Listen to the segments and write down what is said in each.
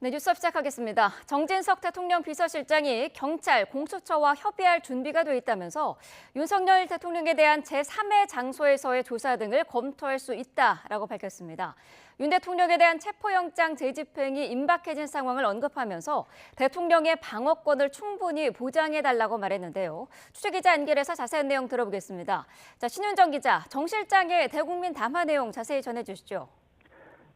네, 뉴스업 시작하겠습니다. 정진석 대통령 비서실장이 경찰, 공수처와 협의할 준비가 돼 있다면서 윤석열 대통령에 대한 제3의 장소에서의 조사 등을 검토할 수 있다라고 밝혔습니다. 윤 대통령에 대한 체포영장 재집행이 임박해진 상황을 언급하면서 대통령의 방어권을 충분히 보장해달라고 말했는데요. 취재기자 연결해서 자세한 내용 들어보겠습니다. 자, 신윤정 기자, 정 실장의 대국민 담화 내용 자세히 전해주시죠.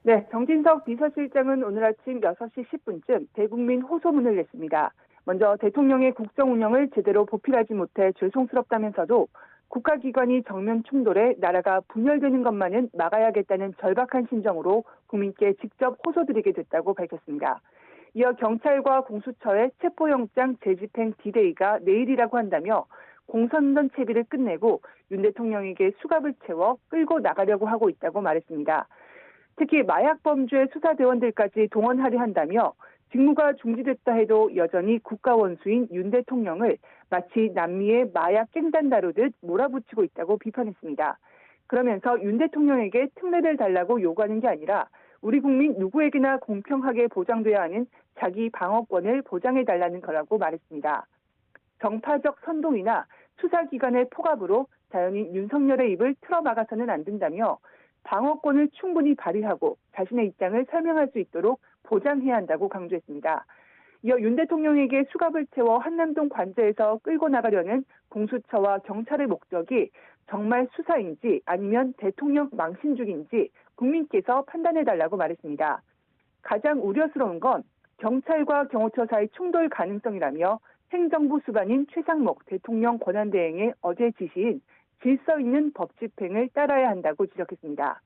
네, 정진석 비서실장은 오늘 아침 6시 10분쯤 대국민 호소문을 냈습니다. 먼저 대통령의 국정 운영을 제대로 보필하지 못해 죄송스럽다면서도 국가기관이 정면 충돌해 나라가 분열되는 것만은 막아야겠다는 절박한 심정으로 국민께 직접 호소드리게 됐다고 밝혔습니다. 이어 경찰과 공수처의 체포영장 재집행 디데이가 내일이라고 한다며 공선전 채비를 끝내고 윤 대통령에게 수갑을 채워 끌고 나가려고 하고 있다고 말했습니다. 특히 마약 범죄 수사대원들까지 동원하려 한다며 직무가 중지됐다 해도 여전히 국가원수인 윤 대통령을 마치 남미의 마약 깽단 다루듯 몰아붙이고 있다고 비판했습니다. 그러면서 윤 대통령에게 특례를 달라고 요구하는 게 아니라 우리 국민 누구에게나 공평하게 보장돼야 하는 자기 방어권을 보장해달라는 거라고 말했습니다. 정파적 선동이나 수사기관의 포갑으로 자연히 윤석열의 입을 틀어막아서는 안 된다며 방어권을 충분히 발휘하고 자신의 입장을 설명할 수 있도록 보장해야 한다고 강조했습니다. 이어 윤 대통령에게 수갑을 채워 한남동 관저에서 끌고 나가려는 공수처와 경찰의 목적이 정말 수사인지 아니면 대통령 망신주기인지 국민께서 판단해달라고 말했습니다. 가장 우려스러운 건 경찰과 경호처 사이 충돌 가능성이라며 행정부 수반인 최상목 대통령 권한대행의 어제 지시인 질서 있는 법 집행을 따라야 한다고 지적했습니다.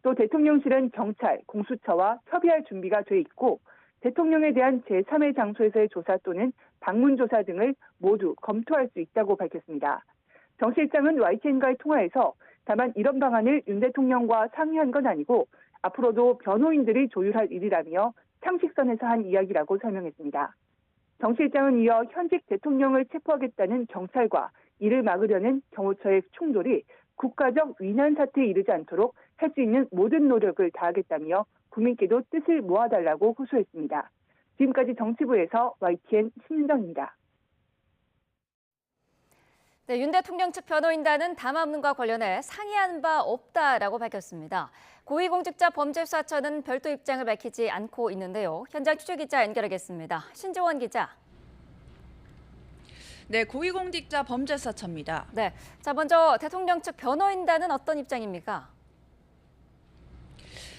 또 대통령실은 경찰, 공수처와 협의할 준비가 돼 있고 대통령에 대한 제3의 장소에서의 조사 또는 방문 조사 등을 모두 검토할 수 있다고 밝혔습니다. 정 실장은 YTN과의 통화에서 다만 이런 방안을 윤 대통령과 상의한 건 아니고 앞으로도 변호인들이 조율할 일이라며 상식선에서 한 이야기라고 설명했습니다. 정 실장은 이어 현직 대통령을 체포하겠다는 경찰과 이를 막으려는 경호처의 충돌이 국가적 위난 사태에 이르지 않도록 할 수 있는 모든 노력을 다하겠다며 국민께도 뜻을 모아달라고 호소했습니다. 지금까지 정치부에서 YTN 신윤정입니다. 네, 윤 대통령 측 변호인단은 담화문과 관련해 상의한 바 없다라고 밝혔습니다. 고위공직자 범죄수사처는 별도 입장을 밝히지 않고 있는데요. 현장 취재기자 연결하겠습니다. 신지원 기자. 네, 고위공직자 범죄수사처입니다. 네, 자 먼저 대통령 측 변호인단은 어떤 입장입니까?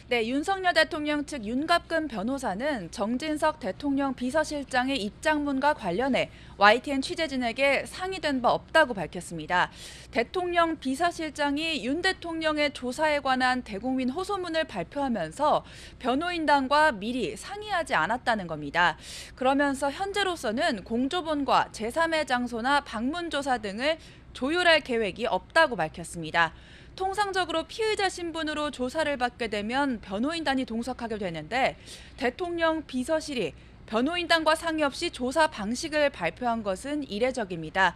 네, 윤석열 대통령 측 윤갑근 변호사는 정진석 대통령 비서실장의 입장문과 관련해 YTN 취재진에게 상의된 바 없다고 밝혔습니다. 대통령 비서실장이 윤 대통령의 조사에 관한 대국민 호소문을 발표하면서 변호인단과 미리 상의하지 않았다는 겁니다. 그러면서 현재로서는 공조본과 제3의 장소나 방문 조사 등을 조율할 계획이 없다고 밝혔습니다. 통상적으로 피의자 신분으로 조사를 받게 되면 변호인단이 동석하게 되는데 대통령 비서실이 변호인단과 상의 없이 조사 방식을 발표한 것은 이례적입니다.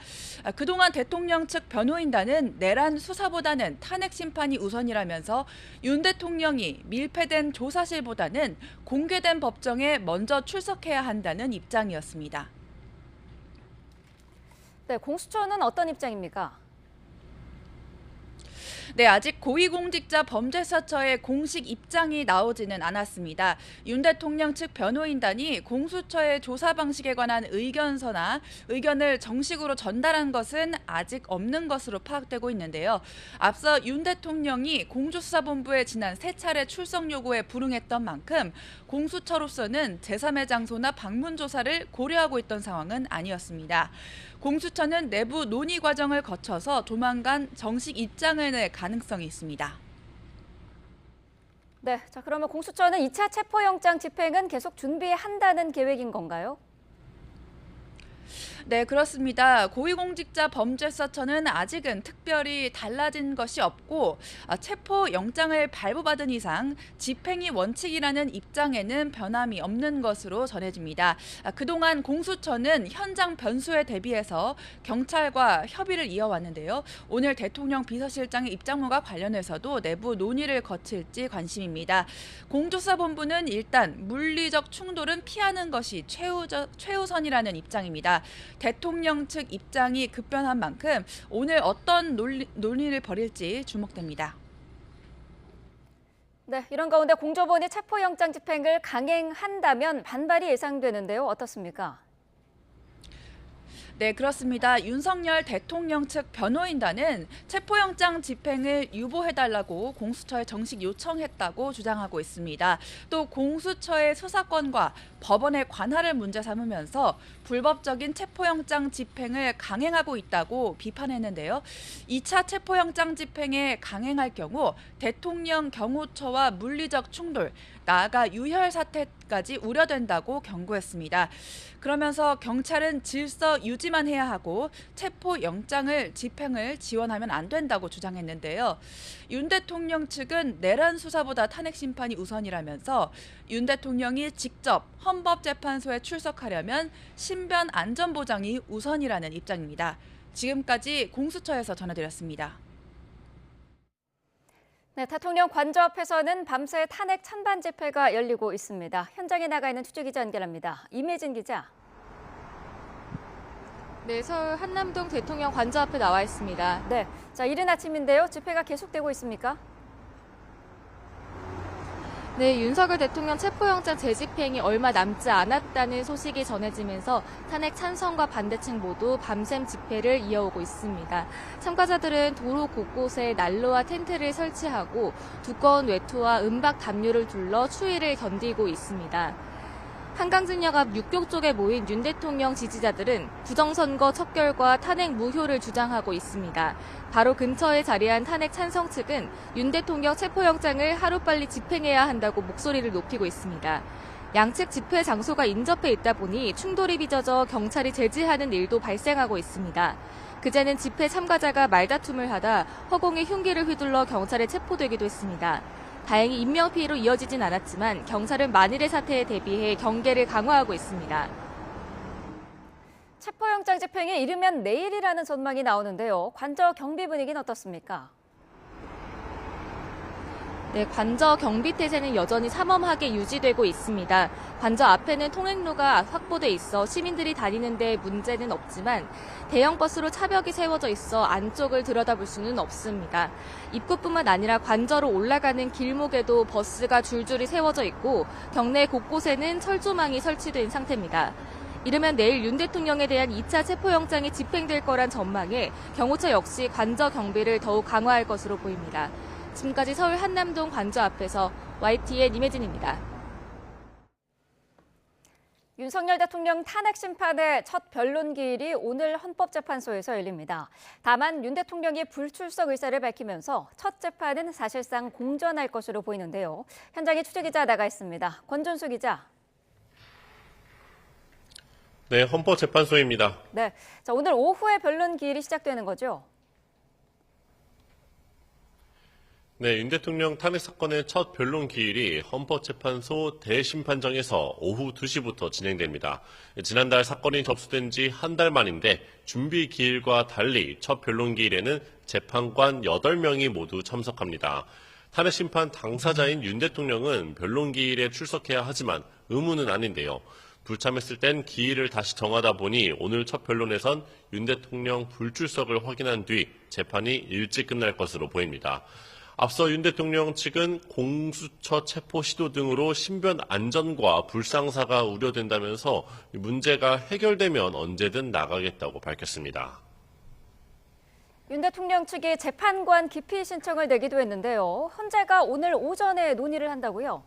그동안 대통령 측 변호인단은 내란 수사보다는 탄핵 심판이 우선이라면서 윤 대통령이 밀폐된 조사실보다는 공개된 법정에 먼저 출석해야 한다는 입장이었습니다. 네, 공수처는 어떤 입장입니까? 네, 아직 고위공직자 범죄수사처의 공식 입장이 나오지는 않았습니다. 윤 대통령 측 변호인단이 공수처의 조사 방식에 관한 의견을 정식으로 전달한 것은 아직 없는 것으로 파악되고 있는데요. 앞서 윤 대통령이 공조수사본부에 지난 3차례 출석 요구에 불응했던 만큼 공수처로서는 제3의 장소나 방문 조사를 고려하고 있던 상황은 아니었습니다. 공수처는 내부 논의 과정을 거쳐서 조만간 정식 입장을 낼 가능성이 있습니다. 네, 자 그러면 공수처는 2차 체포영장 집행은 계속 준비한다는 계획인 건가요? 네, 그렇습니다. 고위공직자범죄수사처는 아직은 특별히 달라진 것이 없고 체포영장을 발부받은 이상 집행이 원칙이라는 입장에는 변함이 없는 것으로 전해집니다. 그동안 공수처는 현장 변수에 대비해서 경찰과 협의를 이어왔는데요. 오늘 대통령 비서실장의 입장문과 관련해서도 내부 논의를 거칠지 관심입니다. 공조사본부는 일단 물리적 충돌은 피하는 것이 최우선이라는 입장입니다. 대통령 측 입장이 급변한 만큼 오늘 어떤 논의를 벌일지 주목됩니다. 네, 이런 가운데 공조본이 체포영장 집행을 강행한다면 반발이 예상되는데요. 어떻습니까? 네, 그렇습니다. 윤석열 대통령 측 변호인단은 체포영장 집행을 유보해달라고 공수처에 정식 요청했다고 주장하고 있습니다. 또 공수처의 수사권과 법원의 관할을 문제 삼으면서 불법적인 체포영장 집행을 강행하고 있다고 비판했는데요. 2차 체포영장 집행에 강행할 경우 대통령 경호처와 물리적 충돌, 나아가 유혈 사태까지 우려된다고 경고했습니다. 그러면서 경찰은 질서 유지만 해야 하고 체포영장을 집행을 지원하면 안 된다고 주장했는데요. 윤 대통령 측은 내란 수사보다 탄핵 심판이 우선이라면서 윤 대통령이 직접 헌법재판소에 출석하려면 신변 안전 보장이 우선이라는 입장입니다. 지금까지 공수처에서 전해드렸습니다. 네, 대통령 관저 앞에서는 밤새 탄핵 찬반 집회가 열리고 있습니다. 현장에 나가 있는 취재기자 연결합니다. 임혜진 기자. 네, 서울 한남동 대통령 관저 앞에 나와 있습니다. 네, 자 이른 아침인데요. 집회가 계속되고 있습니까? 네, 윤석열 대통령 체포영장 재집행이 얼마 남지 않았다는 소식이 전해지면서 탄핵 찬성과 반대층 모두 밤샘 집회를 이어오고 있습니다. 참가자들은 도로 곳곳에 난로와 텐트를 설치하고 두꺼운 외투와 은박 담요를 둘러 추위를 견디고 있습니다. 한강진역 앞 육교 쪽에 모인 윤 대통령 지지자들은 부정선거 척결과 탄핵 무효를 주장하고 있습니다. 바로 근처에 자리한 탄핵 찬성 측은 윤 대통령 체포영장을 하루빨리 집행해야 한다고 목소리를 높이고 있습니다. 양측 집회 장소가 인접해 있다 보니 충돌이 빚어져 경찰이 제지하는 일도 발생하고 있습니다. 그제는 집회 참가자가 말다툼을 하다 허공에 흉기를 휘둘러 경찰에 체포되기도 했습니다. 다행히 인명피해로 이어지진 않았지만 경찰은 만일의 사태에 대비해 경계를 강화하고 있습니다. 체포영장 집행이 이르면 내일이라는 전망이 나오는데요. 관저 경비 분위기는 어떻습니까? 네, 관저 경비 태세는 여전히 삼엄하게 유지되고 있습니다. 관저 앞에는 통행로가 확보돼 있어 시민들이 다니는데 문제는 없지만 대형 버스로 차벽이 세워져 있어 안쪽을 들여다볼 수는 없습니다. 입구뿐만 아니라 관저로 올라가는 길목에도 버스가 줄줄이 세워져 있고 경내 곳곳에는 철조망이 설치된 상태입니다. 이르면 내일 윤 대통령에 대한 2차 체포영장이 집행될 거란 전망에 경호처 역시 관저 경비를 더욱 강화할 것으로 보입니다. 지금까지 서울 한남동 관저 앞에서 YTN 임혜진입니다. 윤석열 대통령 탄핵 심판의 첫 변론 기일이 오늘 헌법재판소에서 열립니다. 다만 윤 대통령이 불출석 의사를 밝히면서 첫 재판은 사실상 공전할 것으로 보이는데요. 현장에 취재기자 나가 있습니다. 권준수 기자. 네, 헌법재판소입니다. 네, 자 오늘 오후에 변론 기일이 시작되는 거죠? 네, 윤 대통령 탄핵 사건의 첫 변론 기일이 헌법재판소 대심판정에서 오후 2시부터 진행됩니다. 지난달 사건이 접수된 지 한 달 만인데 준비 기일과 달리 첫 변론 기일에는 재판관 8명이 모두 참석합니다. 탄핵 심판 당사자인 윤 대통령은 변론 기일에 출석해야 하지만 의무는 아닌데요. 불참했을 땐 기일을 다시 정하다 보니 오늘 첫 변론에선 윤 대통령 불출석을 확인한 뒤 재판이 일찍 끝날 것으로 보입니다. 앞서 윤 대통령 측은 공수처 체포 시도 등으로 신변 안전과 불상사가 우려된다면서 문제가 해결되면 언제든 나가겠다고 밝혔습니다. 윤 대통령 측이 재판관 기피 신청을 내기도 했는데요. 헌재가 오늘 오전에 논의를 한다고요?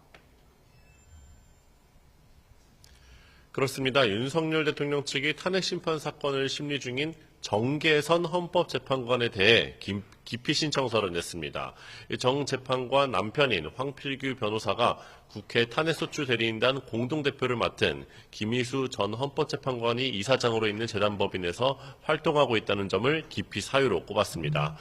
그렇습니다. 윤석열 대통령 측이 탄핵 심판 사건을 심리 중인 정계선 헌법재판관에 대해 기피 신청서를 냈습니다. 정 재판관 남편인 황필규 변호사가 국회 탄핵소추 대리인단 공동대표를 맡은 김희수 전 헌법재판관이 이사장으로 있는 재단법인에서 활동하고 있다는 점을 기피 사유로 꼽았습니다.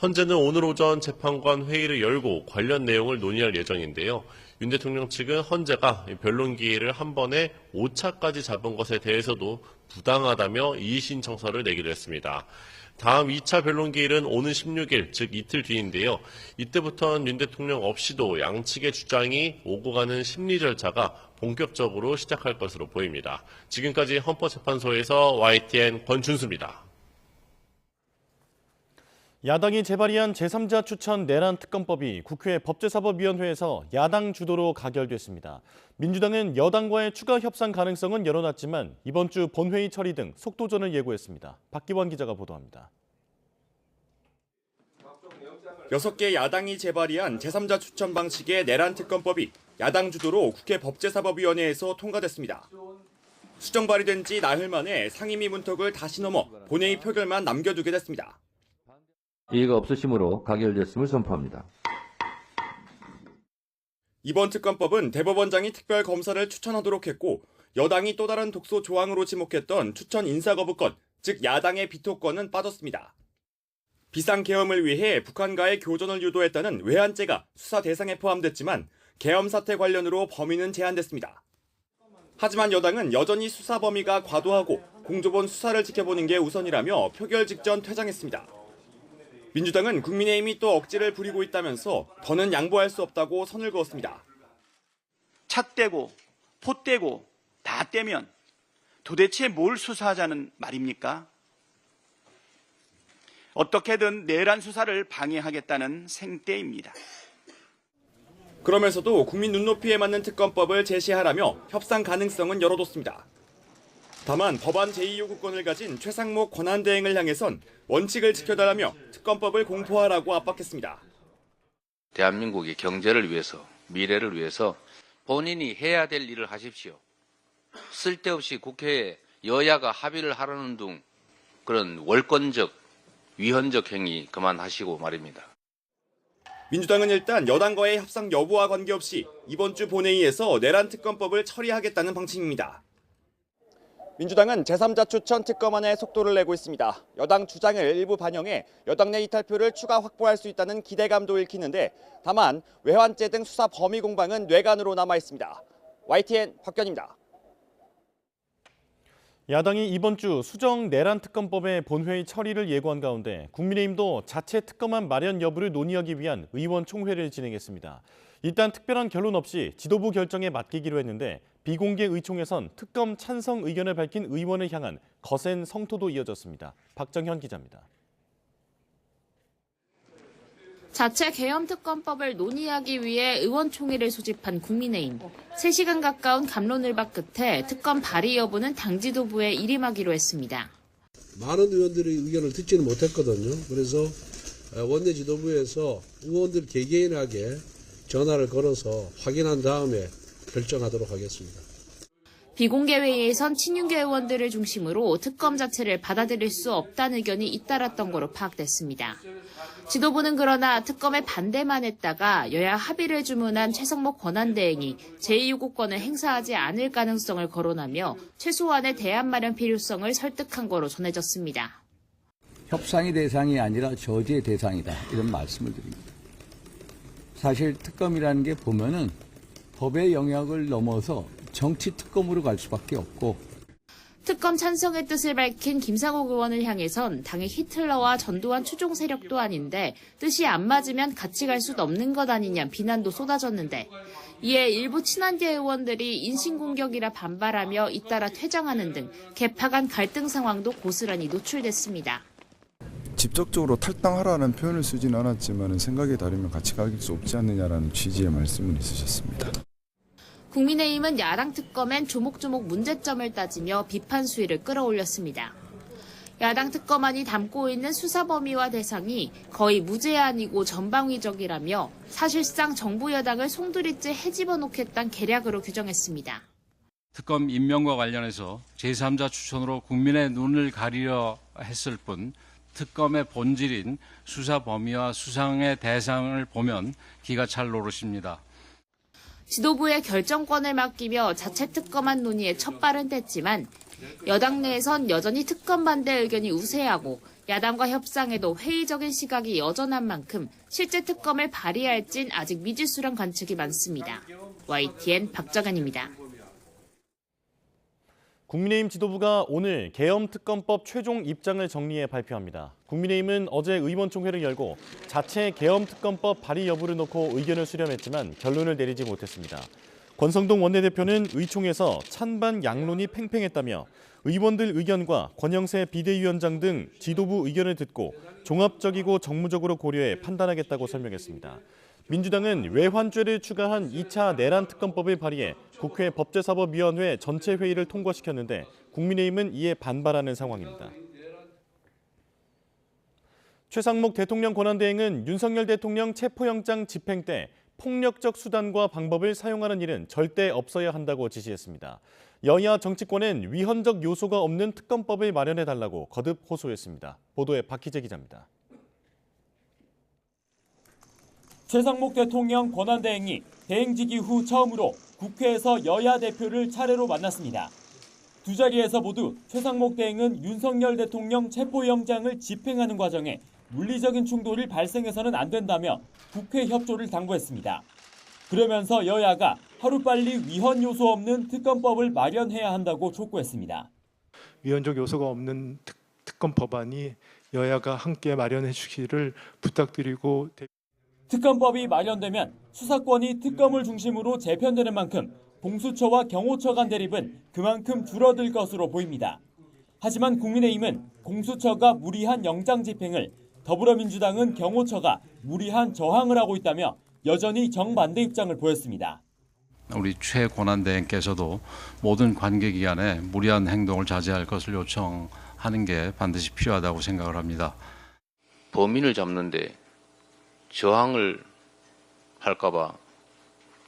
헌재는 오늘 오전 재판관 회의를 열고 관련 내용을 논의할 예정인데요. 윤 대통령 측은 헌재가 변론 기일을 한 번에 5차까지 잡은 것에 대해서도 부당하다며 이의신청서를 내기로 했습니다. 다음 2차 변론 기일은 오는 16일, 즉 이틀 뒤인데요. 이때부터는 윤 대통령 없이도 양측의 주장이 오고 가는 심리 절차가 본격적으로 시작할 것으로 보입니다. 지금까지 헌법재판소에서 YTN 권준수입니다. 야당이 재발의한 제3자 추천 내란 특검법이 국회 법제사법위원회에서 야당 주도로 가결됐습니다. 민주당은 여당과의 추가 협상 가능성은 열어놨지만 이번 주 본회의 처리 등 속도전을 예고했습니다. 박기원 기자가 보도합니다. 6개 야당이 재발의한 제3자 추천 방식의 내란 특검법이 야당 주도로 국회 법제사법위원회에서 통과됐습니다. 수정 발의된 지 나흘 만에 상임위 문턱을 다시 넘어 본회의 표결만 남겨두게 됐습니다. 이의가 없으심으로 가결됐음을 선포합니다. 이번 특검법은 대법원장이 특별검사를 추천하도록 했고 여당이 또 다른 독소 조항으로 지목했던 추천 인사거부권, 즉 야당의 비토권은 빠졌습니다. 비상계엄을 위해 북한과의 교전을 유도했다는 외환죄가 수사 대상에 포함됐지만 계엄 사태 관련으로 범위는 제한됐습니다. 하지만 여당은 여전히 수사 범위가 과도하고 공조본 수사를 지켜보는 게 우선이라며 표결 직전 퇴장했습니다. 민주당은 국민의힘이 또 억지를 부리고 있다면서 더는 양보할 수 없다고 선을 그었습니다. 차 떼고 포 떼고 다 떼면 도대체 뭘 수사하자는 말입니까? 어떻게든 내란 수사를 방해하겠다는 생떼입니다. 그러면서도 국민 눈높이에 맞는 특검법을 제시하라며 협상 가능성은 열어뒀습니다. 다만 법안 제2요구권을 가진 최상목 권한대행을 향해선 원칙을 지켜달라며 특검법을 공포하라고 압박했습니다. 대한민국의 경제를 위해서, 미래를 위해서 본인이 해야 될 일을 하십시오. 쓸데없이 국회에 여야가 합의를 하려는 등 그런 월권적, 위헌적 행위 그만하시고 말입니다. 민주당은 일단 여당과의 협상 여부와 관계없이 이번 주 본회의에서 내란 특검법을 처리하겠다는 방침입니다. 민주당은 제3자 추천 특검안에 속도를 내고 있습니다. 여당 주장을 일부 반영해 여당 내 이탈표를 추가 확보할 수 있다는 기대감도 읽히는데 다만 외환죄 등 수사 범위 공방은 뇌관으로 남아 있습니다. YTN 박견입니다. 야당이 이번 주 수정 내란 특검법의 본회의 처리를 예고한 가운데 국민의힘도 자체 특검안 마련 여부를 논의하기 위한 의원 총회를 진행했습니다. 일단 특별한 결론 없이 지도부 결정에 맡기기로 했는데 비공개 의총에선 특검 찬성 의견을 밝힌 의원을 향한 거센 성토도 이어졌습니다. 박정현 기자입니다. 자체 계엄 특검법을 논의하기 위해 의원총회를 소집한 국민의힘. 3시간 가까운 갑론을박 끝에 특검 발의 여부는 당 지도부에 일임하기로 했습니다. 많은 의원들의 의견을 듣지는 못했거든요. 그래서 원내 지도부에서 의원들 개개인하게 전화를 걸어서 확인한 다음에 결정하도록 하겠습니다. 비공개 회의에선 친윤계 의원들을 중심으로 특검 자체를 받아들일 수 없다는 의견이 잇따랐던 거로 파악됐습니다. 지도부는 그러나 특검에 반대만 했다가 여야 합의를 주문한 최상목 권한대행이 제2요구권을 행사하지 않을 가능성을 거론하며 최소한의 대안 마련 필요성을 설득한 거로 전해졌습니다. 협상의 대상이 아니라 저지의 대상이다, 이런 말씀을 드립니다. 사실 특검이라는 게 보면은 법의 영역을 넘어서 정치 특검으로 갈 수밖에 없고. 특검 찬성의 뜻을 밝힌 김상욱 의원을 향해선 당의 히틀러와 전두환 추종 세력도 아닌데 뜻이 안 맞으면 같이 갈 수도 없는 것 아니냐 비난도 쏟아졌는데 이에 일부 친한계 의원들이 인신공격이라 반발하며 잇따라 퇴장하는 등 개파 간 갈등 상황도 고스란히 노출됐습니다. 직접적으로 탈당하라는 표현을 쓰진 않았지만 생각에 다르면 같이 갈 수 없지 않느냐라는 취지의 말씀을 있으셨습니다. 국민의힘은 야당 특검엔 조목조목 문제점을 따지며 비판 수위를 끌어올렸습니다. 야당 특검안이 담고 있는 수사 범위와 대상이 거의 무제한이고 전방위적이라며 사실상 정부 여당을 송두리째 헤집어 놓겠다는 계략으로 규정했습니다. 특검 임명과 관련해서 제3자 추천으로 국민의 눈을 가리려 했을 뿐 특검의 본질인 수사 범위와 수상의 대상을 보면 기가 찰 노릇입니다. 지도부에 결정권을 맡기며 자체 특검안 논의에 첫발은 뗐지만 여당 내에선 여전히 특검 반대 의견이 우세하고 야당과 협상에도 회의적인 시각이 여전한 만큼 실제 특검을 발의할진 아직 미지수란 관측이 많습니다. YTN 박정현입니다. 국민의힘 지도부가 오늘 계엄특검법 최종 입장을 정리해 발표합니다. 국민의힘은 어제 의원총회를 열고 자체 계엄특검법 발의 여부를 놓고 의견을 수렴했지만 결론을 내리지 못했습니다. 권성동 원내대표는 의총에서 찬반 양론이 팽팽했다며 의원들 의견과 권영세 비대위원장 등 지도부 의견을 듣고 종합적이고 정무적으로 고려해 판단하겠다고 설명했습니다. 민주당은 외환죄를 추가한 2차 내란특검법을 발의해 국회 법제사법위원회 전체 회의를 통과시켰는데 국민의힘은 이에 반발하는 상황입니다. 최상목 대통령 권한대행은 윤석열 대통령 체포영장 집행 때 폭력적 수단과 방법을 사용하는 일은 절대 없어야 한다고 지시했습니다. 여야 정치권은 위헌적 요소가 없는 특검법을 마련해달라고 거듭 호소했습니다. 보도에 박희재 기자입니다. 최상목 대통령 권한대행이 대행직위 후 처음으로 국회에서 여야 대표를 차례로 만났습니다. 두 자리에서 모두 최상목 대행은 윤석열 대통령 체포영장을 집행하는 과정에 물리적인 충돌이 발생해서는 안 된다며 국회 협조를 당부했습니다. 그러면서 여야가 하루빨리 위헌 요소 없는 특검법을 마련해야 한다고 촉구했습니다. 위헌적 요소가 없는 특검 법안이 여야가 함께 마련해 주시기를 부탁드리고 특검법이 마련되면 수사권이 특검을 중심으로 재편되는 만큼 공수처와 경호처 간 대립은 그만큼 줄어들 것으로 보입니다. 하지만 국민의힘은 공수처가 무리한 영장 집행을, 더불어민주당은 경호처가 무리한 저항을 하고 있다며 여전히 정반대 입장을 보였습니다. 우리 최 권한대행께서도 모든 관계기관에 무리한 행동을 자제할 것을 요청하는 게 반드시 필요하다고 생각을 합니다. 범인을 잡는데 저항을 할까봐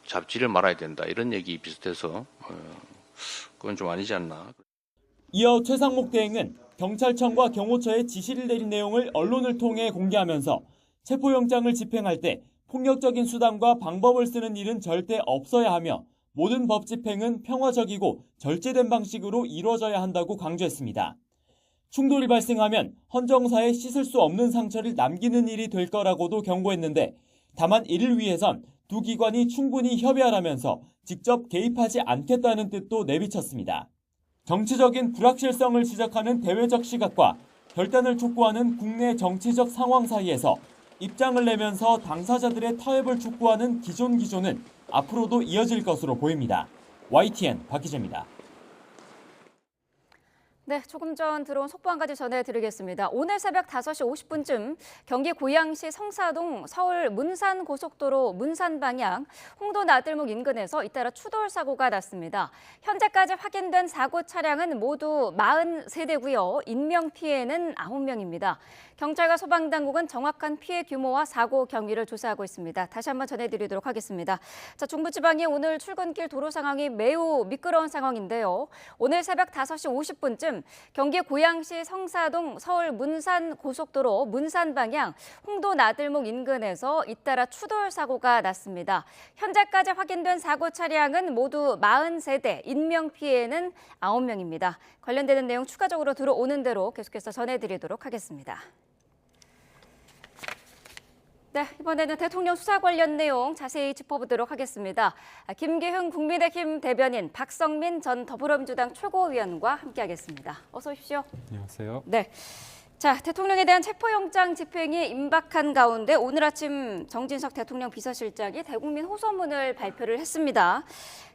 잡지를 말아야 된다 이런 얘기 비슷해서 그건 좀 아니지 않나. 이어 최상목 대행은 경찰청과 경호처에 지시를 내린 내용을 언론을 통해 공개하면서 체포영장을 집행할 때 폭력적인 수단과 방법을 쓰는 일은 절대 없어야 하며 모든 법 집행은 평화적이고 절제된 방식으로 이루어져야 한다고 강조했습니다. 충돌이 발생하면 헌정사에 씻을 수 없는 상처를 남기는 일이 될 거라고도 경고했는데 다만 이를 위해선 두 기관이 충분히 협의하라면서 직접 개입하지 않겠다는 뜻도 내비쳤습니다. 정치적인 불확실성을 지적하는 대외적 시각과 결단을 촉구하는 국내 정치적 상황 사이에서 입장을 내면서 당사자들의 타협을 촉구하는 기존은 앞으로도 이어질 것으로 보입니다. YTN 박희재입니다. 네, 조금 전 들어온 속보 한 가지 전해드리겠습니다. 오늘 새벽 5시 50분쯤 경기 고양시 성사동 서울 문산 고속도로 문산 방향 홍도 나들목 인근에서 잇따라 추돌 사고가 났습니다. 현재까지 확인된 사고 차량은 모두 43대고요. 인명 피해는 9명입니다. 경찰과 소방당국은 정확한 피해 규모와 사고 경위를 조사하고 있습니다. 다시 한번 전해드리도록 하겠습니다. 자, 중부지방이 오늘 출근길 도로 상황이 매우 미끄러운 상황인데요. 오늘 새벽 5시 50분쯤 경기 고양시 성사동 서울 문산 고속도로 문산 방향 홍도 나들목 인근에서 잇따라 추돌 사고가 났습니다. 현재까지 확인된 사고 차량은 모두 43대, 인명 피해는 9명입니다. 관련되는 내용 추가적으로 들어오는 대로 계속해서 전해드리도록 하겠습니다. 네, 이번에는 대통령 수사 관련 내용 자세히 짚어보도록 하겠습니다. 김기흥 국민의힘 대변인, 박성민 전 더불어민주당 최고위원과 함께하겠습니다. 어서 오십시오. 안녕하세요. 네. 자, 대통령에 대한 체포영장 집행이 임박한 가운데 오늘 아침 정진석 대통령 비서실장이 대국민 호소문을 발표를 했습니다.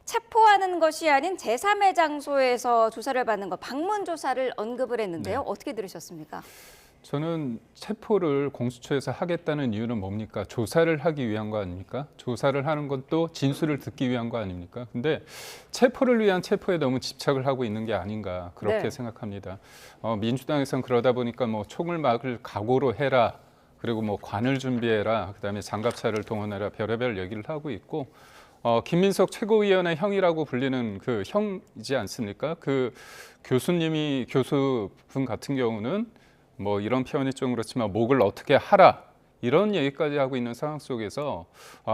체포하는 것이 아닌 제3의 장소에서 조사를 받는 것, 방문 조사를 언급을 했는데요. 네. 어떻게 들으셨습니까? 저는 체포를 공수처에서 하겠다는 이유는 뭡니까? 조사를 하기 위한 거 아닙니까? 조사를 하는 것도 진술을 듣기 위한 거 아닙니까? 근데 체포를 위한 체포에 너무 집착을 하고 있는 게 아닌가 그렇게 네. 생각합니다. 민주당에서는 그러다 보니까 뭐 총을 막을 각오로 해라, 그리고 뭐 관을 준비해라, 그다음에 장갑차를 동원해라 별의별 얘기를 하고 있고 김민석 최고위원의 형이라고 불리는 그 형이지 않습니까? 그 교수분 같은 경우는 뭐 이런 표현이 좀 그렇지만 목을 어떻게 하라 이런 얘기까지 하고 있는 상황 속에서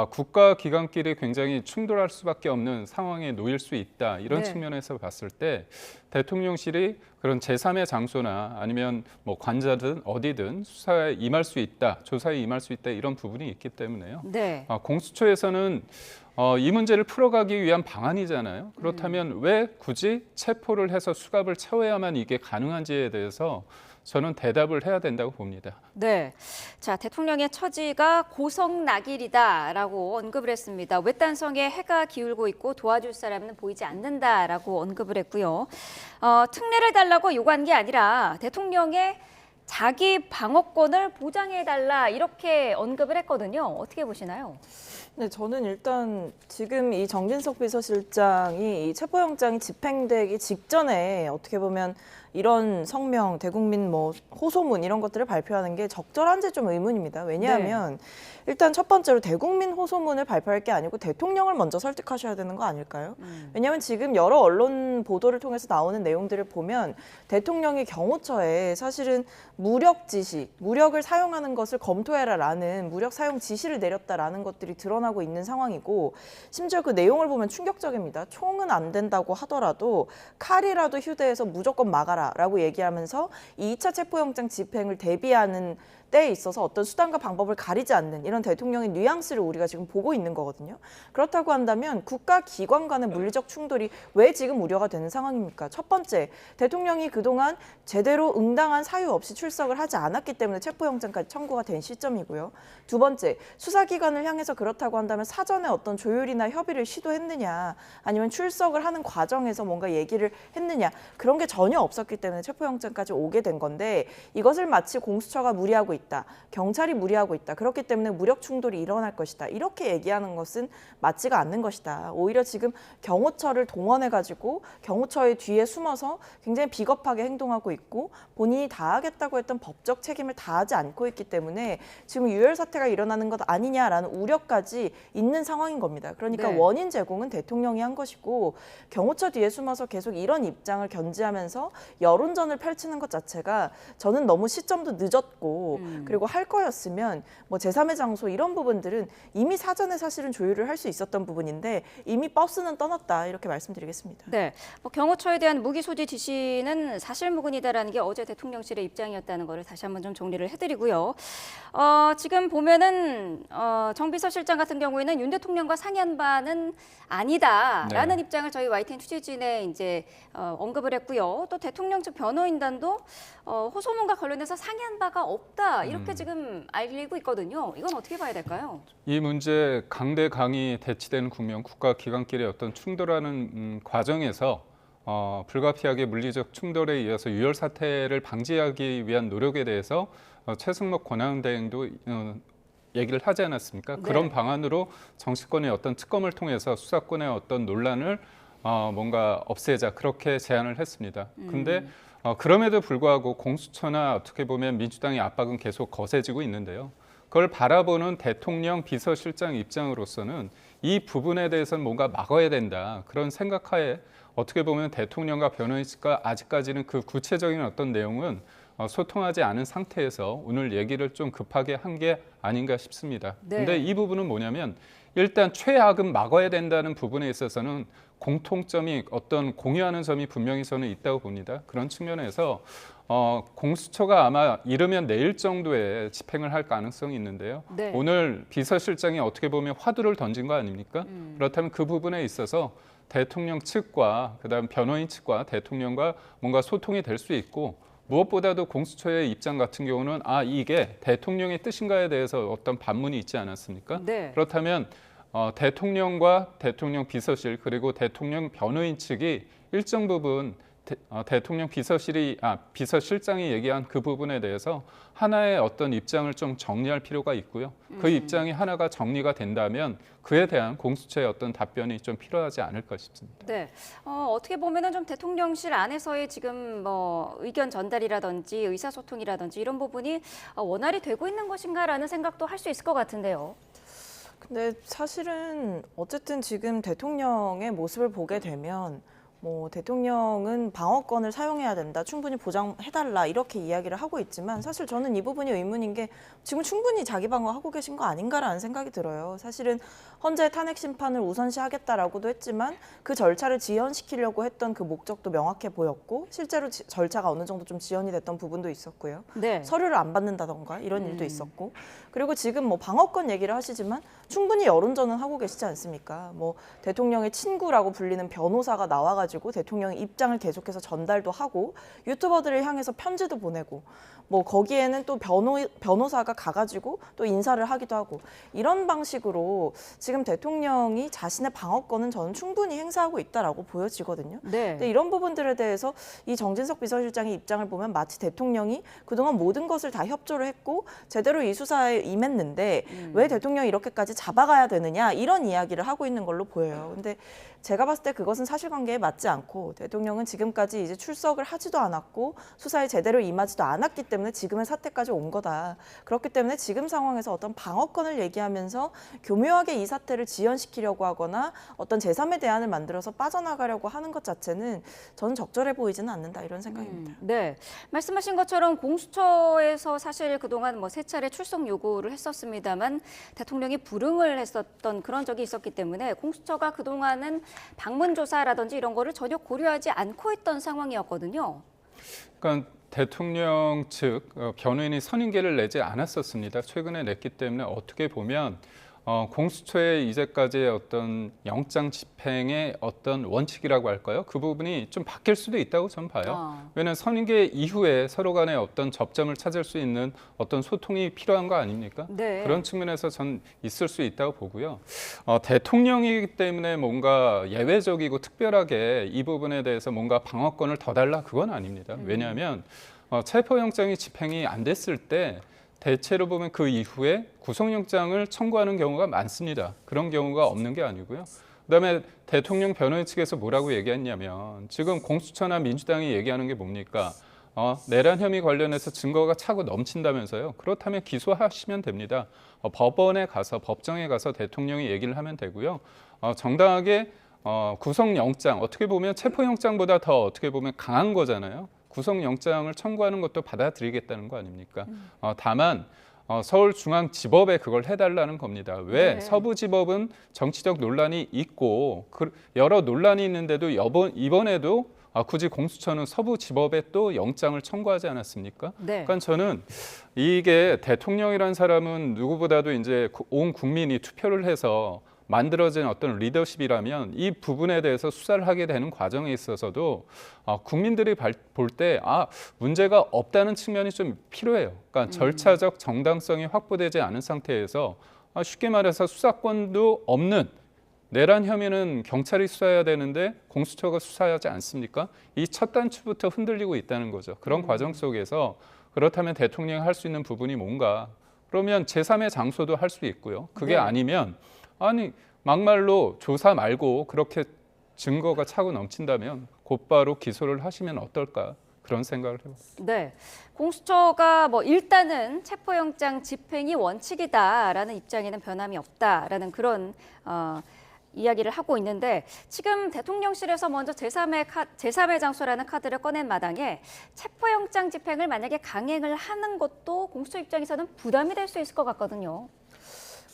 국가 기관끼리 굉장히 충돌할 수밖에 없는 상황에 놓일 수 있다. 이런 측면에서 봤을 때 대통령실이 그런 제3의 장소나 아니면 뭐 관자든 어디든 수사에 임할 수 있다, 조사에 임할 수 있다 이런 부분이 있기 때문에요. 네. 공수처에서는 이 문제를 풀어가기 위한 방안이잖아요. 그렇다면 왜 굳이 체포를 해서 수갑을 채워야만 이게 가능한지에 대해서 저는 대답을 해야 된다고 봅니다. 네, 자 대통령의 처지가 고성낙일이다라고 언급을 했습니다. 외딴성에 해가 기울고 있고 도와줄 사람은 보이지 않는다라고 언급을 했고요. 특례를 달라고 요구한 게 아니라 대통령의 자기 방어권을 보장해달라 이렇게 언급을 했거든요. 어떻게 보시나요? 네, 저는 일단 지금 이 정진석 비서실장이 이 체포영장이 집행되기 직전에 어떻게 보면 이런 성명, 대국민 뭐 호소문 이런 것들을 발표하는 게 적절한지 좀 의문입니다. 왜냐하면 일단 첫 번째로 대국민 호소문을 발표할 게 아니고 대통령을 먼저 설득하셔야 되는 거 아닐까요? 왜냐하면 지금 여러 언론 보도를 통해서 나오는 내용들을 보면 대통령이 경호처에 사실은 무력 지시, 무력을 사용하는 것을 검토해라라는 무력 사용 지시를 내렸다라는 것들이 드러나고 있는 상황이고 심지어 그 내용을 보면 충격적입니다. 총은 안 된다고 하더라도 칼이라도 휴대해서 무조건 막아라라고 얘기하면서 2차 체포영장 집행을 대비하는 때에 있어서 어떤 수단과 방법을 가리지 않는 이런 대통령의 뉘앙스를 우리가 지금 보고 있는 거거든요. 그렇다고 한다면 국가기관 간의 물리적 충돌이 왜 지금 우려가 되는 상황입니까? 첫 번째, 대통령이 그동안 제대로 응당한 사유 없이 출석을 하지 않았기 때문에 체포영장까지 청구가 된 시점이고요. 두 번째, 수사기관을 향해서 그렇다고 한다면 사전에 어떤 조율이나 협의를 시도했느냐 아니면 출석을 하는 과정에서 뭔가 얘기를 했느냐 그런 게 전혀 없었기 때문에 체포영장까지 오게 된 건데 이것을 마치 공수처가 무리하고 있다. 경찰이 무리하고 있다. 그렇기 때문에 무력 충돌이 일어날 것이다. 이렇게 얘기하는 것은 맞지가 않는 것이다. 오히려 지금 경호처를 동원해가지고 경호처의 뒤에 숨어서 굉장히 비겁하게 행동하고 있고 본인이 다하겠다고 했던 법적 책임을 다하지 않고 있기 때문에 지금 유혈 사태가 일어나는 것 아니냐라는 우려까지 있는 상황인 겁니다. 그러니까 원인 제공은 대통령이 한 것이고 경호처 뒤에 숨어서 계속 이런 입장을 견지하면서 여론전을 펼치는 것 자체가 저는 너무 시점도 늦었고 그리고 할 거였으면 뭐 제3의 장소 이런 부분들은 이미 사전에 사실은 조율을 할 수 있었던 부분인데 이미 버스는 떠났다 이렇게 말씀드리겠습니다. 네, 경호처에 대한 무기 소지 지시는 사실무근이다라는 게 어제 대통령실의 입장이었다는 거를 다시 한번 좀 정리를 해드리고요. 지금 보면은 정 비서실장 같은 경우에는 윤 대통령과 상의한 바는 아니다라는 입장을 저희 YTN 취재진에 이제 언급을 했고요. 또 대통령 측 변호인단도 호소문과 관련해서 상의한 바가 없다 이렇게 지금 알리고 있거든요. 이건 어떻게 봐야 될까요? 이 문제 강대강이 대치되는 국면, 국가기관끼리의 어떤 충돌하는 과정에서 불가피하게 물리적 충돌에 이어서 유혈 사태를 방지하기 위한 노력에 대해서 최승목 권한대행도 얘기를 하지 않았습니까? 그런 방안으로 정치권의 어떤 특검을 통해서 수사권의 어떤 논란을 뭔가 없애자 그렇게 제안을 했습니다. 근데 그럼에도 불구하고 공수처나 어떻게 보면 민주당의 압박은 계속 거세지고 있는데요. 그걸 바라보는 대통령 비서실장 입장으로서는 이 부분에 대해서는 뭔가 막아야 된다. 그런 생각하에 어떻게 보면 대통령과 변호인 측과 아직까지는 그 구체적인 어떤 내용은 소통하지 않은 상태에서 오늘 얘기를 좀 급하게 한 게 아닌가 싶습니다. 근데 이 부분은 뭐냐면 일단 최악은 막아야 된다는 부분에 있어서는 공통점이 어떤 공유하는 점이 분명히 저는 있다고 봅니다. 그런 측면에서 공수처가 아마 이르면 내일 정도에 집행을 할 가능성이 있는데요. 오늘 비서실장이 어떻게 보면 화두를 던진 거 아닙니까? 그렇다면 그 부분에 있어서 대통령 측과 그다음 변호인 측과 대통령과 뭔가 소통이 될 수 있고 무엇보다도 공수처의 입장 같은 경우는 이게 대통령의 뜻인가에 대해서 어떤 반문이 있지 않았습니까? 그렇다면 대통령과 대통령 비서실 그리고 대통령 변호인 측이 일정 부분 대통령 비서실장이 얘기한 그 부분에 대해서 하나의 어떤 입장을 좀 정리할 필요가 있고요. 그 입장이 하나가 정리가 된다면 그에 대한 공수처의 어떤 답변이 좀 필요하지 않을까 싶습니다. 네, 어떻게 보면은 좀 대통령실 안에서의 지금 뭐 의견 전달이라든지 의사소통이라든지 이런 부분이 원활히 되고 있는 것인가라는 생각도 할 수 있을 것 같은데요. 근데 사실은 어쨌든 지금 대통령의 모습을 보게 되면 뭐 대통령은 방어권을 사용해야 된다, 충분히 보장해달라 이렇게 이야기를 하고 있지만 사실 저는 이 부분이 의문인 게 지금 충분히 자기 방어하고 계신 거 아닌가라는 생각이 들어요. 사실은 헌재 탄핵 심판을 우선시하겠다라고도 했지만 그 절차를 지연시키려고 했던 그 목적도 명확해 보였고 실제로 절차가 어느 정도 좀 지연이 됐던 부분도 있었고요. 네. 서류를 안 받는다던가 이런 일도 있었고 그리고 지금 뭐 방어권 얘기를 하시지만 충분히 여론전은 하고 계시지 않습니까? 뭐 대통령의 친구라고 불리는 변호사가 나와가지고 대통령의 입장을 계속해서 전달도 하고 유튜버들을 향해서 편지도 보내고 뭐 거기에는 또 변호사가 가가지고 또 인사를 하기도 하고 이런 방식으로 지금 대통령이 자신의 방어권은 저는 충분히 행사하고 있다라고 보여지거든요. 네. 근데 이런 부분들에 대해서 이 정진석 비서실장의 입장을 보면 마치 대통령이 그동안 모든 것을 다 협조를 했고 제대로 이 수사에 임했는데 왜 대통령이 이렇게까지 잡아가야 되느냐 이런 이야기를 하고 있는 걸로 보여요. 근데 제가 봤을 때 그것은 사실관계에 맞지 않고 대통령은 지금까지 이제 출석을 하지도 않았고 수사에 제대로 임하지도 않았기 때문에 지금의 사태까지 온 거다. 그렇기 때문에 지금 상황에서 어떤 방어권을 얘기하면서 교묘하게 이 사태를 지연시키려고 하거나 어떤 제3의 대안을 만들어서 빠져나가려고 하는 것 자체는 저는 적절해 보이지는 않는다 이런 생각입니다. 네, 말씀하신 것처럼 공수처에서 사실 그동안 뭐 3차례 출석 요구를 했었습니다만 대통령이 불응을 했었던 그런 적이 있었기 때문에 공수처가 그동안은 방문 조사라든지 이런 거를 전혀 고려하지 않고 있던 상황이었거든요. 그러니까 대통령 측 변호인이 선임계를 내지 않았었습니다. 최근에 냈기 때문에 어떻게 보면 공수처의 이제까지의 어떤 영장 집행의 어떤 원칙이라고 할까요? 그 부분이 좀 바뀔 수도 있다고 저는 봐요. 왜냐하면 선임계 이후에 서로 간에 어떤 접점을 찾을 수 있는 어떤 소통이 필요한 거 아닙니까? 네. 그런 측면에서 전 있을 수 있다고 보고요. 대통령이기 때문에 뭔가 예외적이고 특별하게 이 부분에 대해서 뭔가 방어권을 더 달라 그건 아닙니다. 왜냐하면 체포영장이 집행이 안 됐을 때 대체로 보면 그 이후에 구속영장을 청구하는 경우가 많습니다. 그런 경우가 없는 게 아니고요. 그다음에 대통령 변호인 측에서 뭐라고 얘기했냐면 지금 공수처나 민주당이 얘기하는 게 뭡니까? 내란 혐의 관련해서 증거가 차고 넘친다면서요. 그렇다면 기소하시면 됩니다. 법원에 가서 법정에 가서 대통령이 얘기를 하면 되고요. 정당하게 구속영장 어떻게 보면 체포영장보다 더 어떻게 보면 강한 거잖아요. 구속영장을 청구하는 것도 받아들이겠다는 거 아닙니까? 다만 서울중앙지법에 그걸 해달라는 겁니다. 왜? 네. 서부지법은 정치적 논란이 있고 여러 논란이 있는데도 이번에도 굳이 공수처는 서부지법에 또 영장을 청구하지 않았습니까? 네. 그러니까 저는 이게 대통령이라는 사람은 누구보다도 이제 온 국민이 투표를 해서 만들어진 어떤 리더십이라면 이 부분에 대해서 수사를 하게 되는 과정에 있어서도 국민들이 볼 때 문제가 없다는 측면이 좀 필요해요. 그러니까 절차적 정당성이 확보되지 않은 상태에서 쉽게 말해서 수사권도 없는 내란 혐의는 경찰이 수사해야 되는데 공수처가 수사하지 않습니까? 이 첫 단추부터 흔들리고 있다는 거죠. 그런 과정 속에서 그렇다면 대통령이 할 수 있는 부분이 뭔가? 그러면 제3의 장소도 할 수 있고요. 그게 네. 아니면 막말로 조사 말고 그렇게 증거가 차고 넘친다면 곧바로 기소를 하시면 어떨까 그런 생각을 해봤습니다. 네, 공수처가 뭐 일단은 체포영장 집행이 원칙이다라는 입장에는 변함이 없다라는 그런 이야기를 하고 있는데 지금 대통령실에서 먼저 제3의 장소라는 카드를 꺼낸 마당에 체포영장 집행을 만약에 강행을 하는 것도 공수처 입장에서는 부담이 될 수 있을 것 같거든요.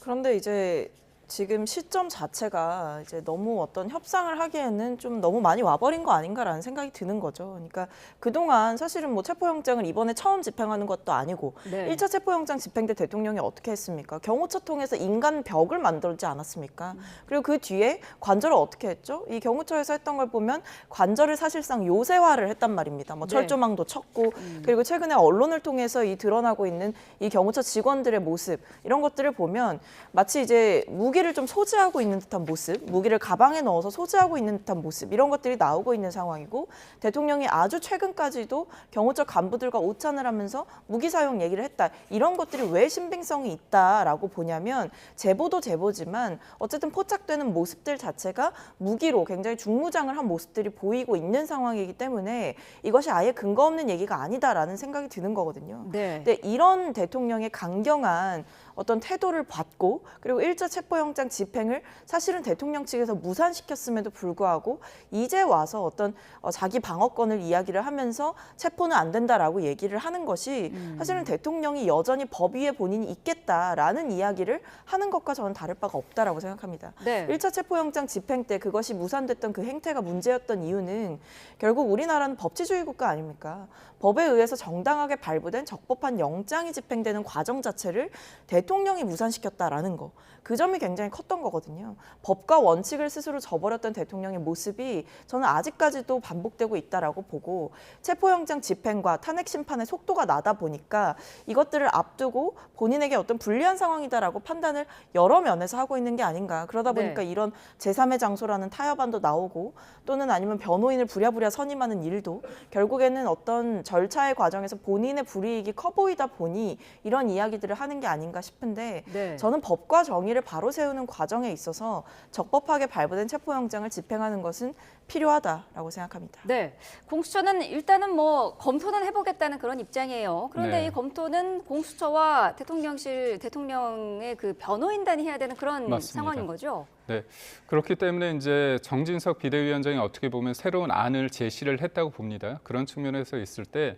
그런데 이제 지금 시점 자체가 이제 너무 어떤 협상을 하기에는 좀 너무 많이 와버린 거 아닌가라는 생각이 드는 거죠. 그러니까 그동안 사실은 뭐 체포영장을 이번에 처음 집행하는 것도 아니고 네. 1차 체포영장 집행 때 대통령이 어떻게 했습니까? 경호처 통해서 인간 벽을 만들지 않았습니까? 그리고 그 뒤에 관절을 어떻게 했죠? 이 경호처에서 했던 걸 보면 관절을 사실상 요새화를 했단 말입니다. 뭐 네. 철조망도 쳤고 그리고 최근에 언론을 통해서 이 드러나고 있는 이 경호처 직원들의 모습 이런 것들을 보면 마치 이제 무기를 좀 소지하고 있는 듯한 모습, 무기를 가방에 넣어서 소지하고 있는 듯한 모습 이런 것들이 나오고 있는 상황이고 대통령이 아주 최근까지도 경호처 간부들과 오찬을 하면서 무기 사용 얘기를 했다. 이런 것들이 왜 신빙성이 있다라고 보냐면 제보도 제보지만 어쨌든 포착되는 모습들 자체가 무기로 굉장히 중무장을 한 모습들이 보이고 있는 상황이기 때문에 이것이 아예 근거 없는 얘기가 아니다라는 생각이 드는 거거든요. 네. 근데 이런 대통령의 강경한 어떤 태도를 받고 그리고 1차 체포영장 집행을 사실은 대통령 측에서 무산시켰음에도 불구하고 이제 와서 어떤 자기 방어권을 이야기를 하면서 체포는 안 된다라고 얘기를 하는 것이 사실은 대통령이 여전히 법 위에 본인이 있겠다라는 이야기를 하는 것과 저는 다를 바가 없다라고 생각합니다. 네. 1차 체포영장 집행 때 그것이 무산됐던 그 행태가 문제였던 이유는 결국 우리나라는 법치주의 국가 아닙니까? 법에 의해서 정당하게 발부된 적법한 영장이 집행되는 과정 자체를 대통령이 무산시켰다라는 거. 그 점이 굉장히 컸던 거거든요. 법과 원칙을 스스로 저버렸던 대통령의 모습이 저는 아직까지도 반복되고 있다라고 보고 체포영장 집행과 탄핵 심판의 속도가 나다 보니까 이것들을 앞두고 본인에게 어떤 불리한 상황이다라고 판단을 여러 면에서 하고 있는 게 아닌가. 그러다 보니까 이런 제3의 장소라는 타협안도 나오고 또는 아니면 변호인을 부랴부랴 선임하는 일도 결국에는 어떤 절차의 과정에서 본인의 불이익이 커 보이다 보니 이런 이야기들을 하는 게 아닌가 싶은데 저는 법과 정의를 바로 세우는 과정에 있어서 적법하게 발부된 체포영장을 집행하는 것은 필요하다라고 생각합니다. 네, 공수처는 일단은 뭐 검토는 해보겠다는 그런 입장이에요. 그런데 네. 이 검토는 공수처와 대통령의 그 변호인단이 해야 되는 그런 맞습니다. 상황인 거죠. 네, 그렇기 때문에 이제 정진석 비대위원장이 어떻게 보면 새로운 안을 제시를 했다고 봅니다. 그런 측면에서 있을 때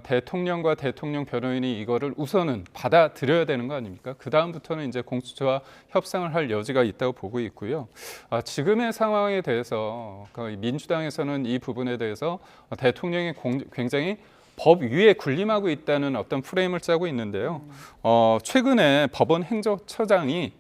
대통령과 대통령 변호인이 이거를 우선은 받아들여야 되는 거 아닙니까? 그 다음부터는 이제 공수처와 협상을 할 여지가 있다고 보고 있고요. 지금의 상황에 대해서 민주당에서는 이 부분에 대해서 대통령이 굉장히 법 위에 군림하고 있다는 어떤 프레임을 짜고 있는데요. 최근에 법원 행정처장이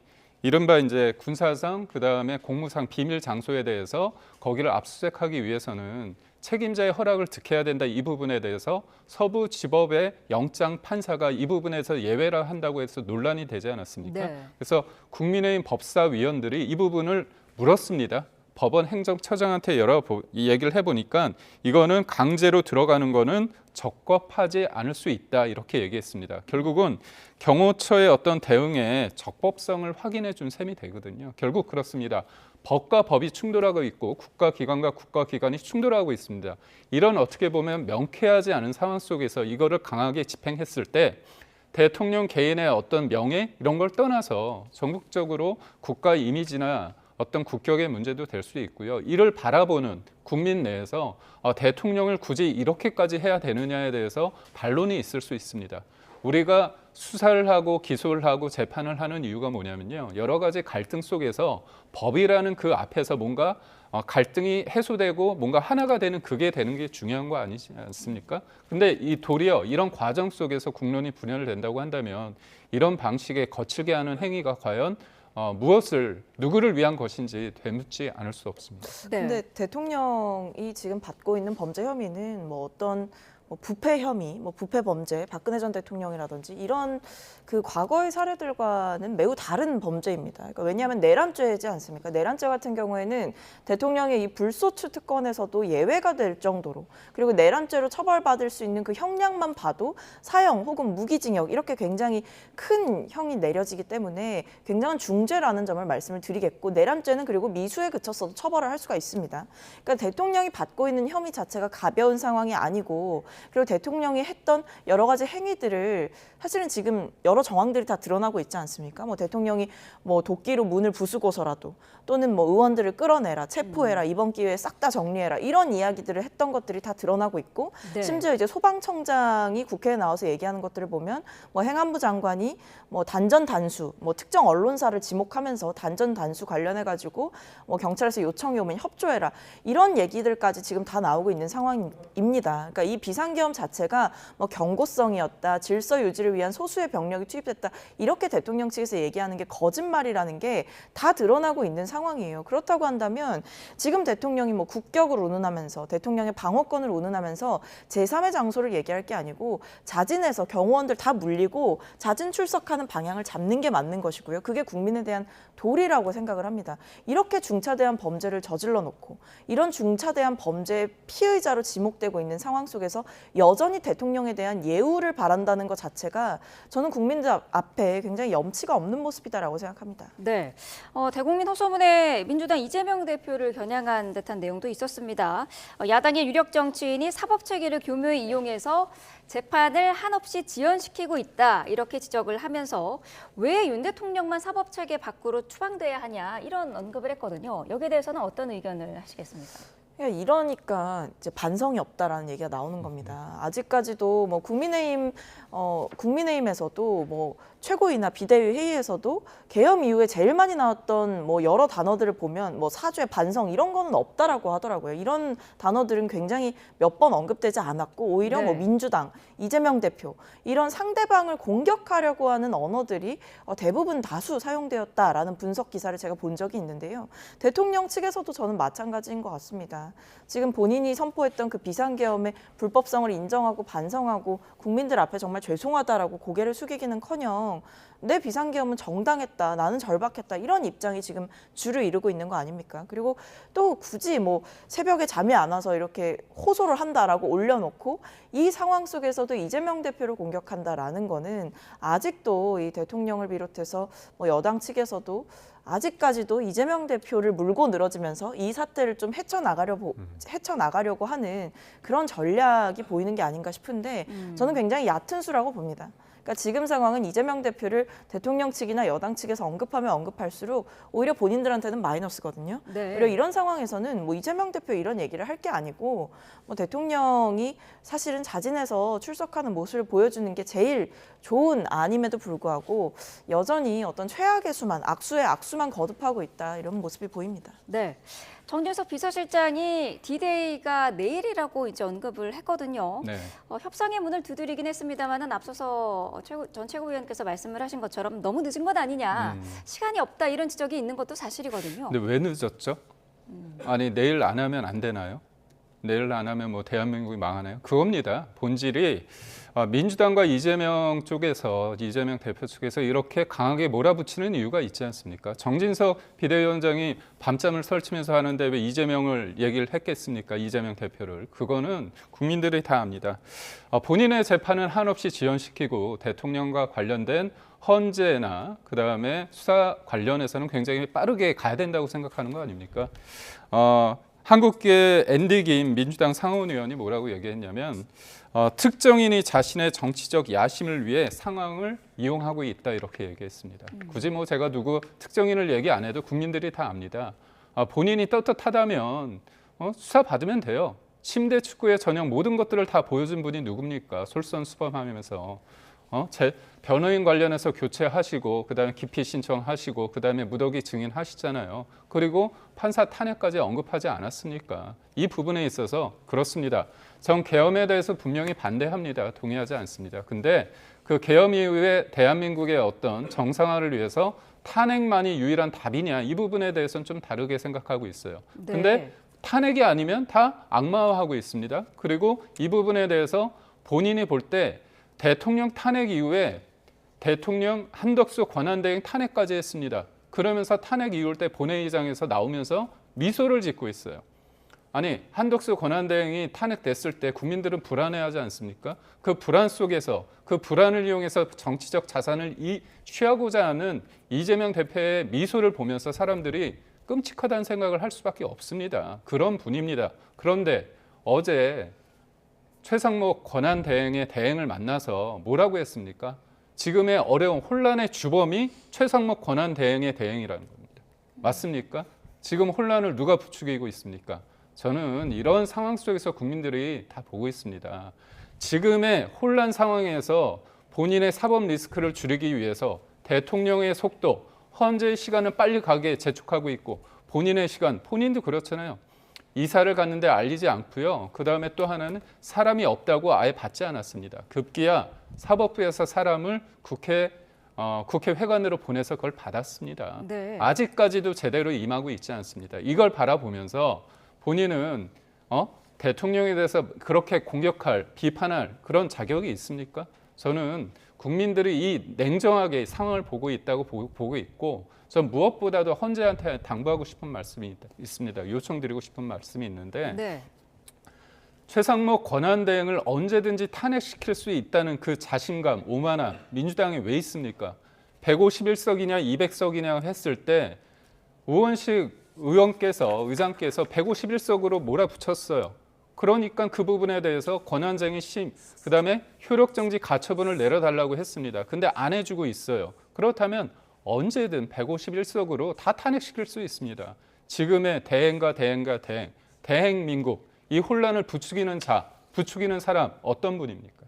이른바 이제 군사상 그다음에 공무상 비밀 장소에 대해서 거기를 압수수색하기 위해서는 책임자의 허락을 득해야 된다. 이 부분에 대해서 서부지법의 영장 판사가 이 부분에서 예외라 한다고 해서 논란이 되지 않았습니까? 네. 그래서 국민의힘 법사위원들이 이 부분을 물었습니다. 법원 행정처장한테 여러 얘기를 해보니까 이거는 강제로 들어가는 거는 적법하지 않을 수 있다 이렇게 얘기했습니다. 결국은 경호처의 어떤 대응에 적법성을 확인해 준 셈이 되거든요. 결국 그렇습니다. 법과 법이 충돌하고 있고 국가기관과 국가기관이 충돌하고 있습니다. 이런 어떻게 보면 명쾌하지 않은 상황 속에서 이거를 강하게 집행했을 때 대통령 개인의 어떤 명예 이런 걸 떠나서 전국적으로 국가 이미지나 어떤 국격의 문제도 될 수 있고요. 이를 바라보는 국민 내에서 대통령을 굳이 이렇게까지 해야 되느냐에 대해서 반론이 있을 수 있습니다. 우리가 수사를 하고 기소를 하고 재판을 하는 이유가 뭐냐면요. 여러 가지 갈등 속에서 법이라는 그 앞에서 뭔가 갈등이 해소되고 뭔가 하나가 되는 그게 되는 게 중요한 거 아니지 않습니까? 근데 이 도리어 이런 과정 속에서 국론이 분열을 된다고 한다면 이런 방식의 거칠게 하는 행위가 과연 무엇을 누구를 위한 것인지 되묻지 않을 수 없습니다. 근데 대통령이 지금 받고 있는 범죄 혐의는 뭐 어떤 부패 혐의, 부패 범죄, 박근혜 전 대통령이라든지 이런 그 과거의 사례들과는 매우 다른 범죄입니다. 그러니까 왜냐하면 내란죄이지 않습니까? 내란죄 같은 경우에는 대통령의 이 불소추 특권에서도 예외가 될 정도로 그리고 내란죄로 처벌받을 수 있는 그 형량만 봐도 사형 혹은 무기징역 이렇게 굉장히 큰 형이 내려지기 때문에 굉장한 중죄라는 점을 말씀을 드리겠고 내란죄는 그리고 미수에 그쳤어도 처벌을 할 수가 있습니다. 그러니까 대통령이 받고 있는 혐의 자체가 가벼운 상황이 아니고 그리고 대통령이 했던 여러 가지 행위들을 사실은 지금 여러 정황들이 다 드러나고 있지 않습니까? 대통령이 도끼로 문을 부수고서라도 또는 의원들을 끌어내라, 체포해라, 이번 기회에 싹 다 정리해라 이런 이야기들을 했던 것들이 다 드러나고 있고 심지어 이제 소방청장이 국회에 나와서 얘기하는 것들을 보면 행안부 장관이 단전 단수, 특정 언론사를 지목하면서 단전 단수 관련해 가지고 경찰에서 요청이 오면 협조해라 이런 얘기들까지 지금 다 나오고 있는 상황입니다. 그러니까 이 비상계엄 자체가 경고성이었다, 질서 유지를 위한 소수의 병력이 투입됐다 이렇게 대통령 측에서 얘기하는 게 거짓말이라는 게 다 드러나고 있는 상황이에요. 그렇다고 한다면 지금 대통령이 국격을 운운하면서 대통령의 방어권을 운운하면서 제3의 장소를 얘기할 게 아니고 자진해서 경호원들 다 물리고 자진 출석하는 방향을 잡는 게 맞는 것이고요. 그게 국민에 대한 도리라고 생각을 합니다. 이렇게 중차대한 범죄를 저질러 놓고 이런 중차대한 범죄의 피의자로 지목되고 있는 상황 속에서 여전히 대통령에 대한 예우를 바란다는 것 자체가 저는 국민들 앞에 굉장히 염치가 없는 모습이다라고 생각합니다. 네, 대국민 호소문에 민주당 이재명 대표를 겨냥한 듯한 내용도 있었습니다. 야당의 유력 정치인이 사법체계를 교묘히 이용해서 재판을 한없이 지연시키고 있다 이렇게 지적을 하면서 왜 윤 대통령만 사법체계 밖으로 추방돼야 하냐 이런 언급을 했거든요. 여기에 대해서는 어떤 의견을 하시겠습니까? 이러니까 이제 반성이 없다라는 얘기가 나오는 겁니다. 아직까지도 뭐 국민의힘에서도 뭐 최고위나 비대위 회의에서도 계엄 이후에 제일 많이 나왔던 뭐 여러 단어들을 보면 뭐 사죄, 반성 이런 거는 없다라고 하더라고요. 이런 단어들은 굉장히 몇 번 언급되지 않았고 오히려 뭐 민주당, 이재명 대표 이런 상대방을 공격하려고 하는 언어들이 대부분 다수 사용되었다라는 분석 기사를 제가 본 적이 있는데요. 대통령 측에서도 저는 마찬가지인 것 같습니다. 지금 본인이 선포했던 그 비상계엄의 불법성을 인정하고 반성하고 국민들 앞에 정말 죄송하다라고 고개를 숙이기는커녕 내 비상계엄은 정당했다, 나는 절박했다 이런 입장이 지금 주를 이루고 있는 거 아닙니까? 그리고 또 굳이 뭐 새벽에 잠이 안 와서 이렇게 호소를 한다라고 올려놓고 이 상황 속에서도 이재명 대표를 공격한다라는 거는 아직도 이 대통령을 비롯해서 뭐 여당 측에서도 아직까지도 이재명 대표를 물고 늘어지면서 이 사태를 좀 헤쳐나가려고 하는 그런 전략이 보이는 게 아닌가 싶은데 저는 굉장히 얕은 수라고 봅니다. 그러니까 지금 상황은 이재명 대표를 대통령 측이나 여당 측에서 언급하면 언급할수록 오히려 본인들한테는 마이너스거든요. 네. 그리고 이런 상황에서는 뭐 이재명 대표 이런 얘기를 할 게 아니고 뭐 대통령이 사실은 자진해서 출석하는 모습을 보여주는 게 제일 좋은 안임에도 불구하고 여전히 어떤 최악의 수만, 악수의 악수만 거듭하고 있다 이런 모습이 보입니다. 네. 정진석 비서실장이 D-Day가 내일이라고 이제 언급을 했거든요. 네. 협상의 문을 두드리긴 했습니다만은 앞서서 전 최고위원께서 말씀을 하신 것처럼 너무 늦은 것 아니냐, 시간이 없다 이런 지적이 있는 것도 사실이거든요. 근데 왜 늦었죠? 아니 내일 안 하면 안 되나요? 내일 안 하면 뭐 대한민국이 망하나요? 그겁니다. 본질이 민주당과 이재명 쪽에서 이재명 대표 측에서 이렇게 강하게 몰아붙이는 이유가 있지 않습니까? 정진석 비대위원장이 밤잠을 설치면서 하는데 왜 이재명을 얘기를 했겠습니까? 이재명 대표를. 그거는 국민들이 다 압니다. 본인의 재판은 한없이 지연시키고 대통령과 관련된 헌재나 그다음에 수사 관련해서는 굉장히 빠르게 가야 된다고 생각하는 거 아닙니까? 한국계 앤디 김 민주당 상원의원이 뭐라고 얘기했냐면 특정인이 자신의 정치적 야심을 위해 상황을 이용하고 있다 이렇게 얘기했습니다. 굳이 뭐 제가 누구 특정인을 얘기 안 해도 국민들이 다 압니다. 본인이 떳떳하다면 수사 받으면 돼요. 침대 축구의 전형 모든 것들을 다 보여준 분이 누굽니까? 솔선수범하면서 제 변호인 관련해서 교체하시고 그다음에 기피 신청하시고 그다음에 무더기 증인하시잖아요. 그리고 판사 탄핵까지 언급하지 않았습니까? 이 부분에 있어서 그렇습니다. 전 계엄에 대해서 분명히 반대합니다. 동의하지 않습니다. 근데 그 계엄 이후에 대한민국의 어떤 정상화를 위해서 탄핵만이 유일한 답이냐 이 부분에 대해서는 좀 다르게 생각하고 있어요. 근데 탄핵이 아니면 다 악마화하고 있습니다. 그리고 이 부분에 대해서 본인이 볼 때 대통령 탄핵 이후에 대통령 한덕수 권한대행 탄핵까지 했습니다. 그러면서 탄핵 이후일 때 본회의장에서 나오면서 미소를 짓고 있어요. 아니 한덕수 권한대행이 탄핵됐을 때 국민들은 불안해하지 않습니까? 그 불안 속에서 그 불안을 이용해서 정치적 자산을 취하고자 하는 이재명 대표의 미소를 보면서 사람들이 끔찍하다는 생각을 할 수밖에 없습니다. 그런 분입니다. 그런데 어제 최상목 권한대행의 대행을 만나서 뭐라고 했습니까? 지금의 어려운 혼란의 주범이 최상목 권한대행의 대행이라는 겁니다. 맞습니까? 지금 혼란을 누가 부추기고 있습니까? 저는 이런 상황 속에서 국민들이 다 보고 있습니다. 지금의 혼란 상황에서 본인의 사법 리스크를 줄이기 위해서 대통령의 속도, 헌재의 시간을 빨리 가게 재촉하고 있고 본인의 시간, 본인도 그렇잖아요. 이사를 갔는데 알리지 않고요. 그다음에 또 하나는 사람이 없다고 아예 받지 않았습니다. 급기야 사법부에서 사람을 국회 회관으로 보내서 그걸 받았습니다. 네. 아직까지도 제대로 임하고 있지 않습니다. 이걸 바라보면서 본인은 대통령에 대해서 그렇게 공격할, 비판할 그런 자격이 있습니까? 저는 국민들이 이 냉정하게 상황을 보고 있다고 보고 있고 전 무엇보다도 헌재한테 당부하고 싶은 말씀이 있습니다. 요청드리고 싶은 말씀이 있는데 최상목 권한대행을 언제든지 탄핵시킬 수 있다는 그 자신감, 오만함 민주당에 왜 있습니까? 151석이냐 200석이냐 했을 때 우원식 의장께서 151석으로 몰아붙였어요. 그러니까 그 부분에 대해서 권한쟁의 심, 그다음에 효력정지 가처분을 내려달라고 했습니다. 근데 안 해주고 있어요. 그렇다면 언제든 151석으로 다 탄핵시킬 수 있습니다. 지금의 대행과 대행민국, 이 혼란을 부추기는 사람 어떤 분입니까?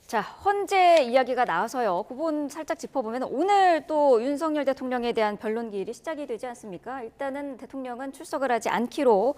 자, 헌재 이야기가 나와서요. 그 부분 살짝 짚어보면 오늘 또 윤석열 대통령에 대한 변론 기일이 시작이 되지 않습니까? 일단은 대통령은 출석을 하지 않기로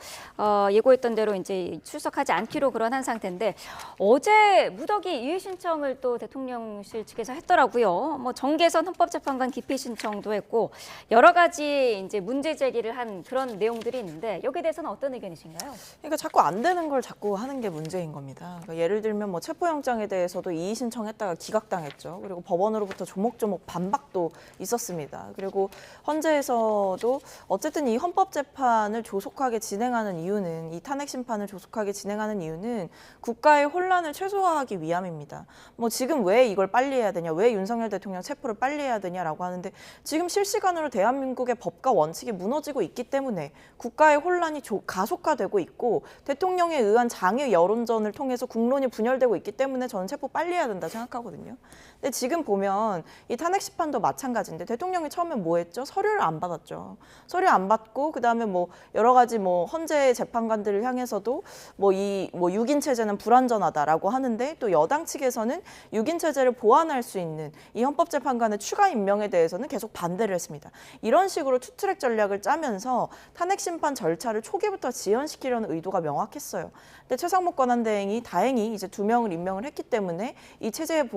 예고했던 대로 이제 출석하지 않기로 그런 한 상태인데 어제 무더기 이의 신청을 또 대통령실 측에서 했더라고요. 뭐 정계선 헌법재판관 기피 신청도 했고 여러 가지 이제 문제 제기를 한 그런 내용들이 있는데 여기에 대해서는 어떤 의견이신가요? 그러니까 자꾸 안 되는 걸 자꾸 하는 게 문제인 겁니다. 그러니까 예를 들면 뭐 체포영장에 대해서도 이의 신청했다가 기각당했죠. 그리고 법원으로부터 조목조목 반박도 있었습니다. 그리고 헌재에서도 어쨌든 이 헌법재판을 조속하게 진행하는 이유는 이 탄핵 심판을 조속하게 진행하는 이유는 국가의 혼란을 최소화하기 위함입니다. 뭐 지금 왜 이걸 빨리 해야 되냐, 왜 윤석열 대통령 체포를 빨리 해야 되냐라고 하는데 지금 실시간으로 대한민국의 법과 원칙이 무너지고 있기 때문에 국가의 혼란이 가속화되고 있고 대통령에 의한 장애 여론전을 통해서 국론이 분열되고 있기 때문에 저는 체포 빨리 해야 된다 생각하거든요. 근데 지금 보면 이 탄핵 심판도 마찬가지인데 대통령이 처음에 뭐 했죠? 서류를 안 받았죠. 서류 안 받고 그다음에 뭐 여러 가지 뭐 헌재 재판관들을 향해서도 뭐 6인 체제는 불완전하다라고 하는데 또 여당 측에서는 6인 체제를 보완할 수 있는 이 헌법재판관의 추가 임명에 대해서는 계속 반대를 했습니다. 이런 식으로 투트랙 전략을 짜면서 탄핵 심판 절차를 초기부터 지연시키려는 의도가 명확했어요. 근데 최상목 권한대행이 다행히 이제 2명을 임명을 했기 때문에 이 체제의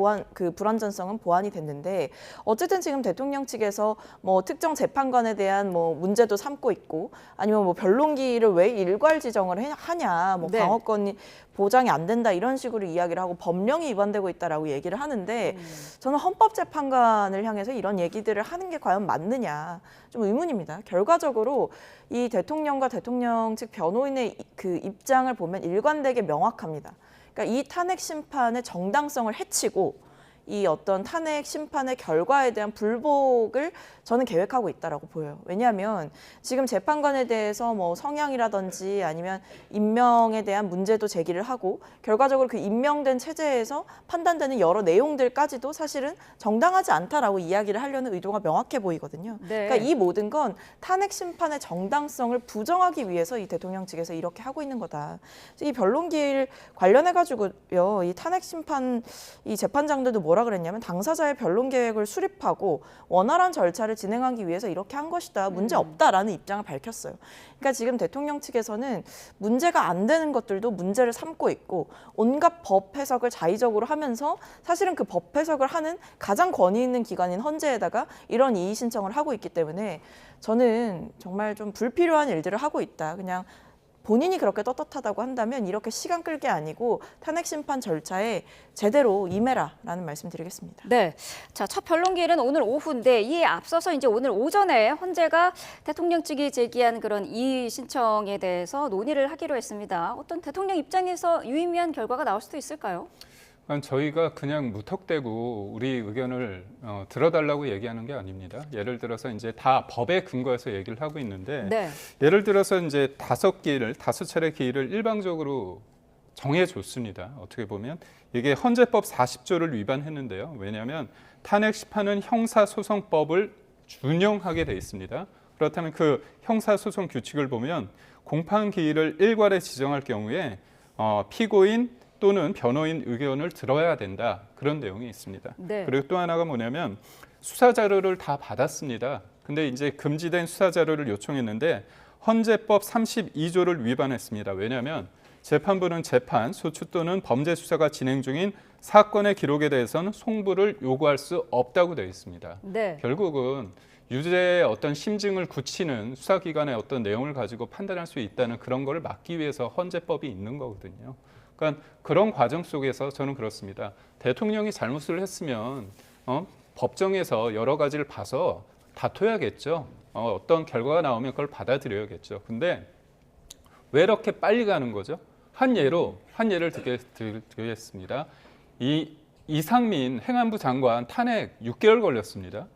불완전성은 보완이 됐는데 어쨌든 지금 대통령 측에서 뭐 특정 재판관에 대한 뭐 문제도 삼고 있고 아니면 뭐 변론기일을 왜 일괄 지정을 하냐, 뭐 방어권이 보장이 안 된다 이런 식으로 이야기를 하고 법령이 위반되고 있다라고 얘기를 하는데 저는 헌법재판관을 향해서 이런 얘기들을 하는 게 과연 맞느냐 좀 의문입니다. 결과적으로 이 대통령과 대통령 측 변호인의 그 입장을 보면 일관되게 명확합니다. 그러니까 이 탄핵 심판의 정당성을 해치고 이 어떤 탄핵 심판의 결과에 대한 불복을 저는 계획하고 있다라고 보여요. 왜냐하면 지금 재판관에 대해서 뭐 성향이라든지 아니면 임명에 대한 문제도 제기를 하고 결과적으로 그 임명된 체제에서 판단되는 여러 내용들까지도 사실은 정당하지 않다라고 이야기를 하려는 의도가 명확해 보이거든요. 네. 그러니까 이 모든 건 탄핵 심판의 정당성을 부정하기 위해서 이 대통령 측에서 이렇게 하고 있는 거다. 이 변론기일 관련해 가지고요. 이 탄핵 심판 이 재판장들도 뭐라 그랬냐면 당사자의 변론 계획을 수립하고 원활한 절차를 진행하기 위해서 이렇게 한 것이다. 문제 없다라는 입장을 밝혔어요. 그러니까 지금 대통령 측에서는 문제가 안 되는 것들도 문제를 삼고 있고 온갖 법 해석을 자의적으로 하면서 사실은 그 법 해석을 하는 가장 권위 있는 기관인 헌재에다가 이런 이의 신청을 하고 있기 때문에 저는 정말 좀 불필요한 일들을 하고 있다. 그냥 본인이 그렇게 떳떳하다고 한다면 이렇게 시간 끌 게 아니고 탄핵 심판 절차에 제대로 임해라라는 말씀 드리겠습니다. 네, 자, 첫 변론기일은 오늘 오후인데 이에 앞서서 이제 오늘 오전에 헌재가 대통령 측이 제기한 그런 이의 신청에 대해서 논의를 하기로 했습니다. 어떤 대통령 입장에서 유의미한 결과가 나올 수도 있을까요? 저희가 그냥 무턱대고 우리 의견을 들어달라고 얘기하는 게 아닙니다. 예를 들어서 이제 다 법에 근거해서 얘기를 하고 있는데 예를 들어서 이제 5차례 기일을 일방적으로 정해줬습니다. 어떻게 보면 이게 헌재법 40조를 위반했는데요. 왜냐하면 탄핵 심판은 형사소송법을 준용하게 돼 있습니다. 그렇다면 그 형사소송 규칙을 보면 공판 기일을 일괄에 지정할 경우에 피고인 또는 변호인 의견을 들어야 된다. 그런 내용이 있습니다. 그리고 또 하나가 뭐냐면 수사 자료를 다 받았습니다. 근데 이제 금지된 수사 자료를 요청했는데 헌재법 32조를 위반했습니다. 왜냐하면 재판부는 재판, 소추 또는 범죄 수사가 진행 중인 사건의 기록에 대해서는 송부를 요구할 수 없다고 되어 있습니다. 결국은 유죄의 어떤 심증을 굳히는 수사기관의 어떤 내용을 가지고 판단할 수 있다는 그런 거를 막기 위해서 헌재법이 있는 거거든요. 그러니까 그런 과정 속에서 저는 그렇습니다. 대통령이 잘못을 했으면 법정에서 여러 가지를 봐서 다퉈야겠죠. 어떤 결과가 나오면 그걸 받아들여야겠죠. 근데 왜 이렇게 빨리 가는 거죠? 한 예를 드리겠습니다. 이상민 행안부 장관 탄핵 6개월 걸렸습니다.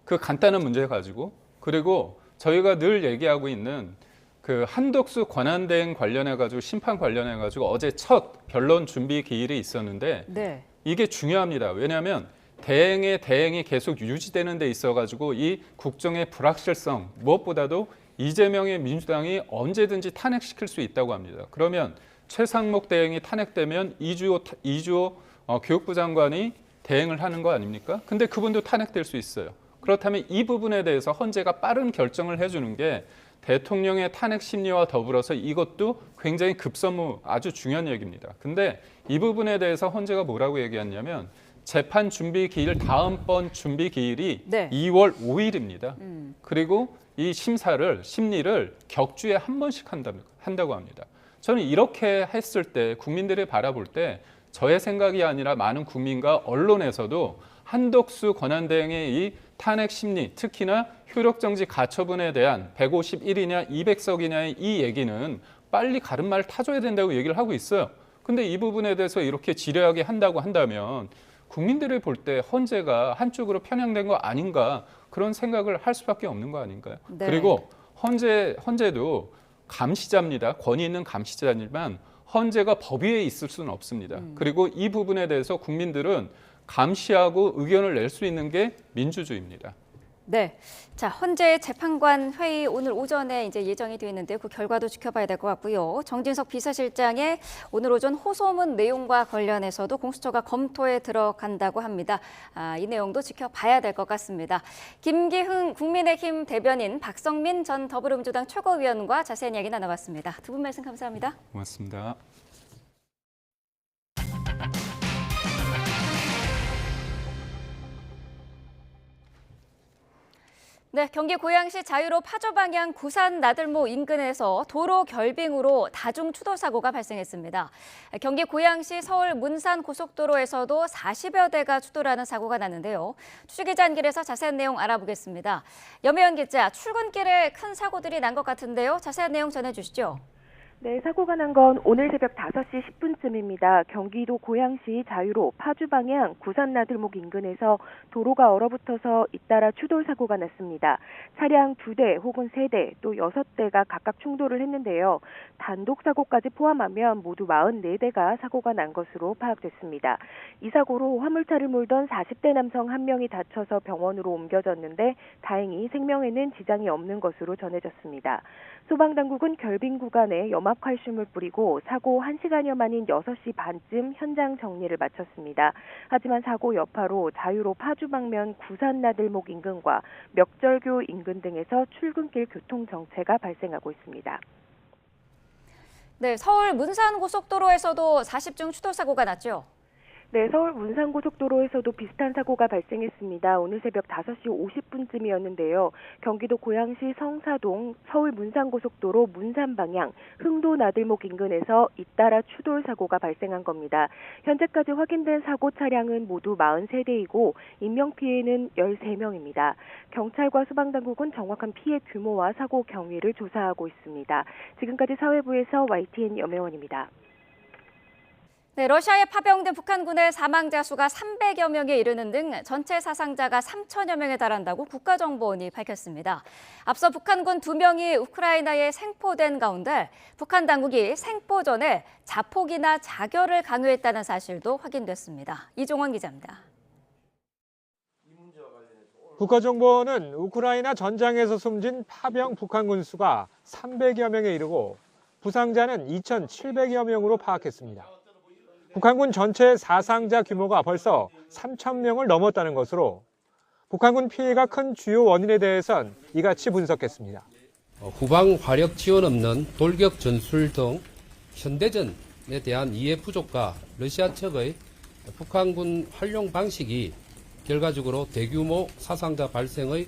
그 간단한 문제 가지고. 그리고 저희가 늘 얘기하고 있는 그 한덕수 권한대행 관련해가지고 심판 관련해가지고 어제 첫 변론 준비 기일이 있었는데 네. 이게 중요합니다. 왜냐하면 대행이 계속 유지되는 데 있어가지고 이 국정의 불확실성 무엇보다도 이재명의 민주당이 언제든지 탄핵시킬 수 있다고 합니다. 그러면 최상목 대행이 탄핵되면 이주호 교육부 장관이 대행을 하는 거 아닙니까? 근데 그분도 탄핵될 수 있어요. 그렇다면 이 부분에 대해서 헌재가 빠른 결정을 해주는 게 대통령의 탄핵 심리와 더불어서 이것도 굉장히 급선무 아주 중요한 얘기입니다. 근데 이 부분에 대해서 헌재가 뭐라고 얘기했냐면 재판 준비 기일 다음번 준비 기일이 네. 2월 5일입니다. 그리고 이 심리를 격주에 한 번씩 한다고 합니다. 저는 이렇게 했을 때 국민들이 바라볼 때 저의 생각이 아니라 많은 국민과 언론에서도 한덕수 권한대행의 이 탄핵 심리, 특히나 효력정지 가처분에 대한 151이냐 200석이냐의 이 얘기는 빨리 가름말을 타줘야 된다고 얘기를 하고 있어요. 근데 이 부분에 대해서 이렇게 지레하게 한다고 한다면 국민들이 볼 때 헌재가 한쪽으로 편향된 거 아닌가 그런 생각을 할 수밖에 없는 거 아닌가요? 네. 그리고 헌재도 감시자입니다. 권위 있는 감시자지만 헌재가 법 위에 있을 수는 없습니다. 그리고 이 부분에 대해서 국민들은 감시하고 의견을 낼 수 있는 게 민주주의입니다. 네. 자, 헌재 재판관 회의 오늘 오전에 이제 예정이 되어 있는데요. 그 결과도 지켜봐야 될 것 같고요. 정진석 비서실장의 오늘 오전 호소문 내용과 관련해서도 공수처가 검토에 들어간다고 합니다. 이 내용도 지켜봐야 될 것 같습니다. 김기흥 국민의힘 대변인, 박성민 전 더불어민주당 최고위원과 자세한 이야기 나눠봤습니다. 두 분 말씀 감사합니다. 고맙습니다. 네, 경기 고양시 자유로 파주 방향 구산 나들목 인근에서 도로 결빙으로 다중 추돌 사고가 발생했습니다. 경기 고양시 서울 문산 고속도로에서도 40여 대가 추돌하는 사고가 났는데요. 추적기자 한길에서 자세한 내용 알아보겠습니다. 염혜연 기자, 출근길에 큰 사고들이 난 것 같은데요. 자세한 내용 전해주시죠. 네, 사고가 난 건 오늘 새벽 5시 10분쯤입니다. 경기도 고양시 자유로 파주 방향 구산 나들목 인근에서 도로가 얼어붙어서 잇따라 추돌 사고가 났습니다. 차량 2대 혹은 3대 또 6대가 각각 충돌을 했는데요. 단독 사고까지 포함하면 모두 44대가 사고가 난 것으로 파악됐습니다. 이 사고로 화물차를 몰던 40대 남성 1명이 다쳐서 병원으로 옮겨졌는데 다행히 생명에는 지장이 없는 것으로 전해졌습니다. 소방당국은 결빙 구간에 염화칼슘을 뿌리고 사고 1시간여 만인 6시 반쯤 현장 정리를 마쳤습니다. 하지만 사고 여파로 자유로 파주 방면 구산 나들목 인근과 멱절교 인근 등에서 출근길 교통 정체가 발생하고 있습니다. 네, 서울 문산 고속도로에서도 40중 추돌 사고가 났죠. 네, 서울 문산고속도로에서도 비슷한 사고가 발생했습니다. 오늘 새벽 5시 50분쯤이었는데요. 경기도 고양시 성사동 서울 문산고속도로 문산 방향 흥도 나들목 인근에서 잇따라 추돌 사고가 발생한 겁니다. 현재까지 확인된 사고 차량은 모두 43대이고 인명피해는 13명입니다. 경찰과 소방당국은 정확한 피해 규모와 사고 경위를 조사하고 있습니다. 지금까지 사회부에서 YTN 염혜원입니다. 네, 러시아에 파병된 북한군의 사망자 수가 300여 명에 이르는 등 전체 사상자가 3천여 명에 달한다고 국가정보원이 밝혔습니다. 앞서 북한군 2명이 우크라이나에 생포된 가운데 북한 당국이 생포 전에 자폭이나 자결을 강요했다는 사실도 확인됐습니다. 이종원 기자입니다. 국가정보원은 우크라이나 전장에서 숨진 파병 북한군 수가 300여 명에 이르고 부상자는 2,700여 명으로 파악했습니다. 북한군 전체 사상자 규모가 벌써 3,000명을 넘었다는 것으로 북한군 피해가 큰 주요 원인에 대해선 이같이 분석했습니다. 후방 화력 지원 없는 돌격 전술 등 현대전에 대한 이해 부족과 러시아 측의 북한군 활용 방식이 결과적으로 대규모 사상자 발생의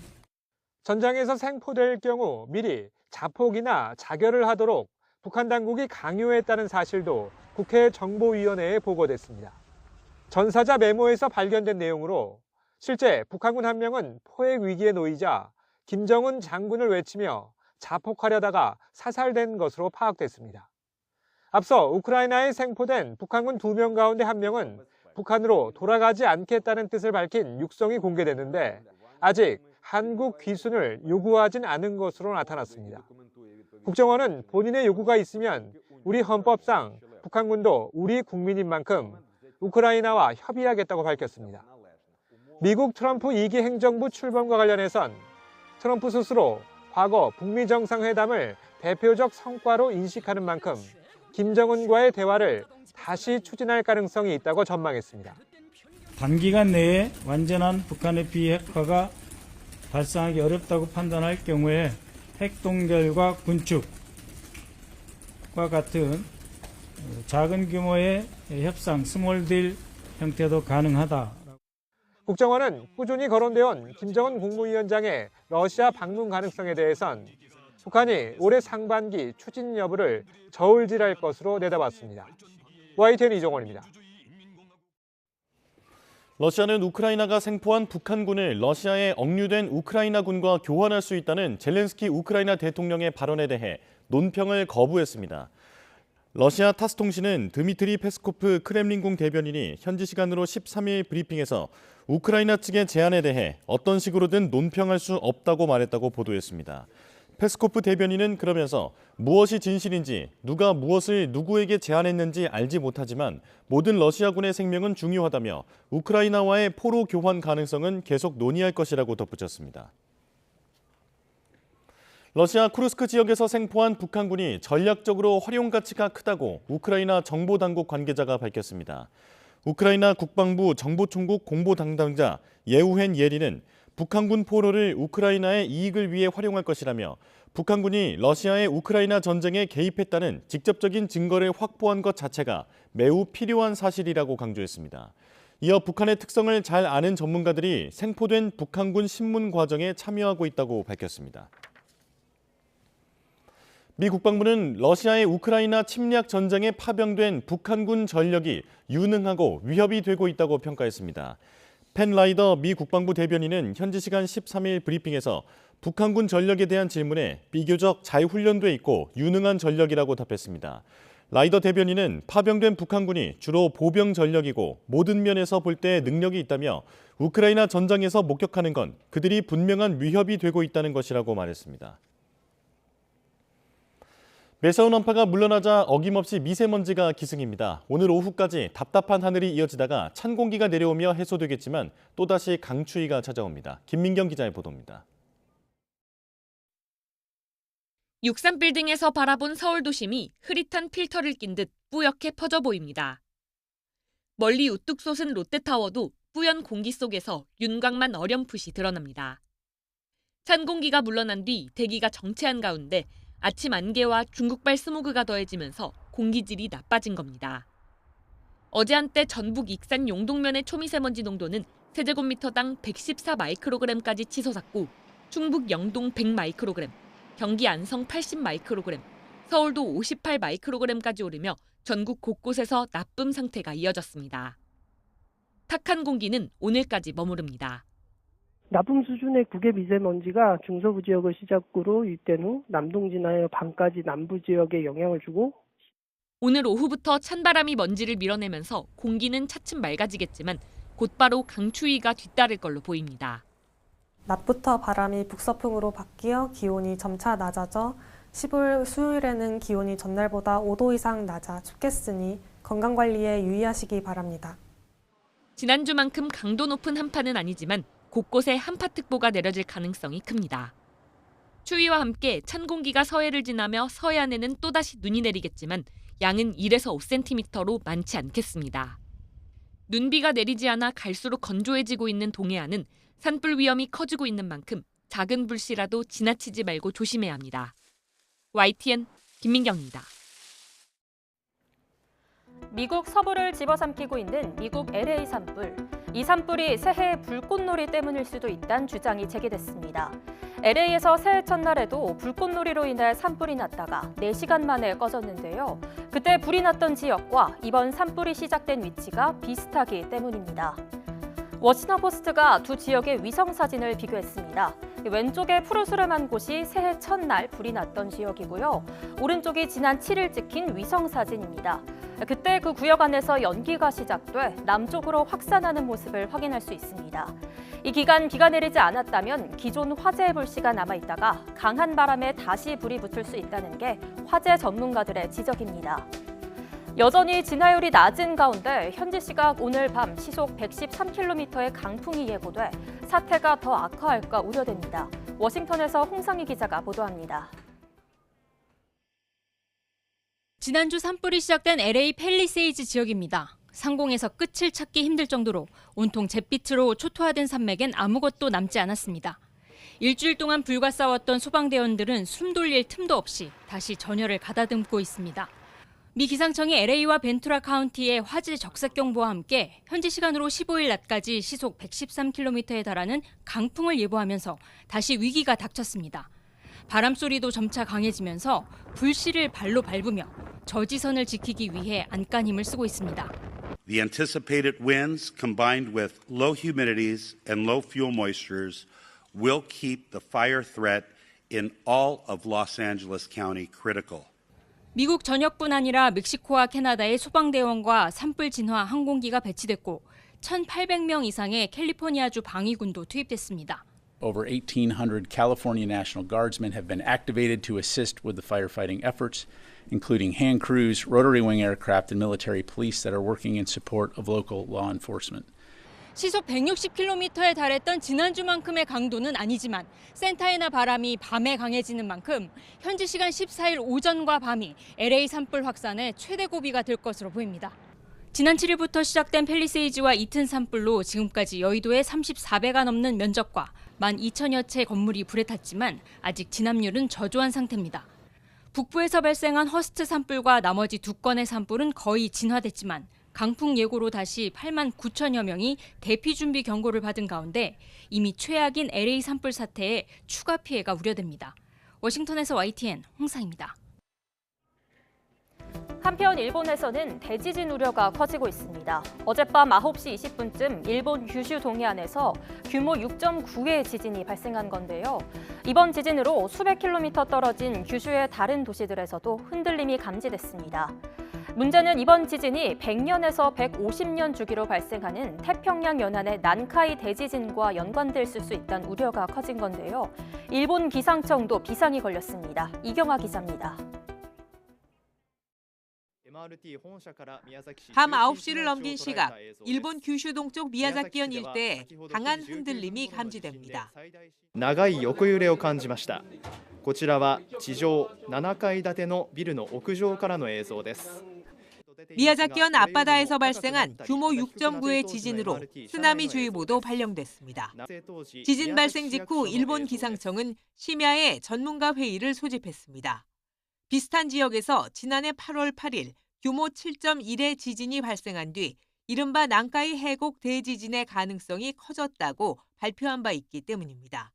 전장에서 생포될 경우 미리 자폭이나 자결을 하도록 북한 당국이 강요했다는 사실도 국회 정보위원회에 보고됐습니다. 전사자 메모에서 발견된 내용으로 실제 북한군 한 명은 포획 위기에 놓이자 김정은 장군을 외치며 자폭하려다가 사살된 것으로 파악됐습니다. 앞서 우크라이나에 생포된 북한군 2명 가운데 1명은 북한으로 돌아가지 않겠다는 뜻을 밝힌 육성이 공개됐는데 아직 한국 귀순을 요구하진 않은 것으로 나타났습니다. 국정원은 본인의 요구가 있으면 우리 헌법상 북한군도 우리 국민인 만큼 우크라이나와 협의하겠다고 밝혔습니다. 미국 트럼프 2기 행정부 출범과 관련해선 트럼프 스스로 과거 북미 정상회담을 대표적 성과로 인식하는 만큼 김정은과의 대화를 다시 추진할 가능성이 있다고 전망했습니다. 단기간 내에 완전한 북한의 비핵화가 발생하기 어렵다고 판단할 경우에 핵동결과 군축과 같은 작은 규모의 협상, 스몰딜 형태도 가능하다. 국정원은 꾸준히 거론되어 온 김정은 국무위원장의 러시아 방문 가능성에 대해선 북한이 올해 상반기 추진 여부를 저울질할 것으로 내다봤습니다. YTN 이종원입니다. 러시아는 우크라이나가 생포한 북한군을 러시아에 억류된 우크라이나군과 교환할 수 있다는 젤렌스키 우크라이나 대통령의 발언에 대해 논평을 거부했습니다. 러시아 타스 통신은 드미트리 페스코프 크렘린궁 대변인이 현지 시간으로 13일 브리핑에서 우크라이나 측의 제안에 대해 어떤 식으로든 논평할 수 없다고 말했다고 보도했습니다. 페스코프 대변인은 그러면서 무엇이 진실인지 누가 무엇을 누구에게 제안했는지 알지 못하지만 모든 러시아군의 생명은 중요하다며 우크라이나와의 포로 교환 가능성은 계속 논의할 것이라고 덧붙였습니다. 러시아 쿠르스크 지역에서 생포한 북한군이 전략적으로 활용 가치가 크다고 우크라이나 정보당국 관계자가 밝혔습니다. 우크라이나 국방부 정보총국 공보 담당자 예우헨 예리는 북한군 포로를 우크라이나의 이익을 위해 활용할 것이라며 북한군이 러시아의 우크라이나 전쟁에 개입했다는 직접적인 증거를 확보한 것 자체가 매우 필요한 사실이라고 강조했습니다. 이어 북한의 특성을 잘 아는 전문가들이 생포된 북한군 신문 과정에 참여하고 있다고 밝혔습니다. 미 국방부는 러시아의 우크라이나 침략 전쟁에 파병된 북한군 전력이 유능하고 위협이 되고 있다고 평가했습니다. 펜 라이더 미 국방부 대변인은 현지 시간 13일 브리핑에서 북한군 전력에 대한 질문에 비교적 잘 훈련돼 있고 유능한 전력이라고 답했습니다. 라이더 대변인은 파병된 북한군이 주로 보병 전력이고 모든 면에서 볼 때 능력이 있다며 우크라이나 전장에서 목격하는 건 그들이 분명한 위협이 되고 있다는 것이라고 말했습니다. 매서운 한파가 물러나자 어김없이 미세먼지가 기승입니다. 오늘 오후까지 답답한 하늘이 이어지다가 찬 공기가 내려오며 해소되겠지만 또다시 강추위가 찾아옵니다. 김민경 기자의 보도입니다. 63빌딩에서 바라본 서울 도심이 흐릿한 필터를 낀 듯 뿌옇게 퍼져 보입니다. 멀리 우뚝 솟은 롯데타워도 뿌연 공기 속에서 윤곽만 어렴풋이 드러납니다. 찬 공기가 물러난 뒤 대기가 정체한 가운데 아침 안개와 중국발 스모그가 더해지면서 공기질이 나빠진 겁니다. 어제 한때 전북 익산 용동면의 초미세먼지 농도는 세제곱미터당 114 마이크로그램까지 치솟았고 충북 영동 100 마이크로그램, 경기 안성 80 마이크로그램, 서울도 58 마이크로그램까지 오르며 전국 곳곳에서 나쁨 상태가 이어졌습니다. 탁한 공기는 오늘까지 머무릅니다. 나쁨 수준의 국외 미세먼지가 중서부 지역을 시작으로 유입된 후 남동 진하여 밤까지 남부 지역에 영향을 주고 오늘 오후부터 찬바람이 먼지를 밀어내면서 공기는 차츰 맑아지겠지만 곧바로 강추위가 뒤따를 걸로 보입니다. 낮부터 바람이 북서풍으로 바뀌어 기온이 점차 낮아져 15일 수요일에는 기온이 전날보다 5도 이상 낮아 춥겠으니 건강관리에 유의하시기 바랍니다. 지난주만큼 강도 높은 한파는 아니지만 곳곳에 한파특보가 내려질 가능성이 큽니다. 추위와 함께 찬 공기가 서해를 지나며 서해안에는 또다시 눈이 내리겠지만 양은 1에서 5cm로 많지 않겠습니다. 눈비가 내리지 않아 갈수록 건조해지고 있는 동해안은 산불 위험이 커지고 있는 만큼 작은 불씨라도 지나치지 말고 조심해야 합니다. YTN 김민경입니다. 미국 서부를 집어삼키고 있는 미국 LA 산불. 이 산불이 새해 불꽃놀이 때문일 수도 있다는 주장이 제기됐습니다. LA에서 새해 첫날에도 불꽃놀이로 인해 산불이 났다가 4시간 만에 꺼졌는데요. 그때 불이 났던 지역과 이번 산불이 시작된 위치가 비슷하기 때문입니다. 워싱턴 포스트가 두 지역의 위성 사진을 비교했습니다. 왼쪽에 푸르스름한 곳이 새해 첫날 불이 났던 지역이고요. 오른쪽이 지난 7일 찍힌 위성 사진입니다. 그때 그 구역 안에서 연기가 시작돼 남쪽으로 확산하는 모습을 확인할 수 있습니다. 이 기간 비가 내리지 않았다면 기존 화재의 불씨가 남아있다가 강한 바람에 다시 불이 붙을 수 있다는 게 화재 전문가들의 지적입니다. 여전히 진화율이 낮은 가운데 현지 시각 오늘 밤 시속 113km의 강풍이 예보돼 사태가 더 악화할까 우려됩니다. 워싱턴에서 홍상희 기자가 보도합니다. 지난주 산불이 시작된 LA 팰리세이즈 지역입니다. 상공에서 끝을 찾기 힘들 정도로 온통 잿빛으로 초토화된 산맥엔 아무것도 남지 않았습니다. 일주일 동안 불과 싸웠던 소방대원들은 숨 돌릴 틈도 없이 다시 전열을 가다듬고 있습니다. 미 기상청이 LA와 벤투라 카운티의 화재 적색 경보와 함께 현지 시간으로 15일 낮까지 시속 113km에 달하는 강풍을 예보하면서 다시 위기가 닥쳤습니다. 바람 소리도 점차 강해지면서 불씨를 발로 밟으며 저지선을 지키기 위해 안간힘을 쓰고 있습니다. The anticipated winds combined with low humidities and low fuel moistures will keep the fire threat in all of Los Angeles County critical. 미국 전역뿐 아니라 멕시코와 캐나다의 소방대원과 산불 진화 항공기가 배치됐고 1,800명 이상의 캘리포니아주 방위군도 투입됐습니다. Over 1,800 California National Guardsmen have been activated to assist with the firefighting efforts, including hand crews, rotary wing aircraft, and military police that are working in support of local law enforcement. 시속 160km에 달했던 지난주만큼의 강도는 아니지만 센타에나 바람이 밤에 강해지는 만큼 현지 시간 14일 오전과 밤이 LA 산불 확산의 최대 고비가 될 것으로 보입니다. 지난 7일부터 시작된 팰리세이즈와 이튼 산불로 지금까지 여의도에 34배가 넘는 면적과 12,000여 채 건물이 불에 탔지만 아직 진압률은 저조한 상태입니다. 북부에서 발생한 허스트 산불과 나머지 두 건의 산불은 거의 진화됐지만 강풍 예고로 다시 89,000여 명이 대피 준비 경고를 받은 가운데 이미 최악인 LA 산불 사태에 추가 피해가 우려됩니다. 워싱턴에서 YTN 홍상입니다. 한편 일본에서는 대지진 우려가 커지고 있습니다. 어젯밤 9시 20분쯤 일본 규슈 동해안에서 규모 6.9의 지진이 발생한 건데요. 이번 지진으로 수백 킬로미터 떨어진 규슈의 다른 도시들에서도 흔들림이 감지됐습니다. 문제는 이번 지진이 100년에서 150년 주기로 발생하는 태평양 연안의 난카이 대지진과 연관될 수 있다는 우려가 커진 건데요. 일본 기상청도 비상이 걸렸습니다. 이경아 기자입니다. 밤 9시를 넘긴 시각, 일본 규슈 동쪽 미야자키현 일대에 강한 흔들림이 감지됩니다. 長い横揺れを感じました。こちらは地上7階建てのビルの屋上からの映像です。 미야자키현 앞바다에서 발생한 규모 6.9의 지진으로 쓰나미주의보도 발령됐습니다. 지진 발생 직후 일본 기상청은 심야에 전문가 회의를 소집했습니다. 비슷한 지역에서 지난해 8월 8일 규모 7.1의 지진이 발생한 뒤 이른바 난카이 해곡 대지진의 가능성이 커졌다고 발표한 바 있기 때문입니다.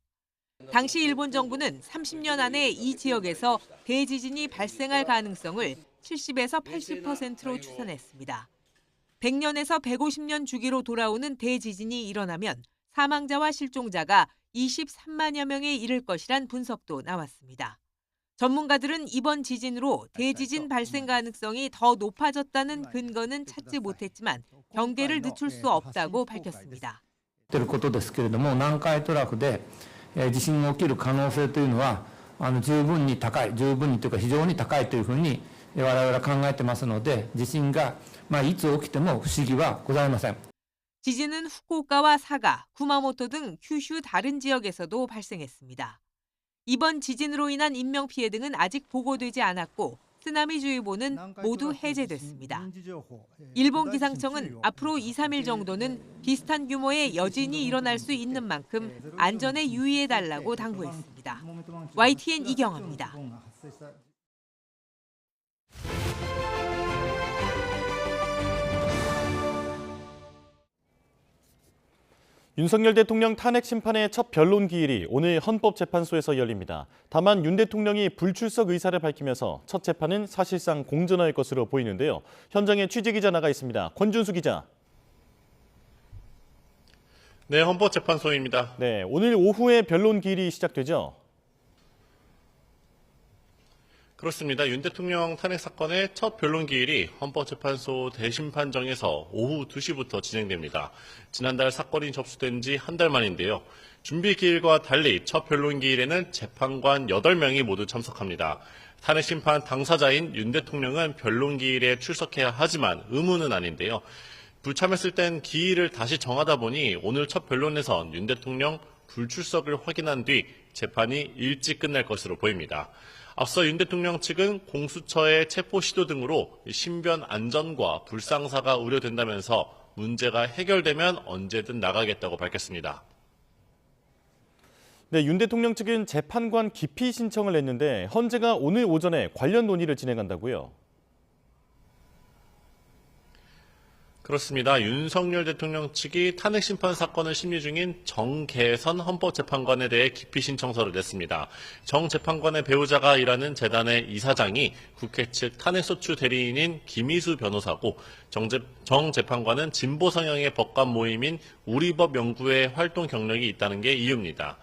당시 일본 정부는 30년 안에 이 지역에서 대지진이 발생할 가능성을 70에서 80%로 추산했습니다. 100년에서 150년 주기로 돌아오는 대지진이 일어나면 사망자와 실종자가 23만여 명에 이를 것이란 분석도 나왔습니다. 전문가들은 이번 지진으로 대지진 발생 가능성이 더 높아졌다는 근거는 찾지 못했지만 경계를 늦출 수 없다고 밝혔습니다. ということですけれども、南海トラフで地震が起きる可能性というのは十分に高い、十分にというか非常に高いというふうに我々は考えてますので、地震がいつ起きても不思議はございません. 지진은 후쿠오카와 사가, 구마모토 등 규슈 다른 지역에서도 발생했습니다. 이번 지진으로 인한 인명피해 등은 아직 보고되지 않았고 쓰나미주의보는 모두 해제됐습니다. 일본 기상청은 앞으로 2, 3일 정도는 비슷한 규모의 여진이 일어날 수 있는 만큼 안전에 유의해달라고 당부했습니다. YTN 이경아입니다. 윤석열 대통령 탄핵 심판의 첫 변론 기일이 오늘 헌법재판소에서 열립니다. 다만 윤 대통령이 불출석 의사를 밝히면서 첫 재판은 사실상 공전화일 것으로 보이는데요. 현장에 취재기자 나가 있습니다. 권준수 기자. 네, 헌법재판소입니다. 네, 오늘 오후에 변론 기일이 시작되죠? 그렇습니다. 윤 대통령 탄핵 사건의 첫 변론 기일이 헌법재판소 대심판정에서 오후 2시부터 진행됩니다. 지난달 사건이 접수된 지 한 달 만인데요. 준비 기일과 달리 첫 변론 기일에는 재판관 8명이 모두 참석합니다. 탄핵 심판 당사자인 윤 대통령은 변론 기일에 출석해야 하지만 의무는 아닌데요. 불참했을 땐 기일을 다시 정하다 보니 오늘 첫 변론에선 윤 대통령 불출석을 확인한 뒤 재판이 일찍 끝날 것으로 보입니다. 앞서 윤 대통령 측은 공수처의 체포 시도 등으로 신변 안전과 불상사가 우려된다면서 문제가 해결되면 언제든 나가겠다고 밝혔습니다. 네, 윤 대통령 측은 재판관 기피 신청을 냈는데 헌재가 오늘 오전에 관련 논의를 진행한다고요? 그렇습니다. 윤석열 대통령 측이 탄핵 심판 사건을 심리 중인 정계선 헌법재판관에 대해 기피 신청서를 냈습니다. 정 재판관의 배우자가 일하는 재단의 이사장이 국회 측 탄핵소추 대리인인 김희수 변호사고 정 재판관은 진보 성향의 법관 모임인 우리법 연구회 활동 경력이 있다는 게 이유입니다.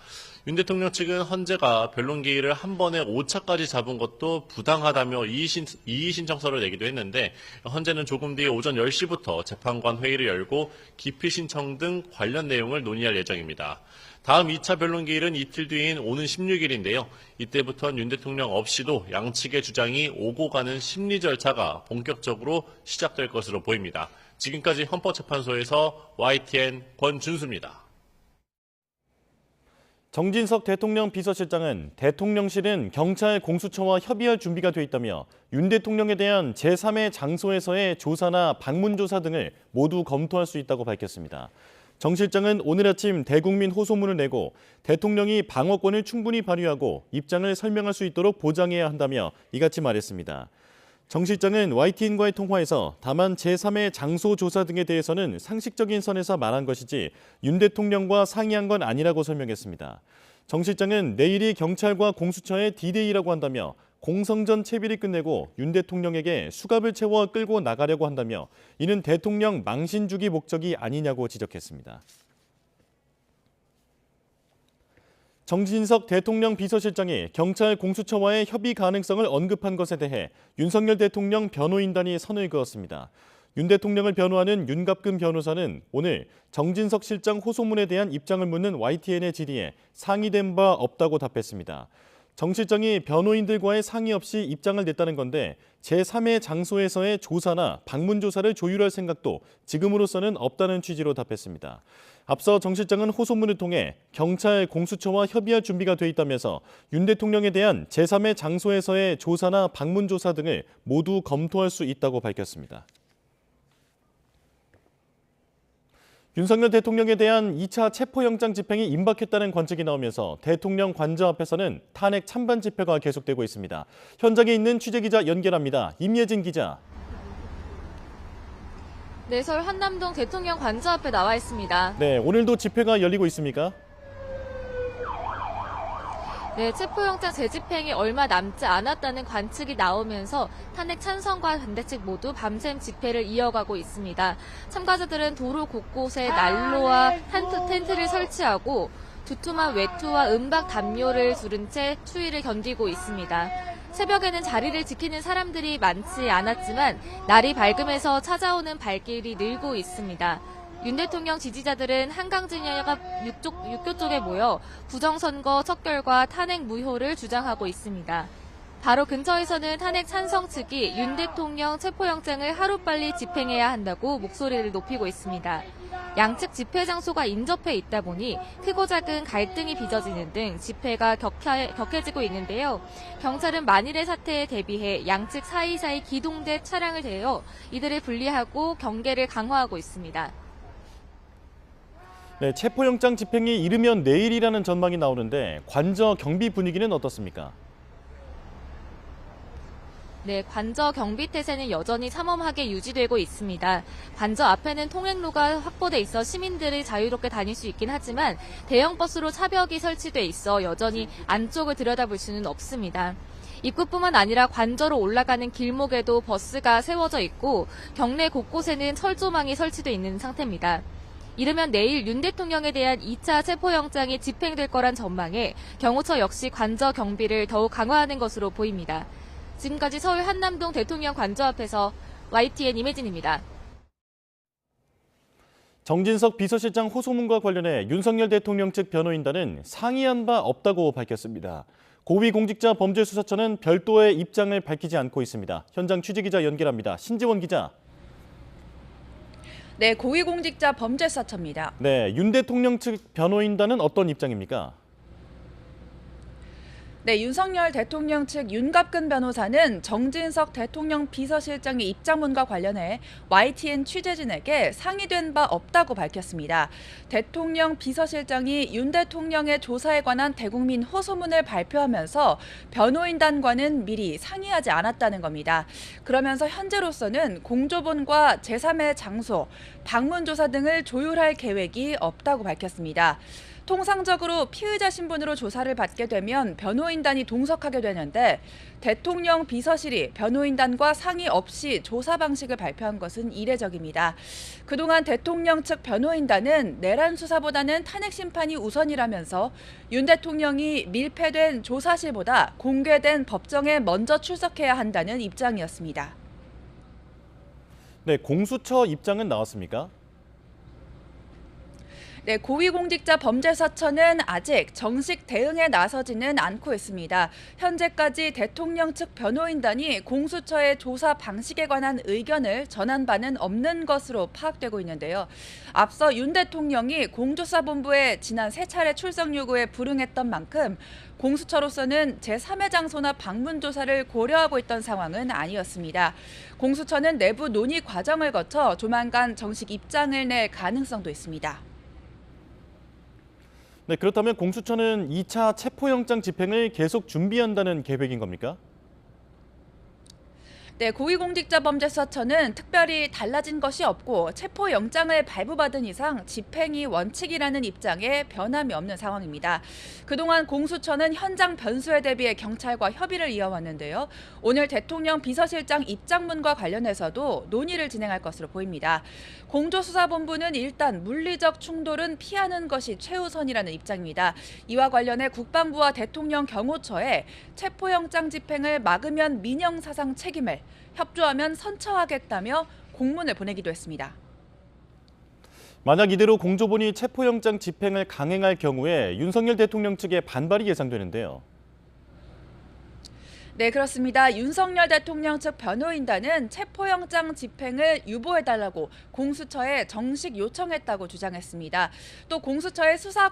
윤 대통령 측은 헌재가 변론 기일을 한 번에 5차까지 잡은 것도 부당하다며 이의 신청서를 내기도 했는데 헌재는 조금 뒤에 오전 10시부터 재판관 회의를 열고 기피 신청 등 관련 내용을 논의할 예정입니다. 다음 2차 변론 기일은 이틀 뒤인 오는 16일인데요. 이때부터는 윤 대통령 없이도 양측의 주장이 오고 가는 심리 절차가 본격적으로 시작될 것으로 보입니다. 지금까지 헌법재판소에서 YTN 권준수입니다. 정진석 대통령 비서실장은 대통령실은 경찰 공수처와 협의할 준비가 돼 있다며 윤 대통령에 대한 제3의 장소에서의 조사나 방문조사 등을 모두 검토할 수 있다고 밝혔습니다. 정 실장은 오늘 아침 대국민 호소문을 내고 대통령이 방어권을 충분히 발휘하고 입장을 설명할 수 있도록 보장해야 한다며 이같이 말했습니다. 정 실장은 YTN과의 통화에서 다만 제3의 장소 조사 등에 대해서는 상식적인 선에서 말한 것이지 윤 대통령과 상의한 건 아니라고 설명했습니다. 정 실장은 내일이 경찰과 공수처의 D-Day라고 한다며 공성전 채비를 끝내고 윤 대통령에게 수갑을 채워 끌고 나가려고 한다며 이는 대통령 망신 주기 목적이 아니냐고 지적했습니다. 정진석 대통령 비서실장이 경찰 공수처와의 협의 가능성을 언급한 것에 대해 윤석열 대통령 변호인단이 선을 그었습니다. 윤 대통령을 변호하는 윤갑근 변호사는 오늘 정진석 실장 호소문에 대한 입장을 묻는 YTN의 질의에 상의된 바 없다고 답했습니다. 정 실장이 변호인들과의 상의 없이 입장을 냈다는 건데 제3의 장소에서의 조사나 방문 조사를 조율할 생각도 지금으로서는 없다는 취지로 답했습니다. 앞서 정 실장은 호소문을 통해 경찰 공수처와 협의할 준비가 돼 있다면서 윤 대통령에 대한 제3의 장소에서의 조사나 방문 조사 등을 모두 검토할 수 있다고 밝혔습니다. 윤석열 대통령에 대한 2차 체포영장 집행이 임박했다는 관측이 나오면서 대통령 관저 앞에서는 탄핵 찬반 집회가 계속되고 있습니다. 현장에 있는 취재기자 연결합니다. 임예진 기자. 네, 서울 한남동 대통령 관저 앞에 나와 있습니다. 네, 오늘도 집회가 열리고 있습니까? 네, 체포영장 재집행이 얼마 남지 않았다는 관측이 나오면서 탄핵 찬성과 반대 측 모두 밤샘 집회를 이어가고 있습니다. 참가자들은 도로 곳곳에 난로와 텐트를 설치하고 두툼한 외투와 은박 담요를 두른 채 추위를 견디고 있습니다. 새벽에는 자리를 지키는 사람들이 많지 않았지만 날이 밝으면서 찾아오는 발길이 늘고 있습니다. 윤 대통령 지지자들은 한강진야가 육교 쪽에 모여 부정선거 척결과 탄핵 무효를 주장하고 있습니다. 바로 근처에서는 탄핵 찬성 측이 윤 대통령 체포영장을 하루빨리 집행해야 한다고 목소리를 높이고 있습니다. 양측 집회 장소가 인접해 있다 보니 크고 작은 갈등이 빚어지는 등 집회가 격해지고 있는데요. 경찰은 만일의 사태에 대비해 양측 사이사이 기동대 차량을 대여 이들을 분리하고 경계를 강화하고 있습니다. 네, 체포영장 집행이 이르면 내일이라는 전망이 나오는데 관저 경비 분위기는 어떻습니까? 네, 관저 경비 태세는 여전히 삼엄하게 유지되고 있습니다. 관저 앞에는 통행로가 확보돼 있어 시민들이 자유롭게 다닐 수 있긴 하지만 대형 버스로 차벽이 설치돼 있어 여전히 안쪽을 들여다볼 수는 없습니다. 입구뿐만 아니라 관저로 올라가는 길목에도 버스가 세워져 있고 경내 곳곳에는 철조망이 설치돼 있는 상태입니다. 이르면 내일 윤 대통령에 대한 2차 체포영장이 집행될 거란 전망에 경호처 역시 관저 경비를 더욱 강화하는 것으로 보입니다. 지금까지 서울 한남동 대통령 관저 앞에서 YTN 임혜진입니다. 정진석 비서실장 호소문과 관련해 윤석열 대통령 측 변호인단은 상의한 바 없다고 밝혔습니다. 고위공직자범죄수사처는 별도의 입장을 밝히지 않고 있습니다. 현장 취재기자 연결합니다. 신지원 기자. 네, 고위공직자범죄수사처입니다. 네, 윤 대통령 측 변호인단은 어떤 입장입니까? 네, 윤석열 대통령 측 윤갑근 변호사는 정진석 대통령 비서실장의 입장문과 관련해 YTN 취재진에게 상의된 바 없다고 밝혔습니다. 대통령 비서실장이 윤 대통령의 조사에 관한 대국민 호소문을 발표하면서 변호인단과는 미리 상의하지 않았다는 겁니다. 그러면서 현재로서는 공조본과 제3의 장소, 방문조사 등을 조율할 계획이 없다고 밝혔습니다. 통상적으로 피의자 신분으로 조사를 받게 되면 변호인단이 동석하게 되는데 대통령 비서실이 변호인단과 상의 없이 조사 방식을 발표한 것은 이례적입니다. 그동안 대통령 측 변호인단은 내란 수사보다는 탄핵 심판이 우선이라면서 윤 대통령이 밀폐된 조사실보다 공개된 법정에 먼저 출석해야 한다는 입장이었습니다. 네, 공수처 입장은 나왔습니까? 네, 고위공직자범죄수사처는 아직 정식 대응에 나서지는 않고 있습니다. 현재까지 대통령 측 변호인단이 공수처의 조사 방식에 관한 의견을 전한 바는 없는 것으로 파악되고 있는데요. 앞서 윤 대통령이 공조사본부에 지난 3차례 출석 요구에 불응했던 만큼 공수처로서는 제3의 장소나 방문 조사를 고려하고 있던 상황은 아니었습니다. 공수처는 내부 논의 과정을 거쳐 조만간 정식 입장을 낼 가능성도 있습니다. 네, 그렇다면 공수처는 2차 체포영장 집행을 계속 준비한다는 계획인 겁니까? 네, 고위공직자범죄수사처는 특별히 달라진 것이 없고 체포영장을 발부받은 이상 집행이 원칙이라는 입장에 변함이 없는 상황입니다. 그동안 공수처는 현장 변수에 대비해 경찰과 협의를 이어왔는데요. 오늘 대통령 비서실장 입장문과 관련해서도 논의를 진행할 것으로 보입니다. 공조수사본부는 일단 물리적 충돌은 피하는 것이 최우선이라는 입장입니다. 이와 관련해 국방부와 대통령 경호처에 체포영장 집행을 막으면 민형사상 책임을, 협조하면 선처하겠다며 공문을 보내기도 했습니다. 만약 이대로 공조본이 체포영장 집행을 강행할 경우에 윤석열 대통령 측의 반발이 예상되는데요. 네, 그렇습니다. 윤석열 대통령 측 변호인단은 체포영장 집행을 유보해달라고 공수처에 정식 요청했다고 주장했습니다. 또 공수처의 수사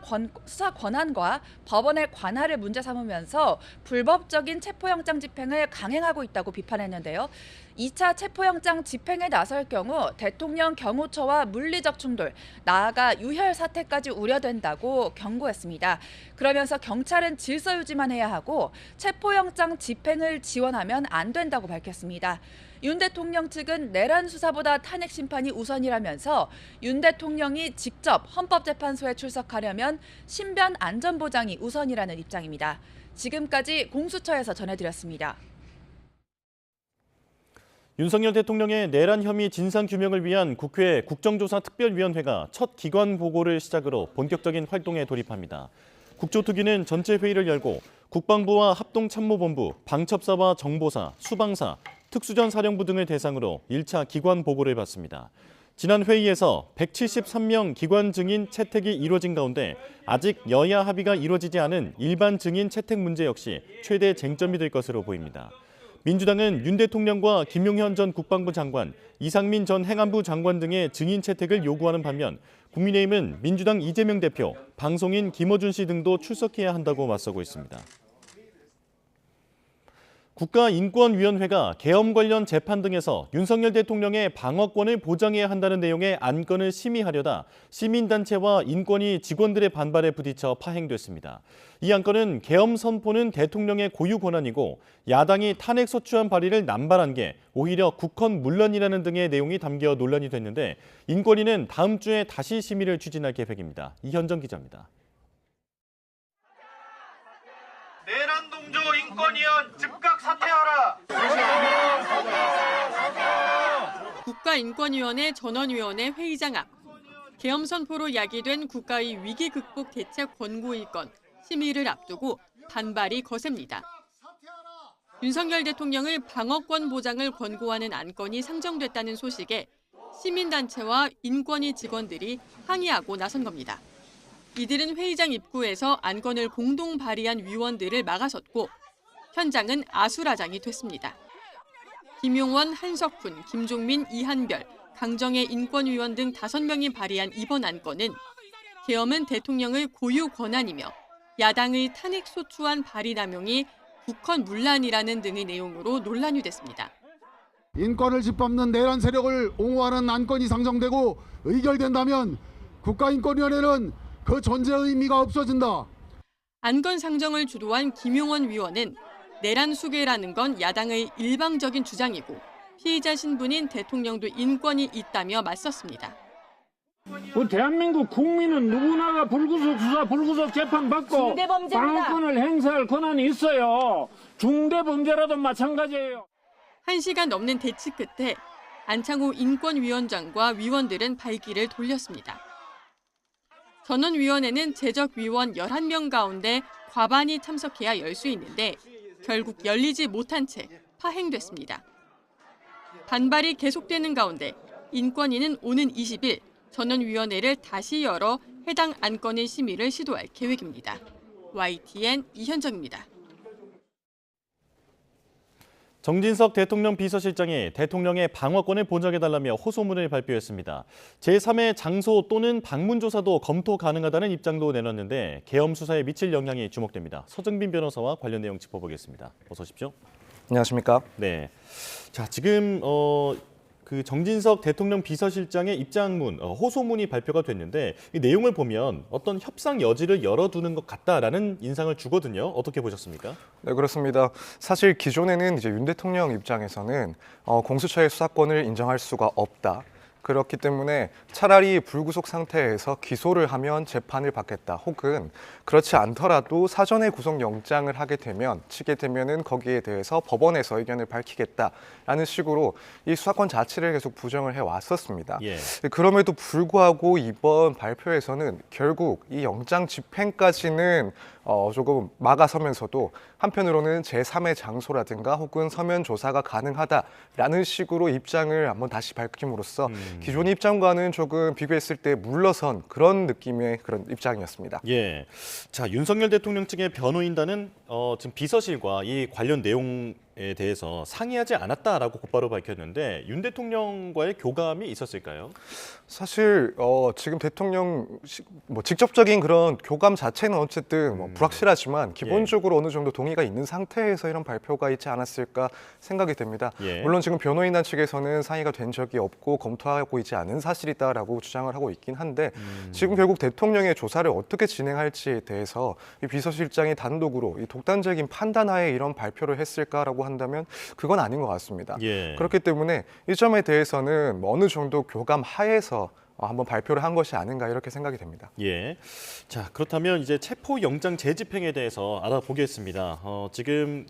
권한과 법원의 관할을 문제 삼으면서 불법적인 체포영장 집행을 강행하고 있다고 비판했는데요. 2차 체포영장 집행에 나설 경우 대통령 경호처와 물리적 충돌, 나아가 유혈 사태까지 우려된다고 경고했습니다. 그러면서 경찰은 질서 유지만 해야 하고 체포영장 집행을 지원하면 안 된다고 밝혔습니다. 윤 대통령 측은 내란 수사보다 탄핵 심판이 우선이라면서 윤 대통령이 직접 헌법재판소에 출석하려면 신변 안전 보장이 우선이라는 입장입니다. 지금까지 공수처에서 전해드렸습니다. 윤석열 대통령의 내란 혐의 진상규명을 위한 국회 국정조사특별위원회가 첫 기관 보고를 시작으로 본격적인 활동에 돌입합니다. 국조특위는 전체 회의를 열고 국방부와 합동참모본부, 방첩사와 정보사, 수방사, 특수전사령부 등을 대상으로 1차 기관 보고를 받습니다. 지난 회의에서 173명 기관 증인 채택이 이루어진 가운데 아직 여야 합의가 이루어지지 않은 일반 증인 채택 문제 역시 최대 쟁점이 될 것으로 보입니다. 민주당은 윤 대통령과 김용현 전 국방부 장관, 이상민 전 행안부 장관 등의 증인 채택을 요구하는 반면 국민의힘은 민주당 이재명 대표, 방송인 김어준 씨 등도 출석해야 한다고 맞서고 있습니다. 국가인권위원회가 계엄 관련 재판 등에서 윤석열 대통령의 방어권을 보장해야 한다는 내용의 안건을 심의하려다 시민단체와 인권위 직원들의 반발에 부딪혀 파행됐습니다. 이 안건은 계엄 선포는 대통령의 고유 권한이고 야당이 탄핵 소추안 발의를 남발한 게 오히려 국헌 문란이라는 등의 내용이 담겨 논란이 됐는데 인권위는 다음 주에 다시 심의를 추진할 계획입니다. 이현정 기자입니다. 내란 동조 인권위원 즉각 사퇴하라. 국가인권위원회 전원위원회 회의장 앞 계엄 선포로 야기된 국가의 위기 극복 대책 권고일건 심의를 앞두고 반발이 거셉니다. 윤석열 대통령을 방어권 보장을 권고하는 안건이 상정됐다는 소식에 시민단체와 인권위 직원들이 항의하고 나선 겁니다. 이들은 회의장 입구에서 안건을 공동 발의한 위원들을 막아섰고 현장은 아수라장이 됐습니다. 김용원, 한석훈, 김종민, 이한별, 강정혜 인권위원 등 5명이 발의한 이번 안건은 계엄은 대통령의 고유 권한이며 야당의 탄핵소추안 발의 남용이 국헌 문란이라는 등의 내용으로 논란이 됐습니다. 인권을 짓밟는 내란 세력을 옹호하는 안건이 상정되고 의결된다면 국가인권위원회는 그 존재의 의미가 없어진다. 안건 상정을 주도한 김용원 위원은 내란 수괴라는 건 야당의 일방적인 주장이고 피의자 신분인 대통령도 인권이 있다며 맞섰습니다. 대한민국 국민은 누구나가 불구속 수사, 불구속 재판 받고 방어권을 행사할 권한이 있어요. 중대범죄라도 마찬가지예요. 1시간 넘는 대치 끝에 안창호 인권위원장과 위원들은 발길을 돌렸습니다. 전원위원회는 제적위원 11명 가운데 과반이 참석해야 열 수 있는데 결국 열리지 못한 채 파행됐습니다. 반발이 계속되는 가운데 인권위는 오는 20일 전원위원회를 다시 열어 해당 안건의 심의를 시도할 계획입니다. YTN 이현정입니다. 정진석 대통령 비서실장이 대통령의 방어권을 보장해달라며 호소문을 발표했습니다. 제3의 장소 또는 방문 조사도 검토 가능하다는 입장도 내놨는데 계엄 수사에 미칠 영향이 주목됩니다. 서정빈 변호사와 관련 내용 짚어보겠습니다. 어서 오십시오. 안녕하십니까? 네. 자, 지금 그 정진석 대통령 비서실장의 입장문, 호소문이 발표가 됐는데 이 내용을 보면 어떤 협상 여지를 열어두는 것 같다라는 인상을 주거든요. 어떻게 보셨습니까? 네, 그렇습니다. 사실 기존에는 이제 윤 대통령 입장에서는 공수처의 수사권을 인정할 수가 없다. 그렇기 때문에 차라리 불구속 상태에서 기소를 하면 재판을 받겠다. 혹은 그렇지 않더라도 사전에 구속영장을 치게 되면은 거기에 대해서 법원에서 의견을 밝히겠다라는 식으로 이 수사권 자체를 계속 부정을 해왔었습니다. 예. 그럼에도 불구하고 이번 발표에서는 결국 이 영장 집행까지는 조금 막아서면서도 한편으로는 제3의 장소라든가 혹은 서면 조사가 가능하다라는 식으로 입장을 한번 다시 밝힘으로써 기존 입장과는 조금 비교했을 때 물러선 그런 느낌의 그런 입장이었습니다. 예. 자, 윤석열 대통령 측의 변호인단은 지금 비서실과 이 관련 내용에 대해서 상의하지 않았다라고 곧바로 밝혔는데 윤 대통령과의 교감이 있었을까요? 사실 지금 대통령 직접적인 그런 교감 자체는 어쨌든 불확실하지만 기본적으로 어느 정도 동의가 있는 상태에서 이런 발표가 있지 않았을까 생각이 됩니다. 예. 물론 지금 변호인단 측에서는 상의가 된 적이 없고 검토하고 있지 않은 사실이다라고 주장을 하고 있긴 한데 지금 결국 대통령의 조사를 어떻게 진행할지에 대해서 이 비서실장이 단독으로 이 독단적인 판단하에 이런 발표를 했을까라고 한다면 그건 아닌 것 같습니다. 예. 그렇기 때문에 이 점에 대해서는 어느 정도 교감 하에서 한번 발표를 한 것이 아닌가 이렇게 생각이 됩니다. 예. 자, 그렇다면 이제 체포영장 재집행에 대해서 알아보겠습니다. 지금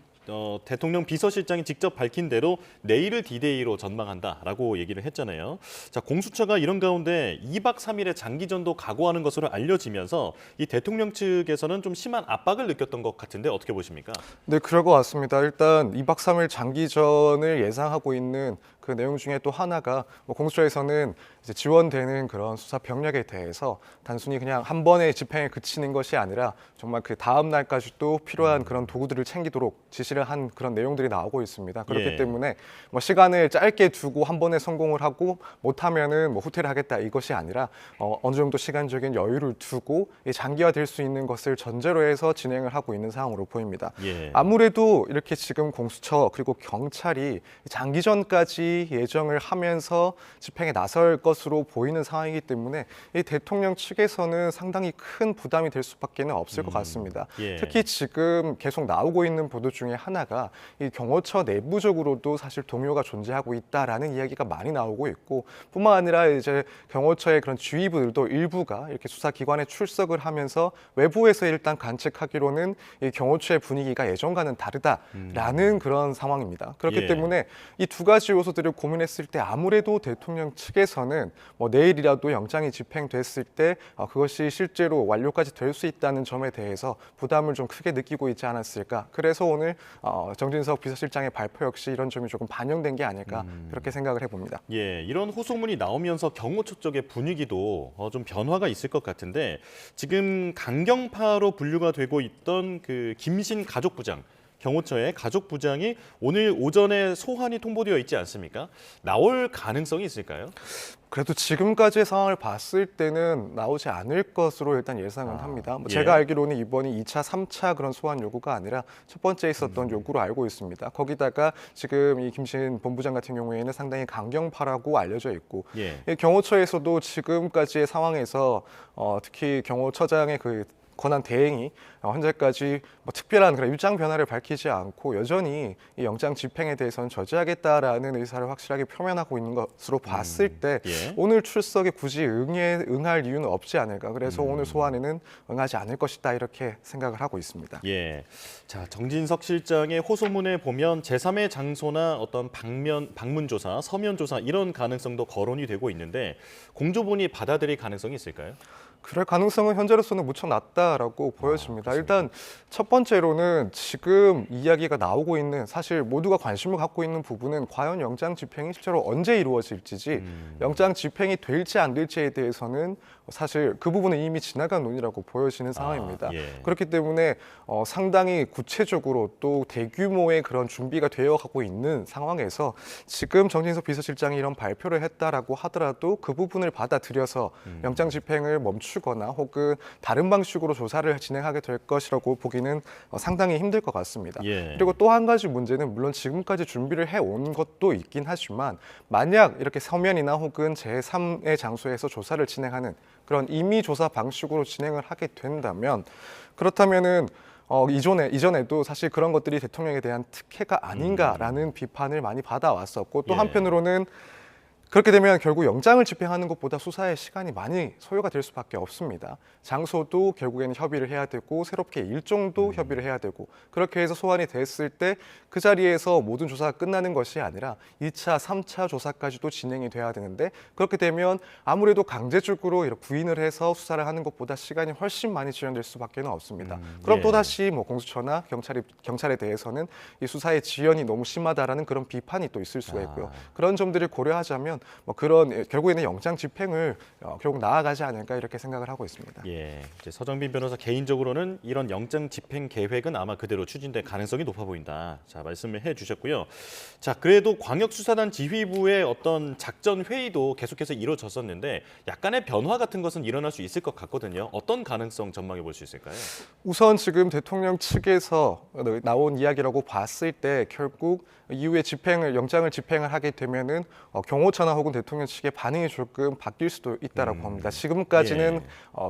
대통령 비서실장이 직접 밝힌 대로 내일을 D-Day로 전망한다라고 얘기를 했잖아요. 자, 공수처가 이런 가운데 2박 3일의 장기전도 각오하는 것으로 알려지면서 이 대통령 측에서는 좀 심한 압박을 느꼈던 것 같은데 어떻게 보십니까? 네, 그럴 것 같습니다. 일단 2박 3일 장기전을 예상하고 있는 그 내용 중에 또 하나가 공수처에서는 이제 지원되는 그런 수사 병력에 대해서 단순히 그냥 한 번의 집행에 그치는 것이 아니라 정말 그 다음 날까지도 필요한 그런 도구들을 챙기도록 지시를 한 그런 내용들이 나오고 있습니다. 그렇기 예. 때문에 시간을 짧게 두고 한 번에 성공을 하고 못하면은 후퇴를 하겠다 이것이 아니라 어느 정도 시간적인 여유를 두고 장기화될 수 있는 것을 전제로 해서 진행을 하고 있는 상황으로 보입니다. 예. 아무래도 이렇게 지금 공수처 그리고 경찰이 장기전까지 예정을 하면서 집행에 나설 것으로 보이는 상황이기 때문에 이 대통령 측에서는 상당히 큰 부담이 될 수밖에 없을 것 같습니다. 예. 특히 지금 계속 나오고 있는 보도 중에 하나가 이 경호처 내부적으로도 사실 동요가 존재하고 있다라는 이야기가 많이 나오고 있고 뿐만 아니라 이제 경호처의 그런 지휘부들도 일부가 이렇게 수사기관에 출석을 하면서 외부에서 일단 관측하기로는 이 경호처의 분위기가 예전과는 다르다라는 그런 상황입니다. 그렇기 예. 때문에 이 두 가지 요소들을 문제를 고민했을 때 아무래도 대통령 측에서는 뭐 내일이라도 영장이 집행됐을 때 그것이 실제로 완료까지 될 수 있다는 점에 대해서 부담을 좀 크게 느끼고 있지 않았을까. 그래서 오늘 정진석 비서실장의 발표 역시 이런 점이 조금 반영된 게 아닐까 그렇게 생각을 해봅니다. 예, 이런 호소문이 나오면서 경호처 쪽의 분위기도 좀 변화가 있을 것 같은데 지금 강경파로 분류가 되고 있던 그 김신 가족부장, 경호처의 가족부장이 오늘 오전에 소환이 통보되어 있지 않습니까? 나올 가능성이 있을까요? 그래도 지금까지의 상황을 봤을 때는 나오지 않을 것으로 일단 예상은 합니다. 예. 제가 알기로는 이번이 2차, 3차 그런 소환 요구가 아니라 첫 번째 있었던 요구로 알고 있습니다. 거기다가 지금 이 김신 본부장 같은 경우에는 상당히 강경파라고 알려져 있고 예. 이 경호처에서도 지금까지의 상황에서 특히 경호처장의 그 권한 대행이 현재까지 뭐 특별한 그런 입장 변화를 밝히지 않고 여전히 이 영장 집행에 대해서는 저지하겠다라는 의사를 확실하게 표명하고 있는 것으로 봤을 때 예. 오늘 출석에 굳이 응할 이유는 없지 않을까. 그래서 오늘 소환에는 응하지 않을 것이다 이렇게 생각을 하고 있습니다. 예. 자, 정진석 실장의 호소문에 보면 제3의 장소나 어떤 방문 조사, 서면 조사 이런 가능성도 거론이 되고 있는데 공조본이 받아들일 가능성이 있을까요? 그럴 가능성은 현재로서는 무척 낮다라고 보여집니다. 일단 첫 번째로는 지금 이야기가 나오고 있는 사실 모두가 관심을 갖고 있는 부분은 과연 영장 집행이 실제로 언제 이루어질지 영장 집행이 될지 안 될지에 대해서는 사실 그 부분은 이미 지나간 논의라고 보여지는 상황입니다. 예. 그렇기 때문에 상당히 구체적으로 또 대규모의 그런 준비가 되어가고 있는 상황에서 지금 정진석 비서실장이 이런 발표를 했다라고 하더라도 그 부분을 받아들여서 영장 집행을 멈추거나 혹은 다른 방식으로 조사를 진행하게 될 것이라고 보기는 상당히 힘들 것 같습니다. 예. 그리고 또 한 가지 문제는 물론 지금까지 준비를 해온 것도 있긴 하지만 만약 이렇게 서면이나 혹은 제3의 장소에서 조사를 진행하는 그런 임의 조사 방식으로 진행을 하게 된다면 그렇다면은 이전에도 사실 그런 것들이 대통령에 대한 특혜가 아닌가라는 비판을 많이 받아왔었고 또 예. 한편으로는 그렇게 되면 결국 영장을 집행하는 것보다 수사의 시간이 많이 소요가 될 수밖에 없습니다. 장소도 결국에는 협의를 해야 되고 새롭게 일정도 협의를 해야 되고 그렇게 해서 소환이 됐을 때 그 자리에서 모든 조사가 끝나는 것이 아니라 2차, 3차 조사까지도 진행이 돼야 되는데 그렇게 되면 아무래도 강제적으로 이렇게 구인을 해서 수사를 하는 것보다 시간이 훨씬 많이 지연될 수밖에 없습니다. 그럼 예. 또다시 뭐 공수처나 경찰에 대해서는 이 수사의 지연이 너무 심하다라는 그런 비판이 또 있을 수가 있고요. 그런 점들을 고려하자면 뭐 그런 결국에는 영장 집행을 결국 나아가지 않을까 이렇게 생각을 하고 있습니다. 예, 이제 서정빈 변호사 개인적으로는 이런 영장 집행 계획은 아마 그대로 추진될 가능성이 높아 보인다. 자, 말씀을 해주셨고요. 자, 그래도 광역수사단 지휘부의 어떤 작전 회의도 계속해서 이루어졌었는데 약간의 변화 같은 것은 일어날 수 있을 것 같거든요. 어떤 가능성 전망해 볼 수 있을까요? 우선 지금 대통령 측에서 나온 이야기라고 봤을 때 결국 이후에 영장을 집행을 하게 되면은 경호처나 혹은 대통령 측의 반응이 조금 바뀔 수도 있다라고 봅니다. 지금까지는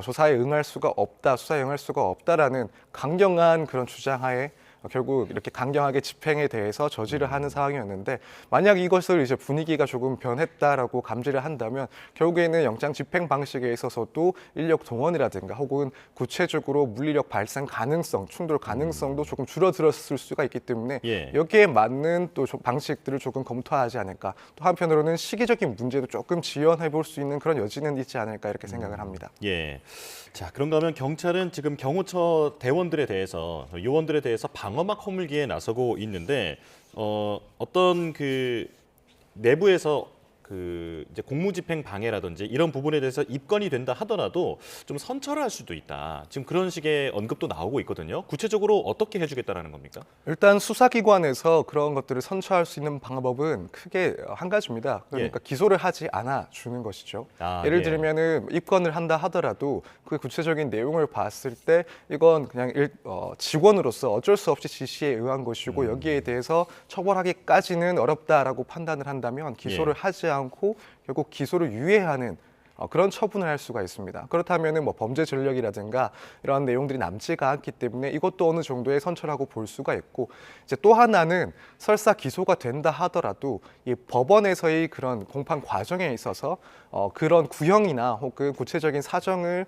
조사에 응할 수가 없다, 수사에 응할 수가 없다라는 강경한 그런 주장하에 결국 이렇게 강경하게 집행에 대해서 저지를 하는 상황이었는데 만약 이것을 이제 분위기가 조금 변했다라고 감지를 한다면 결국에는 영장 집행 방식에 있어서도 인력 동원이라든가 혹은 구체적으로 물리력 발생 가능성, 충돌 가능성도 조금 줄어들었을 수가 있기 때문에 여기에 맞는 또 방식들을 조금 검토하지 않을까. 또 한편으로는 시기적인 문제도 조금 지연해 볼 수 있는 그런 여지는 있지 않을까 이렇게 생각을 합니다. 예. 자, 그런가 하면 경찰은 지금 경호처 대원들에 대해서 요원들에 대해서 방어막 허물기에 나서고 있는데 어떤 그 내부에서 그 이제 공무집행 방해라든지 이런 부분에 대해서 입건이 된다 하더라도 좀 선처를 할 수도 있다. 지금 그런 식의 언급도 나오고 있거든요. 구체적으로 어떻게 해주겠다라는 겁니까? 일단 수사기관에서 그런 것들을 선처할 수 있는 방법은 크게 한 가지입니다. 그러니까 기소를 하지 않아 주는 것이죠. 예를 들면은 입건을 한다 하더라도 그 구체적인 내용을 봤을 때 이건 그냥 직원으로서 어쩔 수 없이 지시에 의한 것이고 여기에 대해서 처벌하기까지는 어렵다라고 판단을 한다면 기소를 하지 않고 결국 기소를 유예하는 그런 처분을 할 수가 있습니다. 그렇다면은 뭐 범죄 전력이라든가 이러한 내용들이 남지가 않기 때문에 이것도 어느 정도의 선처라고 볼 수가 있고 이제 또 하나는 설사 기소가 된다 하더라도 이 법원에서의 그런 공판 과정에 있어서 그런 구형이나 혹은 구체적인 사정을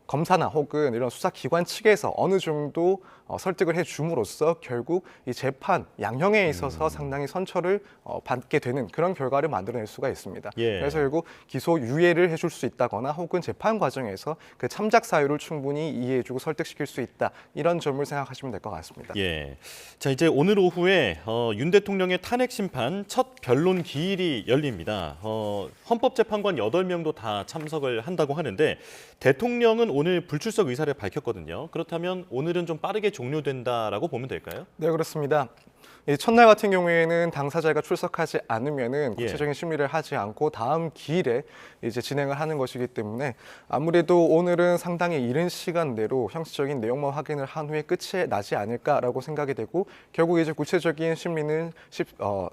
검사나 혹은 이런 수사기관 측에서 어느 정도 설득을 해줌으로써 결국 이 재판 양형에 있어서 상당히 선처를 받게 되는 그런 결과를 만들어낼 수가 있습니다. 예. 그래서 결국 기소 유예를 해줄 수 있다거나 혹은 재판 과정에서 그 참작 사유를 충분히 이해해주고 설득시킬 수 있다. 이런 점을 생각하시면 될 것 같습니다. 예. 자, 이제 오늘 오후에 윤 대통령의 탄핵 심판 첫 변론 기일이 열립니다. 헌법재판관 8명도 다 참석을 한다고 하는데 대통령은 오늘 불출석 의사를 밝혔거든요. 그렇다면 오늘은 좀 빠르게 종료된다라고 보면 될까요? 네, 그렇습니다. 이 첫날 같은 경우에는 당사자가 출석하지 않으면은 구체적인 심리를 하지 않고 다음 기일에 이제 진행을 하는 것이기 때문에 아무래도 오늘은 상당히 이른 시간 내로 형식적인 내용만 확인을 한 후에 끝이 나지 않을까라고 생각이 되고 결국 이제 구체적인 심리는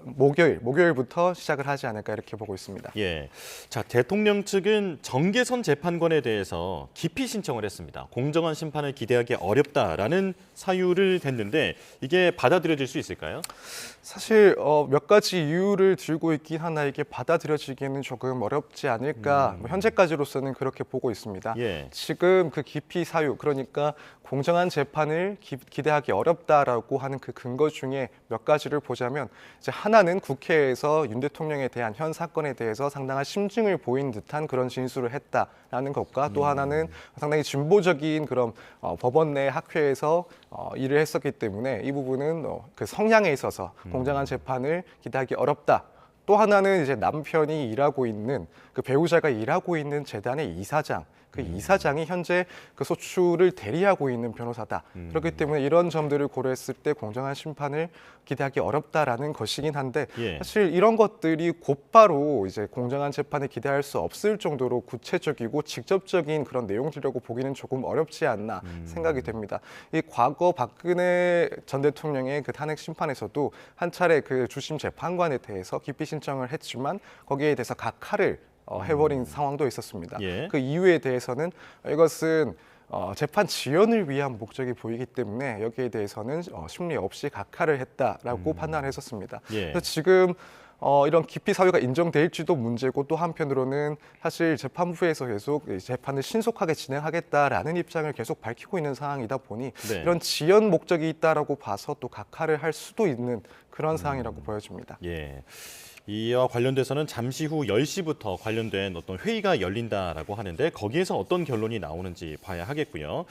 목요일부터 시작을 하지 않을까 이렇게 보고 있습니다. 예. 자, 대통령 측은 정계선 재판관에 대해서 기피 신청을 했습니다. 공정한 심판을 기대하기 어렵다라는 사유를 댔는데 이게 받아들여질 수 있을까요? 사실 몇 가지 이유를 들고 있긴 하나 이게 받아들여지기에는 조금 어렵지 않을까 현재까지로서는 그렇게 보고 있습니다. 예. 지금 그 기피 사유 그러니까 공정한 재판을 기대하기 어렵다라고 하는 그 근거 중에 몇 가지를 보자면 이제 하나는 국회에서 윤 대통령에 대한 현 사건에 대해서 상당한 심증을 보인 듯한 그런 진술을 했다라는 것과 또 하나는 상당히 진보적인 그런 법원 내 학회에서 일을 했었기 때문에 이 부분은 그 성향에 있어서 공정한 재판을 기대하기 어렵다. 또 하나는 이제 남편이 일하고 있는 그 배우자가 일하고 있는 재단의 이사장. 그 이사장이 현재 그 소출을 대리하고 있는 변호사다. 그렇기 때문에 이런 점들을 고려했을 때 공정한 심판을 기대하기 어렵다라는 것이긴 한데 사실 이런 것들이 곧바로 이제 공정한 재판을 기대할 수 없을 정도로 구체적이고 직접적인 그런 내용들이라고 보기는 조금 어렵지 않나 생각이 됩니다. 이 과거 박근혜 전 대통령의 그 탄핵 심판에서도 한 차례 그 주심 재판관에 대해서 기피 신청을 했지만 거기에 대해서 각하를 해버린 상황도 있었습니다. 그 이유에 대해서는 이것은 재판 지연을 위한 목적이 보이기 때문에 여기에 대해서는 심리 없이 각하를 했다라고 판단을 했었습니다. 그래서 지금 이런 기피 사유가 인정될지도 문제고 또 한편으로는 사실 재판부에서 계속 재판을 신속하게 진행하겠다라는 입장을 계속 밝히고 있는 상황이다 보니 이런 지연 목적이 있다라고 봐서 또 각하를 할 수도 있는 그런 상황이라고 보여집니다. 예. 이와 관련돼서는 잠시 후 10시부터 관련된 어떤 회의가 열린다라고 하는데 거기에서 어떤 결론이 나오는지 봐야 하겠고요.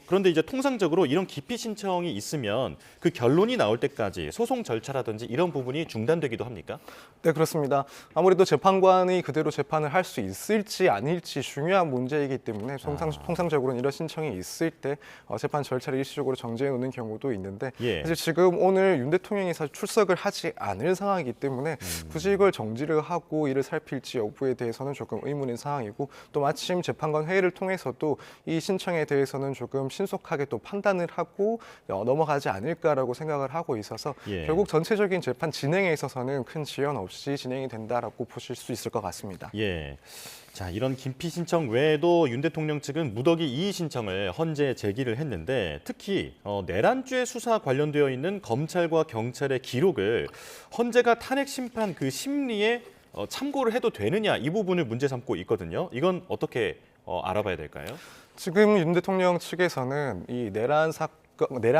그런데 이제 통상적으로 이런 기피 신청이 있으면 그 결론이 나올 때까지 소송 절차라든지 이런 부분이 중단되기도 합니까? 네, 그렇습니다. 아무래도 재판관이 그대로 재판을 할 수 있을지 아닐지 중요한 문제이기 때문에 통상적으로는 이런 신청이 있을 때 재판 절차를 일시적으로 정지해 놓는 경우도 있는데 사실 지금 오늘 윤 대통령이 사실 출석을 하지 않을 상황이기 때문에 굳이 이걸 정지를 하고 이를 살필지 여부에 대해서는 조금 의문인 상황이고 또 마침 재판관 회의를 통해서도 이 신청에 대해서는 조금 신속하게 또 판단을 하고 넘어가지 않을까라고 생각을 하고 있어서 결국 전체적인 재판 진행에 있어서는 큰 지연 없이 진행이 된다라고 보실 수 있을 것 같습니다. 예. 자, 이런 기피 신청 외에도 윤 대통령 측은 무더기 이의 신청을 헌재 제기를 했는데 특히 내란죄 수사 관련되어 있는 검찰과 경찰의 기록을 헌재가 탄핵 심판 그 심리에 참고를 해도 되느냐 이 부분을 문제 삼고 있거든요. 이건 어떻게 알아봐야 될까요? 지금 윤 대통령 측에서는 이 내란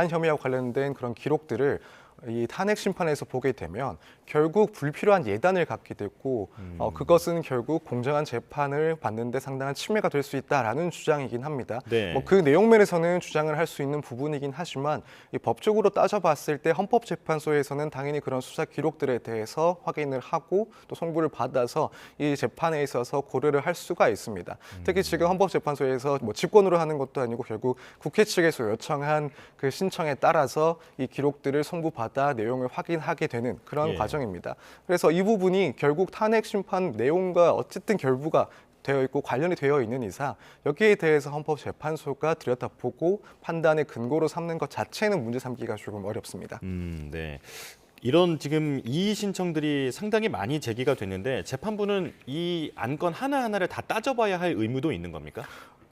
혐의와 관련된 그런 기록들을 이 탄핵 심판에서 보게 되면 결국 불필요한 예단을 갖게 됐고 그것은 결국 공정한 재판을 받는데 상당한 침해가 될 수 있다라는 주장이긴 합니다. 그 내용면에서는 주장을 할 수 있는 부분이긴 하지만 이 법적으로 따져봤을 때 헌법재판소에서는 당연히 그런 수사 기록들에 대해서 확인을 하고 또 송부를 받아서 이 재판에 있어서 고려를 할 수가 있습니다. 특히 지금 헌법재판소에서 직권으로 하는 것도 아니고 결국 국회 측에서 요청한 그 신청에 따라서 이 기록들을 송부받아 내용을 확인하게 되는 그런 과정입니다. 그래서 이 부분이 결국 탄핵 심판 내용과 어쨌든 결부가 되어 있고 관련이 되어 있는 이상 여기에 대해서 헌법재판소가 들여다보고 판단의 근거로 삼는 것 자체는 문제 삼기가 조금 어렵습니다. 네. 이런 지금 이의 신청들이 상당히 많이 제기가 됐는데 재판부는 이 안건 하나하나를 다 따져봐야 할 의무도 있는 겁니까?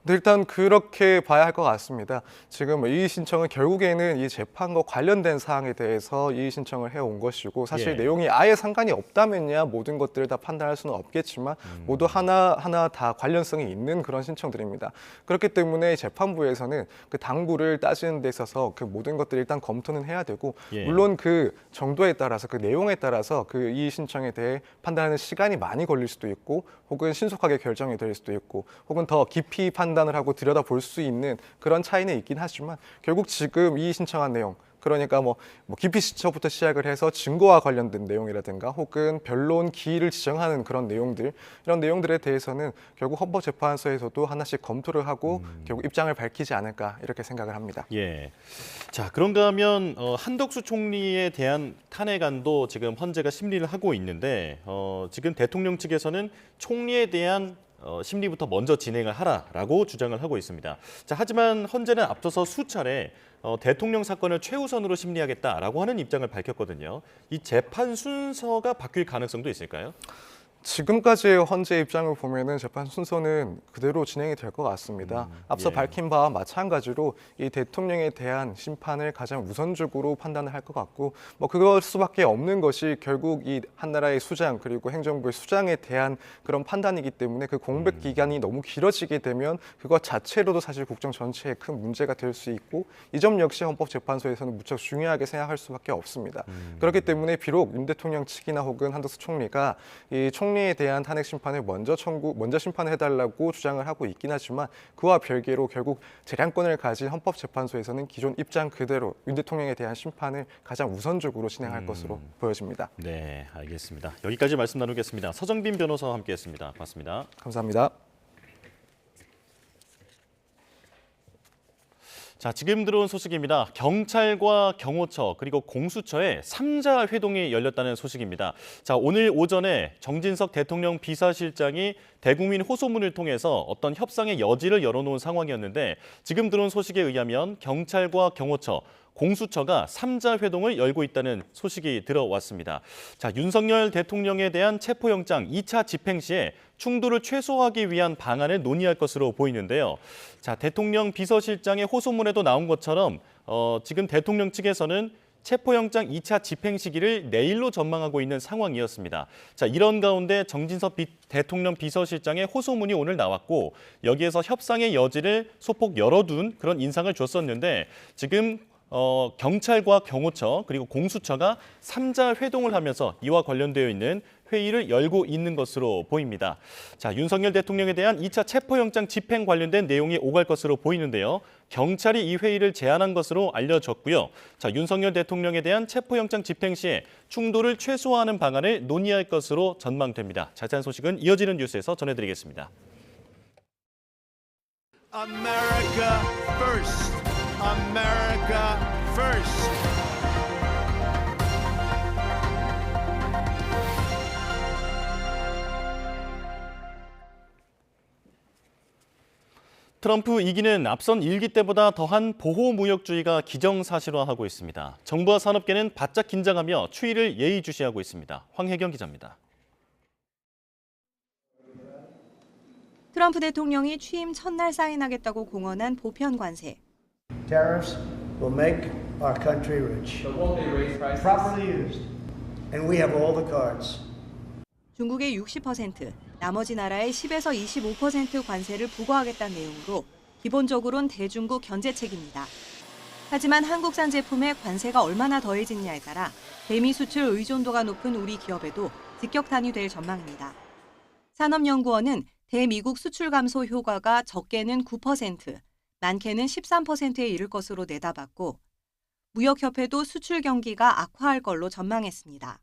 네, 일단 그렇게 봐야 할 것 같습니다. 지금 이의 신청은 결국에는 이 재판과 관련된 사항에 대해서 이의 신청을 해온 것이고 사실 내용이 아예 상관이 없다면야 모든 것들을 다 판단할 수는 없겠지만 모두 하나하나 다 관련성이 있는 그런 신청들입니다. 그렇기 때문에 재판부에서는 그 당구를 따지는 데 있어서 그 모든 것들을 일단 검토는 해야 되고 물론 그 정도에 따라서 그 내용에 따라서 그 이의 신청에 대해 판단하는 시간이 많이 걸릴 수도 있고 혹은 신속하게 결정이 될 수도 있고 혹은 더 깊이 판단을 하고 들여다볼 수 있는 그런 차이는 있긴 하지만 결국 지금 이의 신청한 내용 그러니까 뭐 기피 신청부터 시작을 해서 증거와 관련된 내용이라든가 혹은 변론 기일을 지정하는 그런 내용들 이런 내용들에 대해서는 결국 헌법재판소에서도 하나씩 검토를 하고 결국 입장을 밝히지 않을까 이렇게 생각을 합니다. 예. 자, 그런가 하면 한덕수 총리에 대한 탄핵안도 지금 헌재가 심리를 하고 있는데 지금 대통령 측에서는 총리에 대한 심리부터 먼저 진행을 하라라고 주장을 하고 있습니다. 자, 하지만 헌재는 앞서서 수차례 대통령 사건을 최우선으로 심리하겠다라고 하는 입장을 밝혔거든요. 이 재판 순서가 바뀔 가능성도 있을까요? 지금까지의 헌재 입장을 보면은 재판 순서는 그대로 진행이 될 것 같습니다. 앞서 밝힌 바와 마찬가지로 이 대통령에 대한 심판을 가장 우선적으로 판단을 할 것 같고 뭐 그럴 수밖에 없는 것이 결국 이 한 나라의 수장 그리고 행정부의 수장에 대한 그런 판단이기 때문에 그 공백 기간이 너무 길어지게 되면 그것 자체로도 사실 국정 전체에 큰 문제가 될 수 있고 이 점 역시 헌법재판소에서는 무척 중요하게 생각할 수밖에 없습니다. 그렇기 때문에 비록 윤 대통령 측이나 혹은 한덕수 총리가 이 총리에 대한 탄핵 심판을 먼저 심판해달라고 주장을 하고 있긴 하지만 그와 별개로 결국 재량권을 가진 헌법재판소에서는 기존 입장 그대로 윤 대통령에 대한 심판을 가장 우선적으로 진행할 것으로 보여집니다. 네, 알겠습니다. 여기까지 말씀 나누겠습니다. 서정빈 변호사와 함께했습니다. 고맙습니다. 감사합니다. 자, 지금 들어온 소식입니다. 경찰과 경호처 그리고 공수처의 3자 회동이 열렸다는 소식입니다. 자, 오늘 오전에 정진석 대통령 비서실장이 대국민 호소문을 통해서 어떤 협상의 여지를 열어놓은 상황이었는데 지금 들어온 소식에 의하면 경찰과 경호처, 공수처가 3자 회동을 열고 있다는 소식이 들어왔습니다. 자, 윤석열 대통령에 대한 체포영장 2차 집행 시에 충돌을 최소화하기 위한 방안을 논의할 것으로 보이는데요. 자, 대통령 비서실장의 호소문에도 나온 것처럼 지금 대통령 측에서는 체포영장 2차 집행 시기를 내일로 전망하고 있는 상황이었습니다. 자, 이런 가운데 정진석 대통령 비서실장의 호소문이 오늘 나왔고 여기에서 협상의 여지를 소폭 열어둔 그런 인상을 줬었는데 지금 경찰과 경호처 그리고 공수처가 3자 회동을 하면서 이와 관련되어 있는 회의를 열고 있는 것으로 보입니다. 자, 윤석열 대통령에 대한 2차 체포영장 집행 관련된 내용이 오갈 것으로 보이는데요. 경찰이 이 회의를 제안한 것으로 알려졌고요. 자, 윤석열 대통령에 대한 체포영장 집행 시에 충돌을 최소화하는 방안을 논의할 것으로 전망됩니다. 자세한 소식은 이어지는 뉴스에서 전해드리겠습니다. America first. America first. 트럼프 2기는 앞선 1기 때보다 더한 보호무역주의가 기정사실화하고 있습니다. 정부와 산업계는 바짝 긴장하며 추이를 예의주시하고 있습니다. 황혜경 기자입니다. 트럼프 대통령이 취임 첫날 사인하겠다고 공언한 보편 관세. Tariffs will make our country rich. But won't they raise prices? Properly used. And we have all the cards. 중국의 60%, 나머지 나라의 10에서 25% 관세를 부과하겠다는 내용으로 기본적으로는 대중국 견제책입니다. 하지만 한국산 제품에 관세가 얼마나 더해지느냐에 따라 대미 수출 의존도가 높은 우리 기업에도 직격탄이 될 전망입니다. 산업연구원은 대미국 수출 감소 효과가 적게는 9%, 많게는 13%에 이를 것으로 내다봤고 무역협회도 수출 경기가 악화할 걸로 전망했습니다.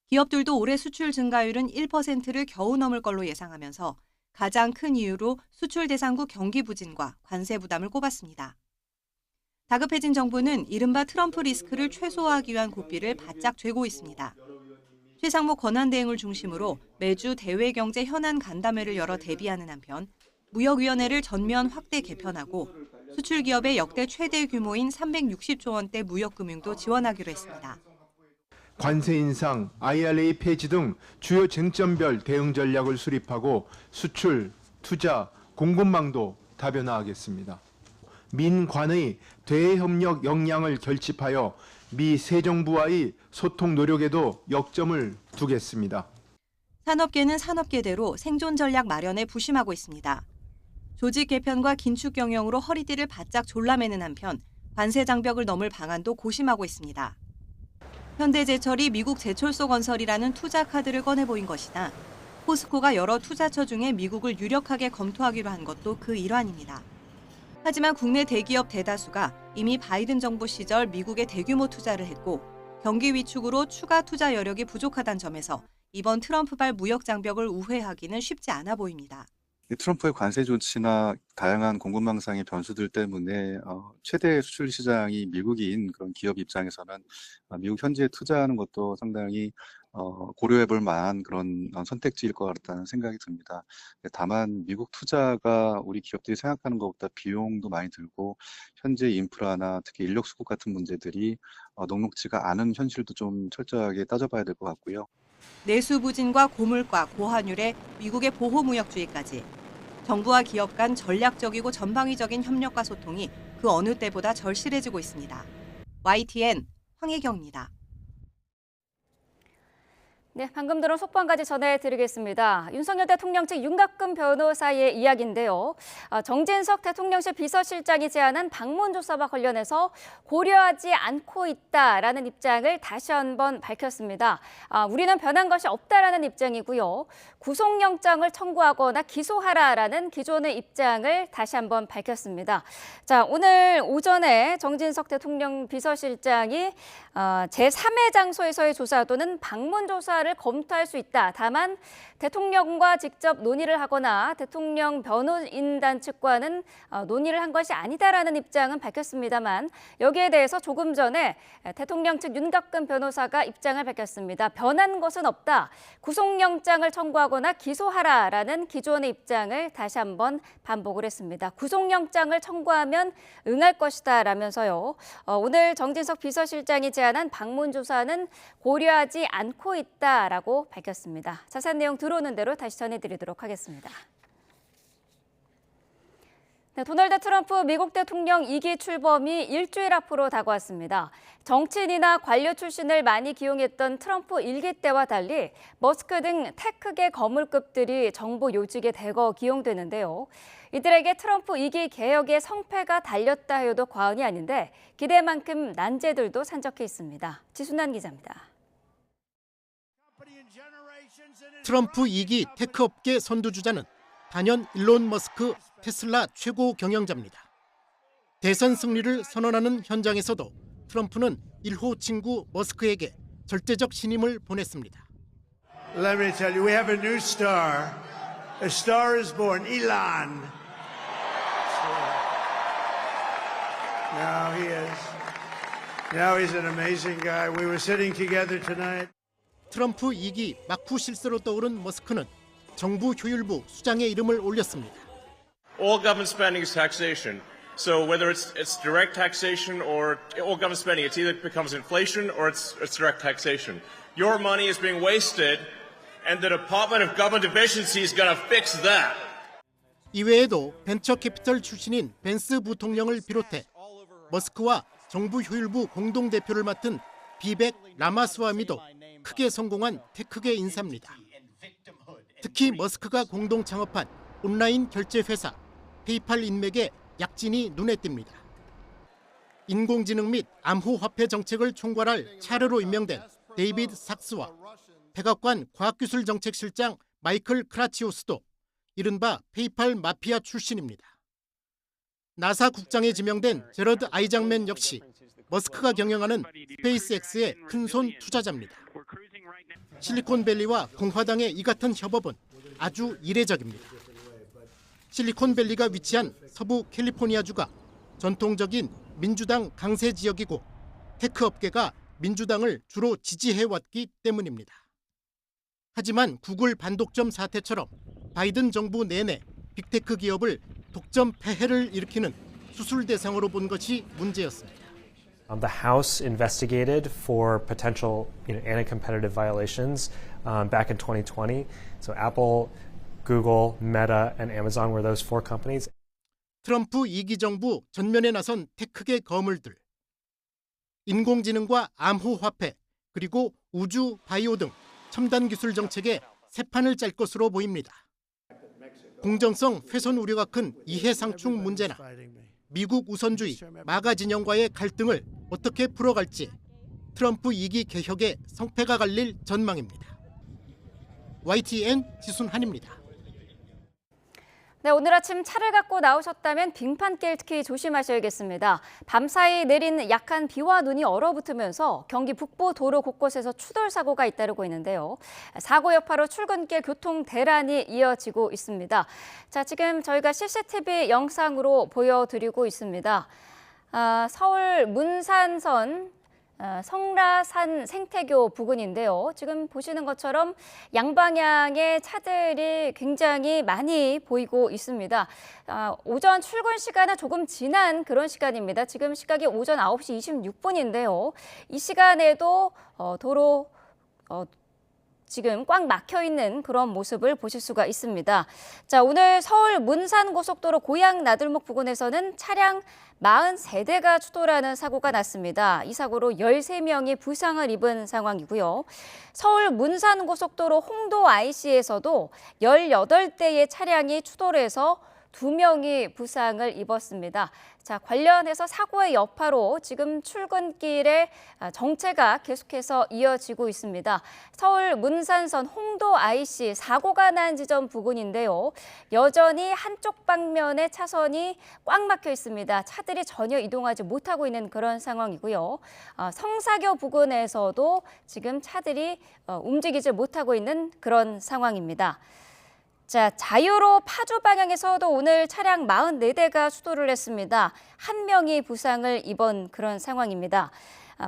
기업들도 올해 수출 증가율은 1%를 겨우 넘을 걸로 예상하면서 가장 큰 이유로 수출 대상국 경기 부진과 관세 부담을 꼽았습니다. 다급해진 정부는 이른바 트럼프 리스크를 최소화하기 위한 고삐를 바짝 쥐고 있습니다. 최상목 권한대행을 중심으로 매주 대외경제 현안 간담회를 열어 대비하는 한편 무역위원회를 전면 확대 개편하고 수출기업의 역대 최대 규모인 360조 원대 무역금융도 지원하기로 했습니다. 관세 인상, IRA 폐지 등 주요 쟁점별 대응 전략을 수립하고 수출, 투자, 공급망도 다변화하겠습니다. 민관의 대협력 역량을 결집하여 미 새 정부와의 소통 노력에도 역점을 두겠습니다. 산업계는 산업계대로 생존 전략 마련에 부심하고 있습니다. 조직 개편과 긴축 경영으로 허리띠를 바짝 졸라매는 한편 관세 장벽을 넘을 방안도 고심하고 있습니다. 현대제철이 미국 제철소 건설이라는 투자 카드를 꺼내 보인 것이나 포스코가 여러 투자처 중에 미국을 유력하게 검토하기로 한 것도 그 일환입니다. 하지만 국내 대기업 대다수가 이미 바이든 정부 시절 미국에 대규모 투자를 했고 경기 위축으로 추가 투자 여력이 부족하다는 점에서 이번 트럼프발 무역 장벽을 우회하기는 쉽지 않아 보입니다. 트럼프의 관세 조치나 다양한 공급망상의 변수들 때문에 최대 수출 시장이 미국인 그런 기업 입장에서는 미국 현지에 투자하는 것도 상당히 고려해 볼 만한 그런 선택지일 것 같다는 생각이 듭니다. 다만 미국 투자가 우리 기업들이 생각하는 것보다 비용도 많이 들고 현재 인프라나 특히 인력 수급 같은 문제들이 녹록지가 않은 현실도 좀 철저하게 따져봐야 될 것 같고요. 내수 부진과 고물가, 고환율에 미국의 보호무역주의까지 정부와 기업 간 전략적이고 전방위적인 협력과 소통이 그 어느 때보다 절실해지고 있습니다. YTN 황혜경입니다. 네, 방금 들은 속보까지 전해드리겠습니다. 윤석열 대통령 측 윤갑근 변호사의 이야기인데요. 정진석 대통령실 비서실장이 제안한 방문 조사와 관련해서 고려하지 않고 있다라는 입장을 다시 한번 밝혔습니다. 우리는 변한 것이 없다라는 입장이고요. 구속영장을 청구하거나 기소하라라는 기존의 입장을 다시 한번 밝혔습니다. 자, 오늘 오전에 정진석 대통령 비서실장이 제3의 장소에서의 조사 또는 방문 조사를 검토할 수 있다. 다만 대통령과 직접 논의를 하거나 대통령 변호인단 측과는 논의를 한 것이 아니다라는 입장은 밝혔습니다만 여기에 대해서 조금 전에 대통령 측 윤갑근 변호사가 입장을 밝혔습니다. 변한 것은 없다. 구속영장을 청구하거나 기소하라라는 기존의 입장을 다시 한번 반복을 했습니다. 구속영장을 청구하면 응할 것이다 라면서요. 오늘 정진석 비서실장이 제안한 방문 조사는 고려하지 않고 있다라고 밝혔습니다. 자세한 내용 들어오는 대로 다시 전해드리도록 하겠습니다. 네, 도널드 트럼프 미국 대통령 2기 출범이 일주일 앞으로 다가왔습니다. 정치인이나 관료 출신을 많이 기용했던 트럼프 1기 때와 달리 머스크 등 테크계 거물급들이 정부 요직에 대거 기용되는데요. 이들에게 트럼프 2기 개혁의 성패가 달렸다 해도 과언이 아닌데 기대만큼 난제들도 산적해 있습니다. 지순환 기자입니다. 트럼프 2기 테크업계 선두주자는 단연 일론 머스크 테슬라 최고 경영자입니다. 대선 승리를 선언하는 현장에서도 트럼프는 1호 친구 머스크에게 절대적 신임을 보냈습니다. Let me tell you, we have a new star. A star is born, Elon. Now he is. Now he's an amazing guy. We were sitting together tonight. 트럼프 2기 막후 실세로 떠오른 머스크는 정부 효율부 수장의 이름을 올렸습니다. All government spending is taxation. So whether it's direct taxation or all government spending, it either becomes inflation or it's direct taxation. Your money is being wasted, and the Department of Government Efficiency is going to fix that. 이외에도 벤처 캐피털 출신인 벤스 부통령을 비롯해 머스크와 정부 효율부 공동대표를 맡은 비백 라마스와미도 크게 성공한 테크계 인사입니다. 특히 머스크가 공동 창업한 온라인 결제 회사 페이팔 인맥의 약진이 눈에 띕니다. 인공지능 및 암호화폐 정책을 총괄할 차르로 임명된 데이비드 삭스와 백악관 과학기술정책실장 마이클 크라치오스도 이른바 페이팔 마피아 출신입니다. 나사 국장에 지명된 제러드 아이작맨 역시 머스크가 경영하는 스페이스X의 큰손 투자자입니다. 실리콘밸리와 공화당의 이 같은 협업은 아주 이례적입니다. 실리콘밸리가 위치한 서부 캘리포니아주가 전통적인 민주당 강세 지역이고 테크업계가 민주당을 주로 지지해왔기 때문입니다. 하지만 구글 반독점 사태처럼 바이든 정부 내내 빅테크 기업을 독점 폐해를 일으키는 수술 대상으로 본 것이 문제였습니다. The House investigated for potential anti-competitive violations back in 2020. So Apple, Google, Meta, and Amazon were those four companies. 트럼프 2기 정부 전면에 나선 테크계 거물들. 인공지능과 암호화폐, 그리고 우주, 바이오 등 첨단 기술 정책에 새 판을 짤 것으로 보입니다. 공정성 훼손 우려가 큰 이해상충 문제나 미국 우선주의, 마가 진영과의 갈등을 어떻게 풀어갈지 트럼프 2기 개혁의 성패가 갈릴 전망입니다. YTN 지순한입니다. 네, 오늘 아침 차를 갖고 나오셨다면 빙판길 특히 조심하셔야겠습니다. 밤사이 내린 약한 비와 눈이 얼어붙으면서 경기 북부 도로 곳곳에서 추돌 사고가 잇따르고 있는데요. 사고 여파로 출근길 교통 대란이 이어지고 있습니다. 자, 지금 저희가 CCTV 영상으로 보여드리고 있습니다. 서울 문산선 성라산 생태교 부근인데요. 지금 보시는 것처럼 양방향의 차들이 굉장히 많이 보이고 있습니다. 오전 출근 시간은 조금 지난 그런 시간입니다. 지금 시각이 오전 9시 26분인데요. 이 시간에도 도로 지금 꽉 막혀 있는 그런 모습을 보실 수가 있습니다. 자, 오늘 서울 문산고속도로 고양 나들목 부근에서는 차량 43대가 추돌하는 사고가 났습니다. 이 사고로 13명이 부상을 입은 상황이고요. 서울 문산고속도로 홍도 IC에서도 18대의 차량이 추돌해서 2명이 부상을 입었습니다. 자, 관련해서 사고의 여파로 지금 출근길에 정체가 계속해서 이어지고 있습니다. 서울 문산선 홍도 IC 사고가 난 지점 부근인데요. 여전히 한쪽 방면의 차선이 꽉 막혀 있습니다. 차들이 전혀 이동하지 못하고 있는 그런 상황이고요. 성사교 부근에서도 지금 차들이 움직이지 못하고 있는 그런 상황입니다. 자, 자유로 파주 방향에서도 오늘 차량 44대가 추돌을 했습니다. 1명이 부상을 입은 그런 상황입니다.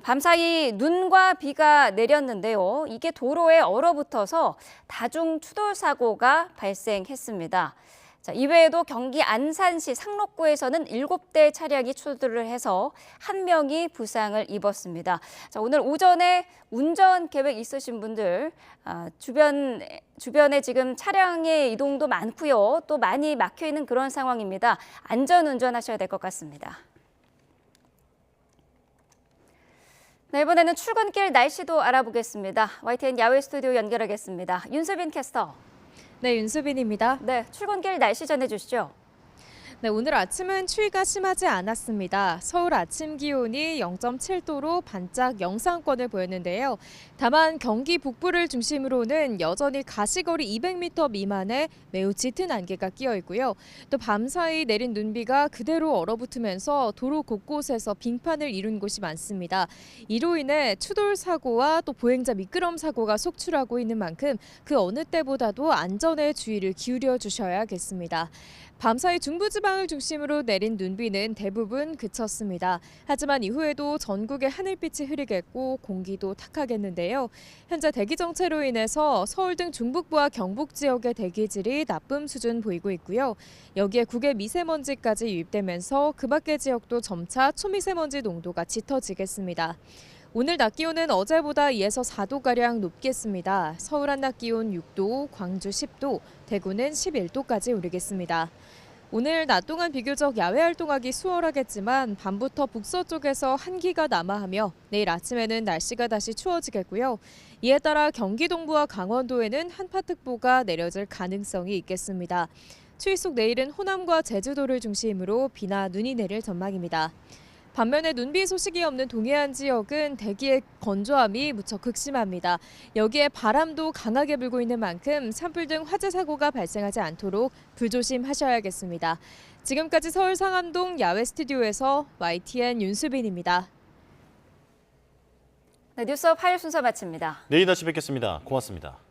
밤사이 눈과 비가 내렸는데요. 이게 도로에 얼어붙어서 다중 추돌 사고가 발생했습니다. 자, 이외에도 경기 안산시 상록구에서는 7대 차량이 추돌을 해서 1명이 부상을 입었습니다. 자, 오늘 오전에 운전 계획 있으신 분들 주변에 지금 차량의 이동도 많고요. 또 많이 막혀 있는 그런 상황입니다. 안전 운전하셔야 될 것 같습니다. 네, 이번에는 출근길 날씨도 알아보겠습니다. YTN 야외 스튜디오 연결하겠습니다. 윤수빈 캐스터. 네, 윤수빈입니다. 네, 출근길 날씨 전해주시죠. 네, 오늘 아침은 추위가 심하지 않았습니다. 서울 아침 기온이 0.7도로 반짝 영상권을 보였는데요. 다만 경기 북부를 중심으로는 여전히 가시거리 200m 미만의 매우 짙은 안개가 끼어 있고요. 또 밤사이 내린 눈비가 그대로 얼어붙으면서 도로 곳곳에서 빙판을 이룬 곳이 많습니다. 이로 인해 추돌 사고와 또 보행자 미끄럼 사고가 속출하고 있는 만큼 그 어느 때보다도 안전에 주의를 기울여 주셔야겠습니다. 밤사이 중부지방을 중심으로 내린 눈비는 대부분 그쳤습니다. 하지만 이후에도 전국의 하늘빛이 흐리겠고 공기도 탁하겠는데요. 현재 대기 정체로 인해서 서울 등 중북부와 경북 지역의 대기질이 나쁨 수준 보이고 있고요. 여기에 국외 미세먼지까지 유입되면서 그 밖의 지역도 점차 초미세먼지 농도가 짙어지겠습니다. 오늘 낮 기온은 어제보다 2에서 4도가량 높겠습니다. 서울 한낮 기온 6도, 광주 10도, 대구는 11도까지 오르겠습니다. 오늘 낮 동안 비교적 야외 활동하기 수월하겠지만 밤부터 북서쪽에서 한기가 남하하며 내일 아침에는 날씨가 다시 추워지겠고요. 이에 따라 경기 동부와 강원도에는 한파특보가 내려질 가능성이 있겠습니다. 추위 속 내일은 호남과 제주도를 중심으로 비나 눈이 내릴 전망입니다. 반면에 눈비 소식이 없는 동해안 지역은 대기의 건조함이 무척 극심합니다. 여기에 바람도 강하게 불고 있는 만큼 산불 등 화재 사고가 발생하지 않도록 불조심하셔야겠습니다. 지금까지 서울 상암동 야외 스튜디오에서 YTN 윤수빈입니다. 네, 뉴스업 화요일 순서 마칩니다. 내일 다시 뵙겠습니다. 고맙습니다.